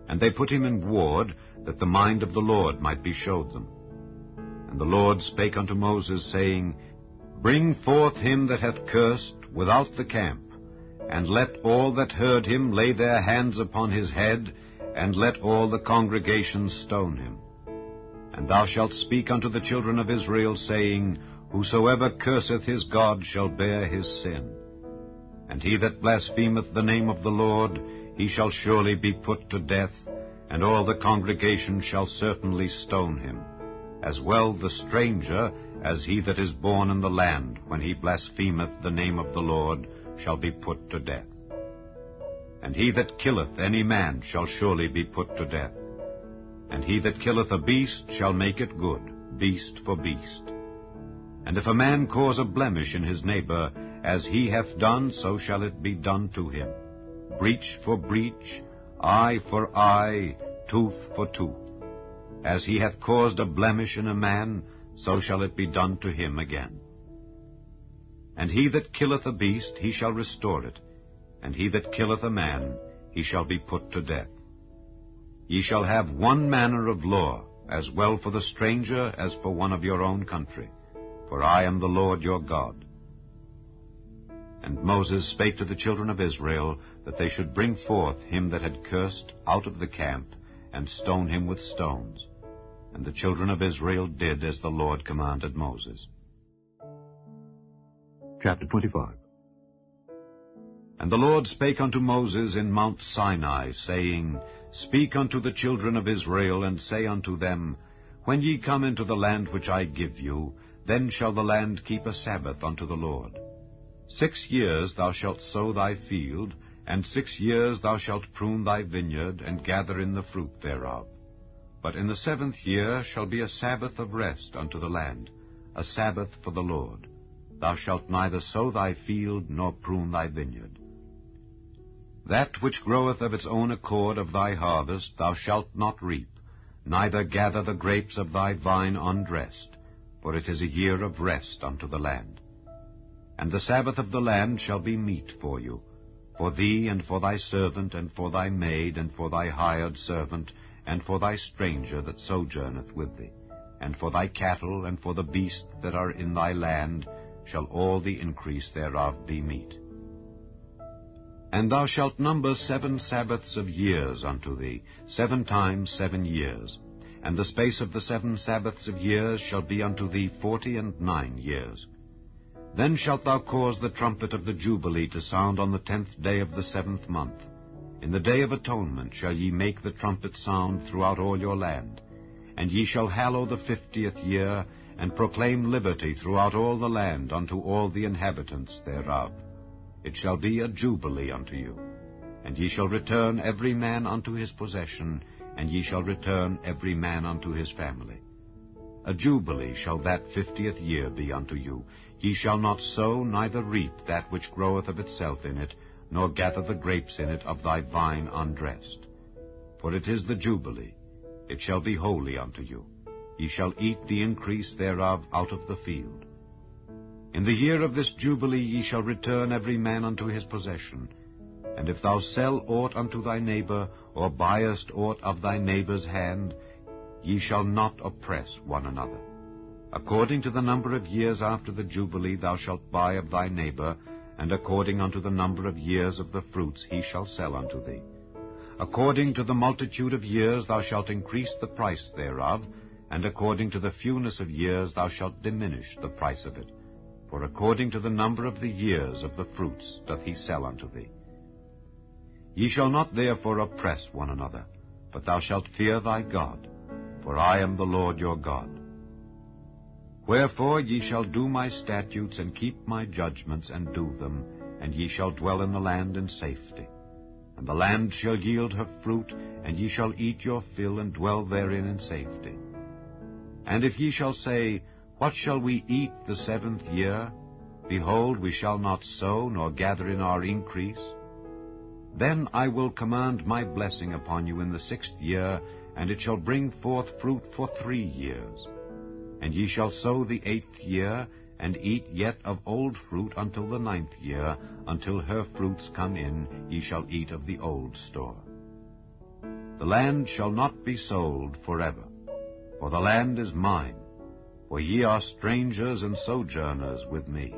And they put him in ward, that the mind of the Lord might be showed them. And the Lord spake unto Moses, saying, Bring forth him that hath cursed without the camp, and let all that heard him lay their hands upon his head, and let all the congregation stone him. And thou shalt speak unto the children of Israel, saying, Whosoever curseth his God shall bear his sin. And he that blasphemeth the name of the Lord, he shall surely be put to death, and all the congregation shall certainly stone him, as well the stranger as he that is born in the land, when he blasphemeth the name of the Lord, shall be put to death. And he that killeth any man shall surely be put to death. And he that killeth a beast shall make it good, beast for beast. And if a man cause a blemish in his neighbor, as he hath done, so shall it be done to him. Breach for breach, eye for eye, tooth for tooth. As he hath caused a blemish in a man, so shall it be done to him again. And he that killeth a beast, he shall restore it, and he that killeth a man, he shall be put to death. Ye shall have one manner of law, as well for the stranger as for one of your own country, for I am the Lord your God. And Moses spake to the children of Israel, that they should bring forth him that had cursed out of the camp, and stone him with stones. And the children of Israel did as the Lord commanded Moses. Chapter 25. And the Lord spake unto Moses in Mount Sinai, saying, Speak unto the children of Israel, and say unto them, When ye come into the land which I give you, then shall the land keep a Sabbath unto the Lord. 6 years thou shalt sow thy field, and 6 years thou shalt prune thy vineyard, and gather in the fruit thereof. But in the 7th year shall be a Sabbath of rest unto the land, a Sabbath for the Lord. Thou shalt neither sow thy field, nor prune thy vineyard. That which groweth of its own accord of thy harvest thou shalt not reap, neither gather the grapes of thy vine undressed, for it is a year of rest unto the land. And the Sabbath of the land shall be meat for you, for thee, and for thy servant, and for thy maid, and for thy hired servant, and for thy stranger that sojourneth with thee, and for thy cattle, and for the beasts that are in thy land, shall all the increase thereof be meat. And thou shalt number 7 Sabbaths of years unto thee, 7 times 7 years. And the space of the 7 Sabbaths of years shall be unto thee 49 years. Then shalt thou cause the trumpet of the Jubilee to sound on the 10th day of the 7th month. In the day of atonement shall ye make the trumpet sound throughout all your land. And ye shall hallow the 50th year, and proclaim liberty throughout all the land unto all the inhabitants thereof. It shall be a jubilee unto you. And ye shall return every man unto his possession, and ye shall return every man unto his family. A jubilee shall that 50th year be unto you. Ye shall not sow, neither reap that which groweth of itself in it, nor gather the grapes in it of thy vine undressed. For it is the jubilee. It shall be holy unto you. Ye shall eat the increase thereof out of the field. In the year of this jubilee ye shall return every man unto his possession. And if thou sell aught unto thy neighbor, or buyest aught of thy neighbor's hand, ye shall not oppress one another. According to the number of years after the jubilee thou shalt buy of thy neighbor, and according unto the number of years of the fruits he shall sell unto thee. According to the multitude of years thou shalt increase the price thereof, and according to the fewness of years thou shalt diminish the price of it. For according to the number of the years of the fruits doth he sell unto thee. Ye shall not therefore oppress one another, but thou shalt fear thy God, for I am the Lord your God. Wherefore ye shall do my statutes, and keep my judgments, and do them, and ye shall dwell in the land in safety. And the land shall yield her fruit, and ye shall eat your fill, and dwell therein in safety. And if ye shall say, What shall we eat the 7th year? Behold, we shall not sow, nor gather in our increase. Then I will command my blessing upon you in the 6th year, and it shall bring forth fruit for 3 years. And ye shall sow the 8th year, and eat yet of old fruit until the 9th year, until her fruits come in, ye shall eat of the old store. The land shall not be sold forever, for the land is mine. For ye are strangers and sojourners with me.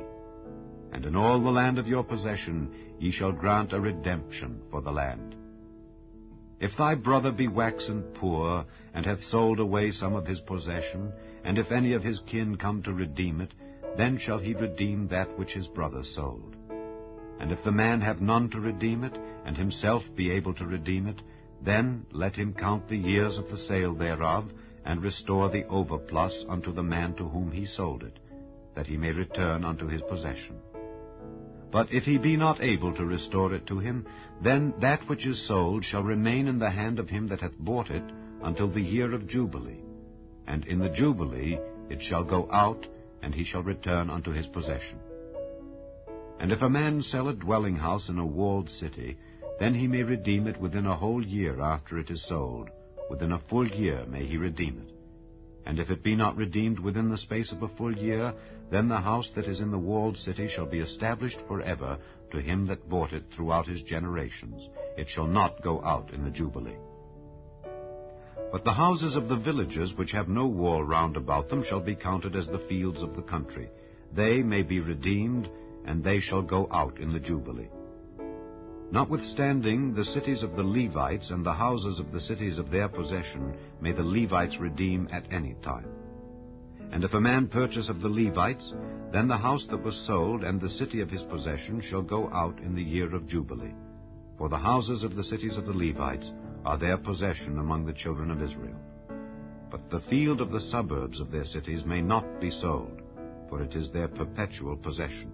And in all the land of your possession ye shall grant a redemption for the land. If thy brother be waxen poor, and hath sold away some of his possession, and if any of his kin come to redeem it, then shall he redeem that which his brother sold. And if the man have none to redeem it, and himself be able to redeem it, then let him count the years of the sale thereof, and restore the overplus unto the man to whom he sold it, that he may return unto his possession. But if he be not able to restore it to him, then that which is sold shall remain in the hand of him that hath bought it until the year of Jubilee. And in the Jubilee it shall go out, and he shall return unto his possession. And if a man sell a dwelling house in a walled city, then he may redeem it within a whole year after it is sold. Within a full year may he redeem it. And if it be not redeemed within the space of a full year, then the house that is in the walled city shall be established forever to him that bought it throughout his generations. It shall not go out in the Jubilee. But the houses of the villages which have no wall round about them shall be counted as the fields of the country. They may be redeemed, and they shall go out in the Jubilee. Notwithstanding, the cities of the Levites and the houses of the cities of their possession may the Levites redeem at any time. And if a man purchase of the Levites, then the house that was sold and the city of his possession shall go out in the year of Jubilee. For the houses of the cities of the Levites are their possession among the children of Israel. But the field of the suburbs of their cities may not be sold, for it is their perpetual possession.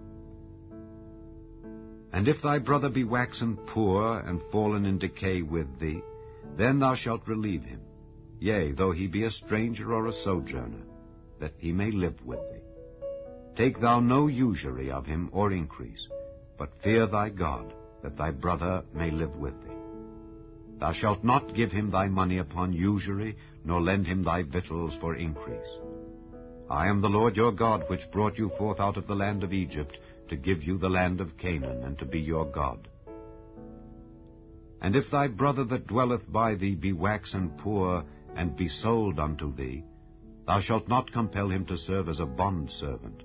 And if thy brother be waxen poor, and fallen in decay with thee, then thou shalt relieve him, yea, though he be a stranger or a sojourner, that he may live with thee. Take thou no usury of him or increase, but fear thy God, that thy brother may live with thee. Thou shalt not give him thy money upon usury, nor lend him thy victuals for increase. I am the Lord your God, which brought you forth out of the land of Egypt, to give you the land of Canaan, and to be your God. And if thy brother that dwelleth by thee be waxen poor, and be sold unto thee, thou shalt not compel him to serve as a bondservant,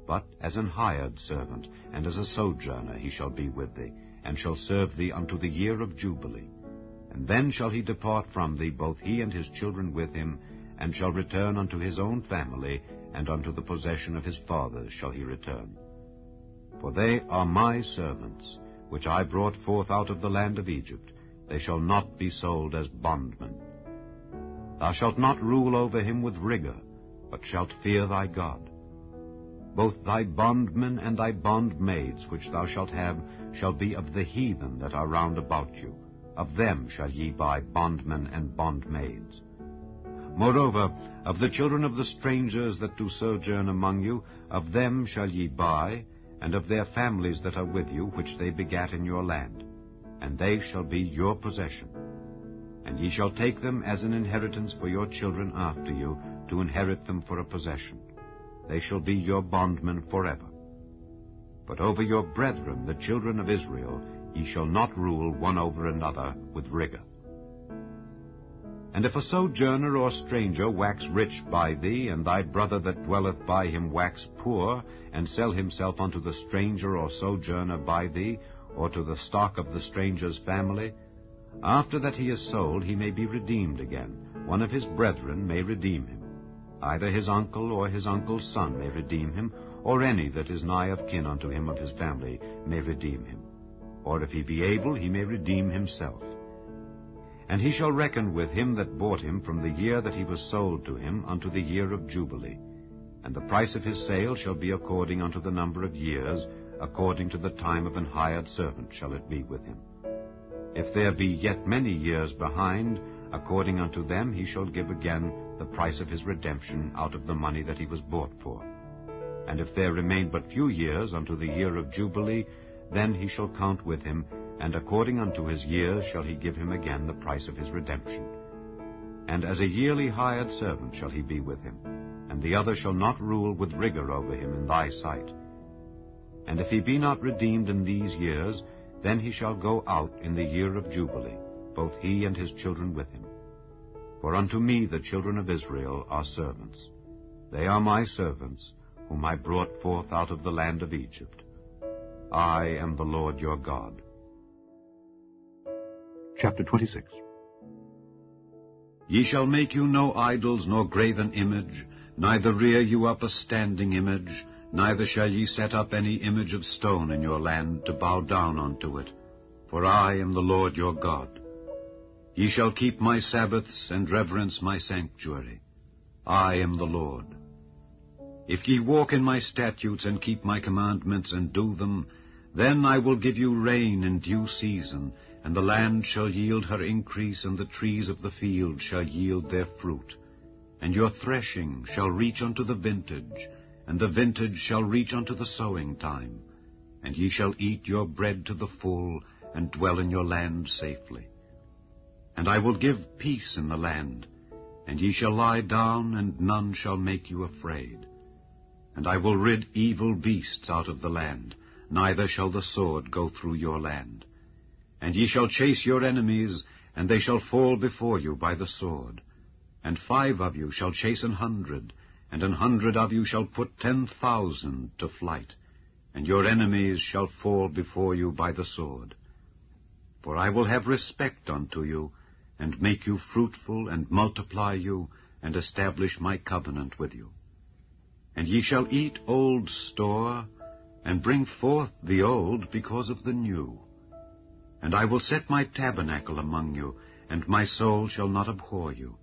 but as an hired servant, and as a sojourner he shall be with thee, and shall serve thee unto the year of Jubilee. And then shall he depart from thee, both he and his children with him, and shall return unto his own family, and unto the possession of his fathers shall he return. For they are my servants, which I brought forth out of the land of Egypt. They shall not be sold as bondmen. Thou shalt not rule over him with rigor, but shalt fear thy God. Both thy bondmen and thy bondmaids which thou shalt have shall be of the heathen that are round about you. Of them shall ye buy bondmen and bondmaids. Moreover, of the children of the strangers that do sojourn among you, of them shall ye buy, and of their families that are with you, which they begat in your land, and they shall be your possession. And ye shall take them as an inheritance for your children after you, to inherit them for a possession. They shall be your bondmen forever. But over your brethren, the children of Israel, ye shall not rule one over another with rigor. And if a sojourner or stranger wax rich by thee, and thy brother that dwelleth by him wax poor, and sell himself unto the stranger or sojourner by thee, or to the stock of the stranger's family, after that he is sold he may be redeemed again. One of his brethren may redeem him. Either his uncle or his uncle's son may redeem him, or any that is nigh of kin unto him of his family may redeem him. Or if he be able, he may redeem himself. And he shall reckon with him that bought him from the year that he was sold to him unto the year of Jubilee. And the price of his sale shall be according unto the number of years, according to the time of an hired servant shall it be with him. If there be yet many years behind, according unto them he shall give again the price of his redemption out of the money that he was bought for. And if there remain but few years unto the year of Jubilee, then he shall count with him, and according unto his years shall he give him again the price of his redemption. And as a yearly hired servant shall he be with him, and the other shall not rule with rigor over him in thy sight. And if he be not redeemed in these years, then he shall go out in the year of Jubilee, both he and his children with him. For unto me the children of Israel are servants. They are my servants, whom I brought forth out of the land of Egypt. I am the Lord your God. Chapter 26. Ye shall make you no idols, nor graven image, neither rear you up a standing image, neither shall ye set up any image of stone in your land to bow down unto it. For I am the Lord your God. Ye shall keep my Sabbaths and reverence my sanctuary. I am the Lord. If ye walk in my statutes and keep my commandments and do them, then I will give you rain in due season, and the land shall yield her increase, and the trees of the field shall yield their fruit. And your threshing shall reach unto the vintage, and the vintage shall reach unto the sowing time. And ye shall eat your bread to the full, and dwell in your land safely. And I will give peace in the land, and ye shall lie down, and none shall make you afraid. And I will rid evil beasts out of the land, neither shall the sword go through your land. And ye shall chase your enemies, and they shall fall before you by the sword. And 5 of you shall chase 100, and 100 of you shall put 10,000 to flight. And your enemies shall fall before you by the sword. For I will have respect unto you, and make you fruitful, and multiply you, and establish my covenant with you. And ye shall eat old store, and bring forth the old because of the new. And I will set my tabernacle among you, and my soul shall not abhor you.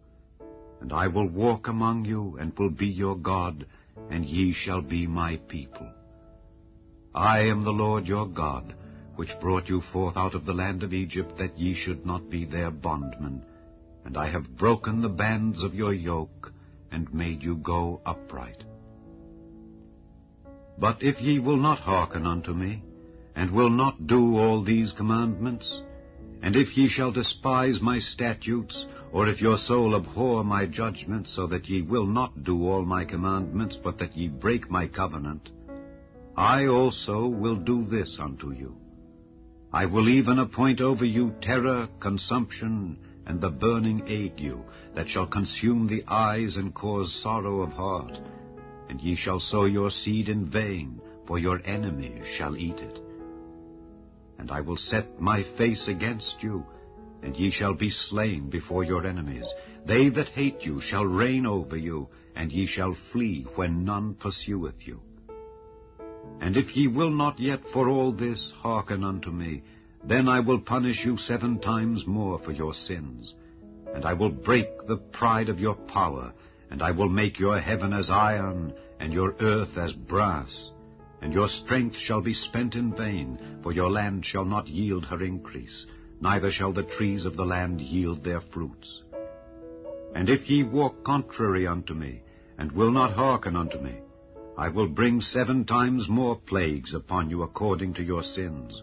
And I will walk among you, and will be your God, and ye shall be my people. I am the Lord your God, which brought you forth out of the land of Egypt, that ye should not be their bondmen. And I have broken the bands of your yoke, and made you go upright. But if ye will not hearken unto me, and will not do all these commandments, and if ye shall despise my statutes, or if your soul abhor my judgments, so that ye will not do all my commandments, but that ye break my covenant, I also will do this unto you. I will even appoint over you terror, consumption, and the burning ague, that shall consume the eyes and cause sorrow of heart. And ye shall sow your seed in vain, for your enemies shall eat it. And I will set my face against you, and ye shall be slain before your enemies. They that hate you shall reign over you, and ye shall flee when none pursueth you. And if ye will not yet for all this hearken unto me, then I will punish you 7 times more for your sins. And I will break the pride of your power, and I will make your heaven as iron, and your earth as brass. And your strength shall be spent in vain, for your land shall not yield her increase, neither shall the trees of the land yield their fruits. And if ye walk contrary unto me, and will not hearken unto me, I will bring 7 times more plagues upon you according to your sins.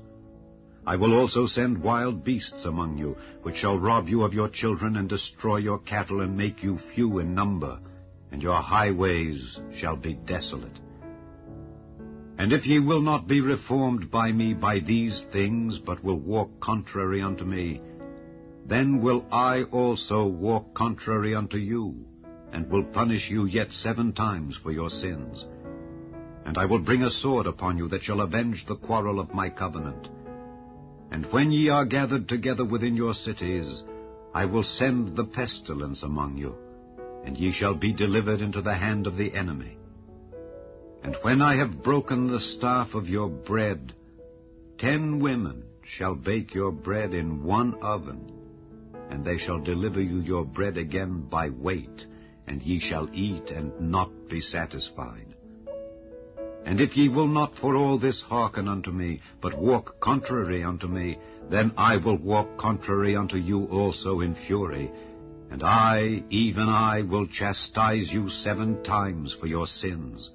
I will also send wild beasts among you, which shall rob you of your children, and destroy your cattle, and make you few in number, and your highways shall be desolate. And if ye will not be reformed by me by these things, but will walk contrary unto me, then will I also walk contrary unto you, and will punish you yet 7 times for your sins. And I will bring a sword upon you that shall avenge the quarrel of my covenant. And when ye are gathered together within your cities, I will send the pestilence among you, and ye shall be delivered into the hand of the enemy. And when I have broken the staff of your bread, 10 women shall bake your bread in 1 oven, and they shall deliver you your bread again by weight, and ye shall eat and not be satisfied. And if ye will not for all this hearken unto me, but walk contrary unto me, then I will walk contrary unto you also in fury, and I, even I, will chastise you 7 times for your sins.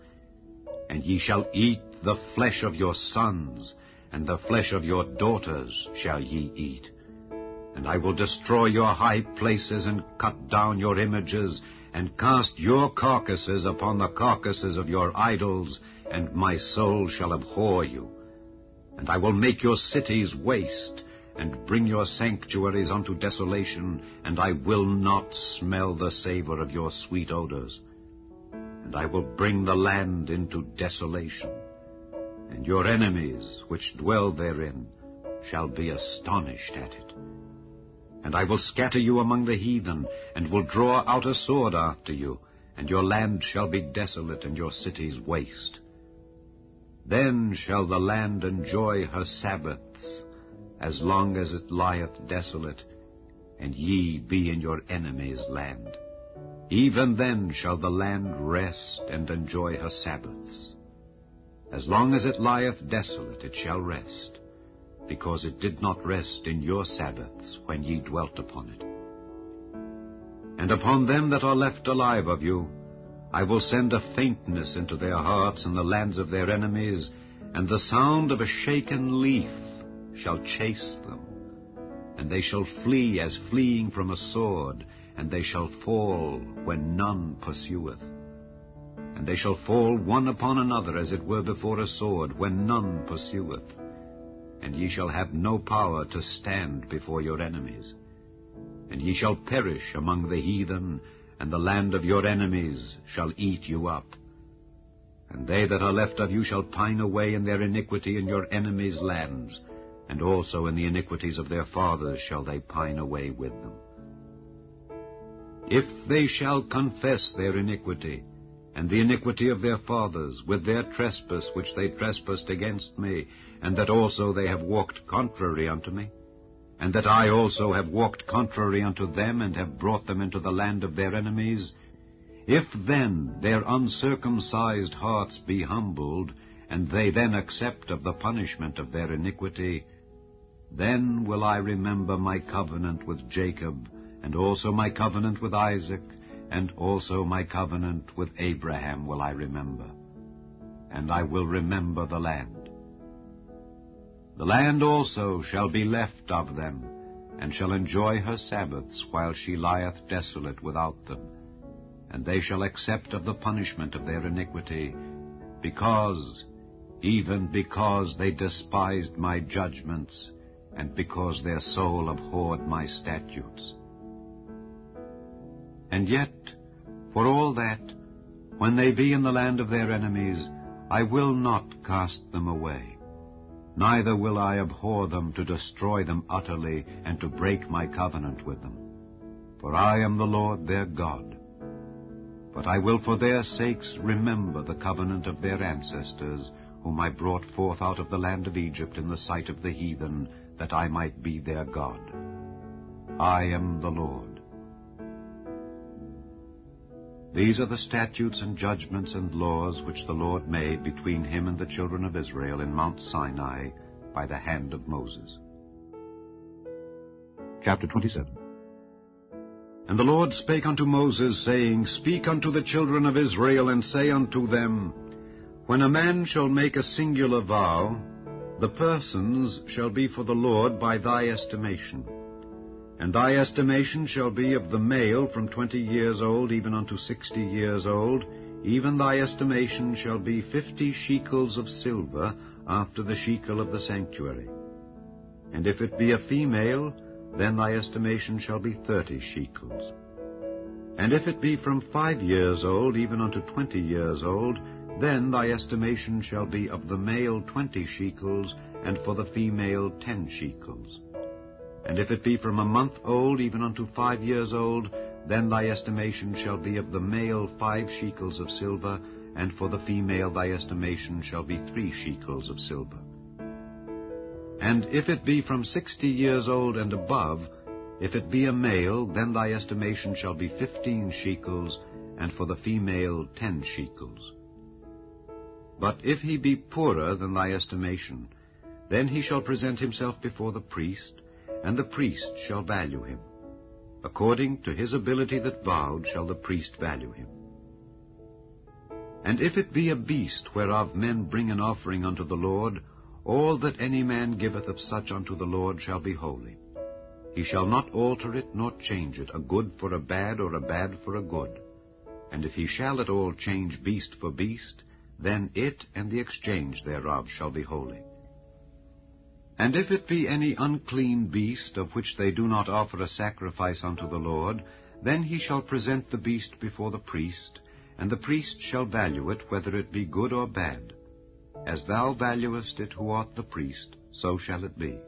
And ye shall eat the flesh of your sons, and the flesh of your daughters shall ye eat. And I will destroy your high places, and cut down your images, and cast your carcasses upon the carcasses of your idols, and my soul shall abhor you. And I will make your cities waste, and bring your sanctuaries unto desolation, and I will not smell the savor of your sweet odors. and I will bring the land into desolation, and your enemies which dwell therein shall be astonished at it. And I will scatter you among the heathen, and will draw out a sword after you, and your land shall be desolate, and your cities waste. Then shall the land enjoy her Sabbaths, as long as it lieth desolate, and ye be in your enemies' land. Even then shall the land rest and enjoy her Sabbaths. As long as it lieth desolate, it shall rest, because it did not rest in your Sabbaths when ye dwelt upon it. And upon them that are left alive of you, I will send a faintness into their hearts in the lands of their enemies, and the sound of a shaken leaf shall chase them. And they shall flee as fleeing from a sword, and they shall fall when none pursueth. And they shall fall one upon another as it were before a sword, when none pursueth. And ye shall have no power to stand before your enemies. And ye shall perish among the heathen, and the land of your enemies shall eat you up. And they that are left of you shall pine away in their iniquity in your enemies' lands, and also in the iniquities of their fathers shall they pine away with them. If they shall confess their iniquity, and the iniquity of their fathers, with their trespass which they trespassed against me, and that also they have walked contrary unto me, and that I also have walked contrary unto them, and have brought them into the land of their enemies, if then their uncircumcised hearts be humbled, and they then accept of the punishment of their iniquity, then will I remember my covenant with Jacob, and also my covenant with Isaac, and also my covenant with Abraham will I remember, and I will remember the land. The land also shall be left of them, and shall enjoy her Sabbaths while she lieth desolate without them, and they shall accept of the punishment of their iniquity, even because they despised my judgments, and because their soul abhorred my statutes. And yet, for all that, when they be in the land of their enemies, I will not cast them away, neither will I abhor them to destroy them utterly, and to break my covenant with them. For I am the Lord their God. But I will for their sakes remember the covenant of their ancestors, whom I brought forth out of the land of Egypt in the sight of the heathen, that I might be their God. I am the Lord. These are the statutes and judgments and laws which the Lord made between him and the children of Israel in Mount Sinai by the hand of Moses. Chapter 27. And the Lord spake unto Moses, saying, Speak unto the children of Israel, and say unto them, When a man shall make a singular vow, the persons shall be for the Lord by thy estimation. And thy estimation shall be of the male from 20 years old even unto 60 years old, even thy estimation shall be 50 shekels of silver after the shekel of the sanctuary. And if it be a female, then thy estimation shall be 30 shekels. And if it be from 5 years old even unto 20 years old, then thy estimation shall be of the male 20 shekels, and for the female 10 shekels. And if it be from a month old even unto 5 years old, then thy estimation shall be of the male 5 shekels of silver, and for the female thy estimation shall be 3 shekels of silver. And if it be from 60 years old and above, if it be a male, then thy estimation shall be 15 shekels, and for the female 10 shekels. But if he be poorer than thy estimation, then he shall present himself before the priest, and the priest shall value him. According to his ability that vowed shall the priest value him. And if it be a beast whereof men bring an offering unto the Lord, all that any man giveth of such unto the Lord shall be holy. He shall not alter it nor change it, a good for a bad, or a bad for a good. And if he shall at all change beast for beast, then it and the exchange thereof shall be holy. And if it be any unclean beast, of which they do not offer a sacrifice unto the Lord, then he shall present the beast before the priest, and the priest shall value it, whether it be good or bad. As thou valuest it who art the priest, so shall it be.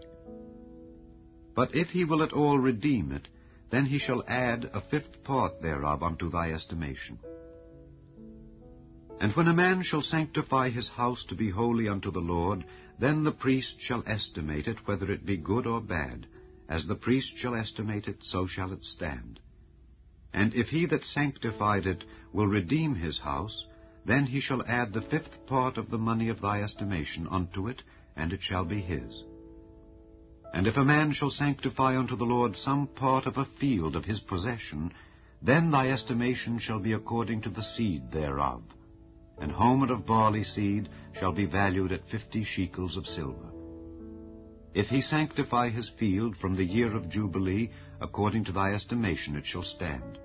But if he will at all redeem it, then he shall add a fifth part thereof unto thy estimation. And when a man shall sanctify his house to be holy unto the Lord, then the priest shall estimate it, whether it be good or bad. As the priest shall estimate it, so shall it stand. And if he that sanctified it will redeem his house, then he shall add the fifth part of the money of thy estimation unto it, and it shall be his. And if a man shall sanctify unto the Lord some part of a field of his possession, then thy estimation shall be according to the seed thereof. An homer of barley seed shall be valued at 50 shekels of silver. If he sanctify his field from the year of Jubilee, according to thy estimation it shall stand.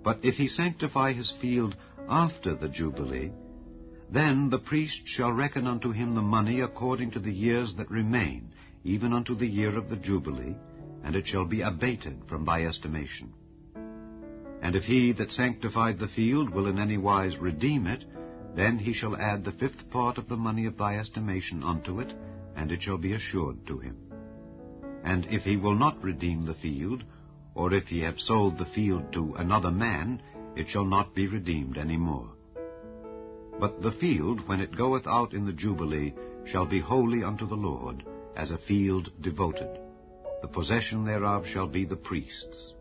But if he sanctify his field after the Jubilee, then the priest shall reckon unto him the money according to the years that remain, even unto the year of the Jubilee, and it shall be abated from thy estimation. And if he that sanctified the field will in any wise redeem it, then he shall add the fifth part of the money of thy estimation unto it, and it shall be assured to him. And if he will not redeem the field, or if he have sold the field to another man, it shall not be redeemed any more. But the field, when it goeth out in the Jubilee, shall be holy unto the Lord, as a field devoted. The possession thereof shall be the priest's.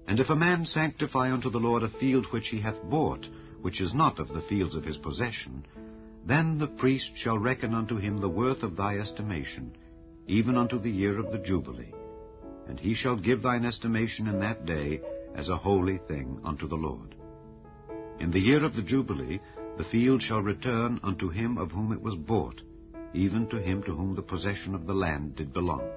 And if a man sanctify unto the Lord a field which he hath bought, which is not of the fields of his possession, then the priest shall reckon unto him the worth of thy estimation, even unto the year of the Jubilee. And he shall give thine estimation in that day as a holy thing unto the Lord. In the year of the Jubilee the field shall return unto him of whom it was bought, even to him to whom the possession of the land did belong.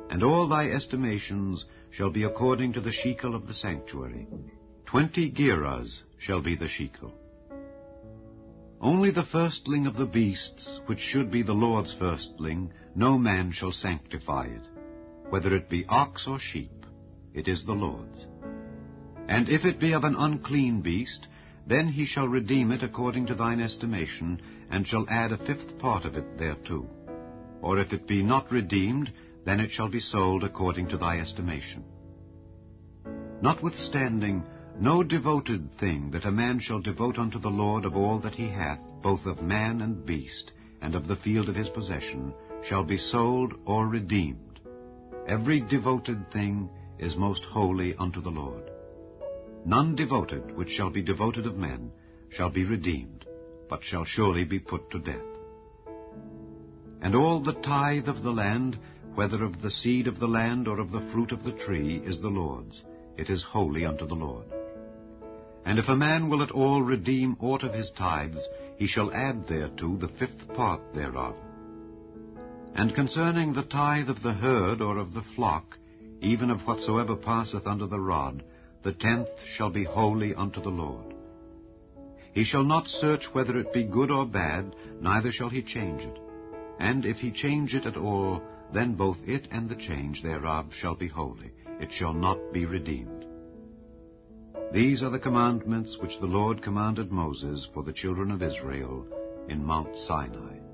And all thy estimations shall be according to the shekel of the sanctuary. 20 gerahs shall be the shekel. Only the firstling of the beasts, which should be the Lord's firstling, no man shall sanctify it. Whether it be ox or sheep, it is the Lord's. And if it be of an unclean beast, then he shall redeem it according to thine estimation, and shall add a fifth part of it thereto. Or if it be not redeemed, then it shall be sold according to thy estimation. Notwithstanding, no devoted thing that a man shall devote unto the Lord of all that he hath, both of man and beast, and of the field of his possession, shall be sold or redeemed. Every devoted thing is most holy unto the Lord. None devoted which shall be devoted of men shall be redeemed, but shall surely be put to death. And all the tithe of the land, whether of the seed of the land or of the fruit of the tree, is the Lord's. It is holy unto the Lord. And if a man will at all redeem aught of his tithes, he shall add thereto the fifth part thereof. And concerning the tithe of the herd or of the flock, even of whatsoever passeth under the rod, the 10th shall be holy unto the Lord. He shall not search whether it be good or bad, neither shall he change it. And if he change it at all, then both it and the change thereof shall be holy. It shall not be redeemed. These are the commandments which the Lord commanded Moses for the children of Israel in Mount Sinai.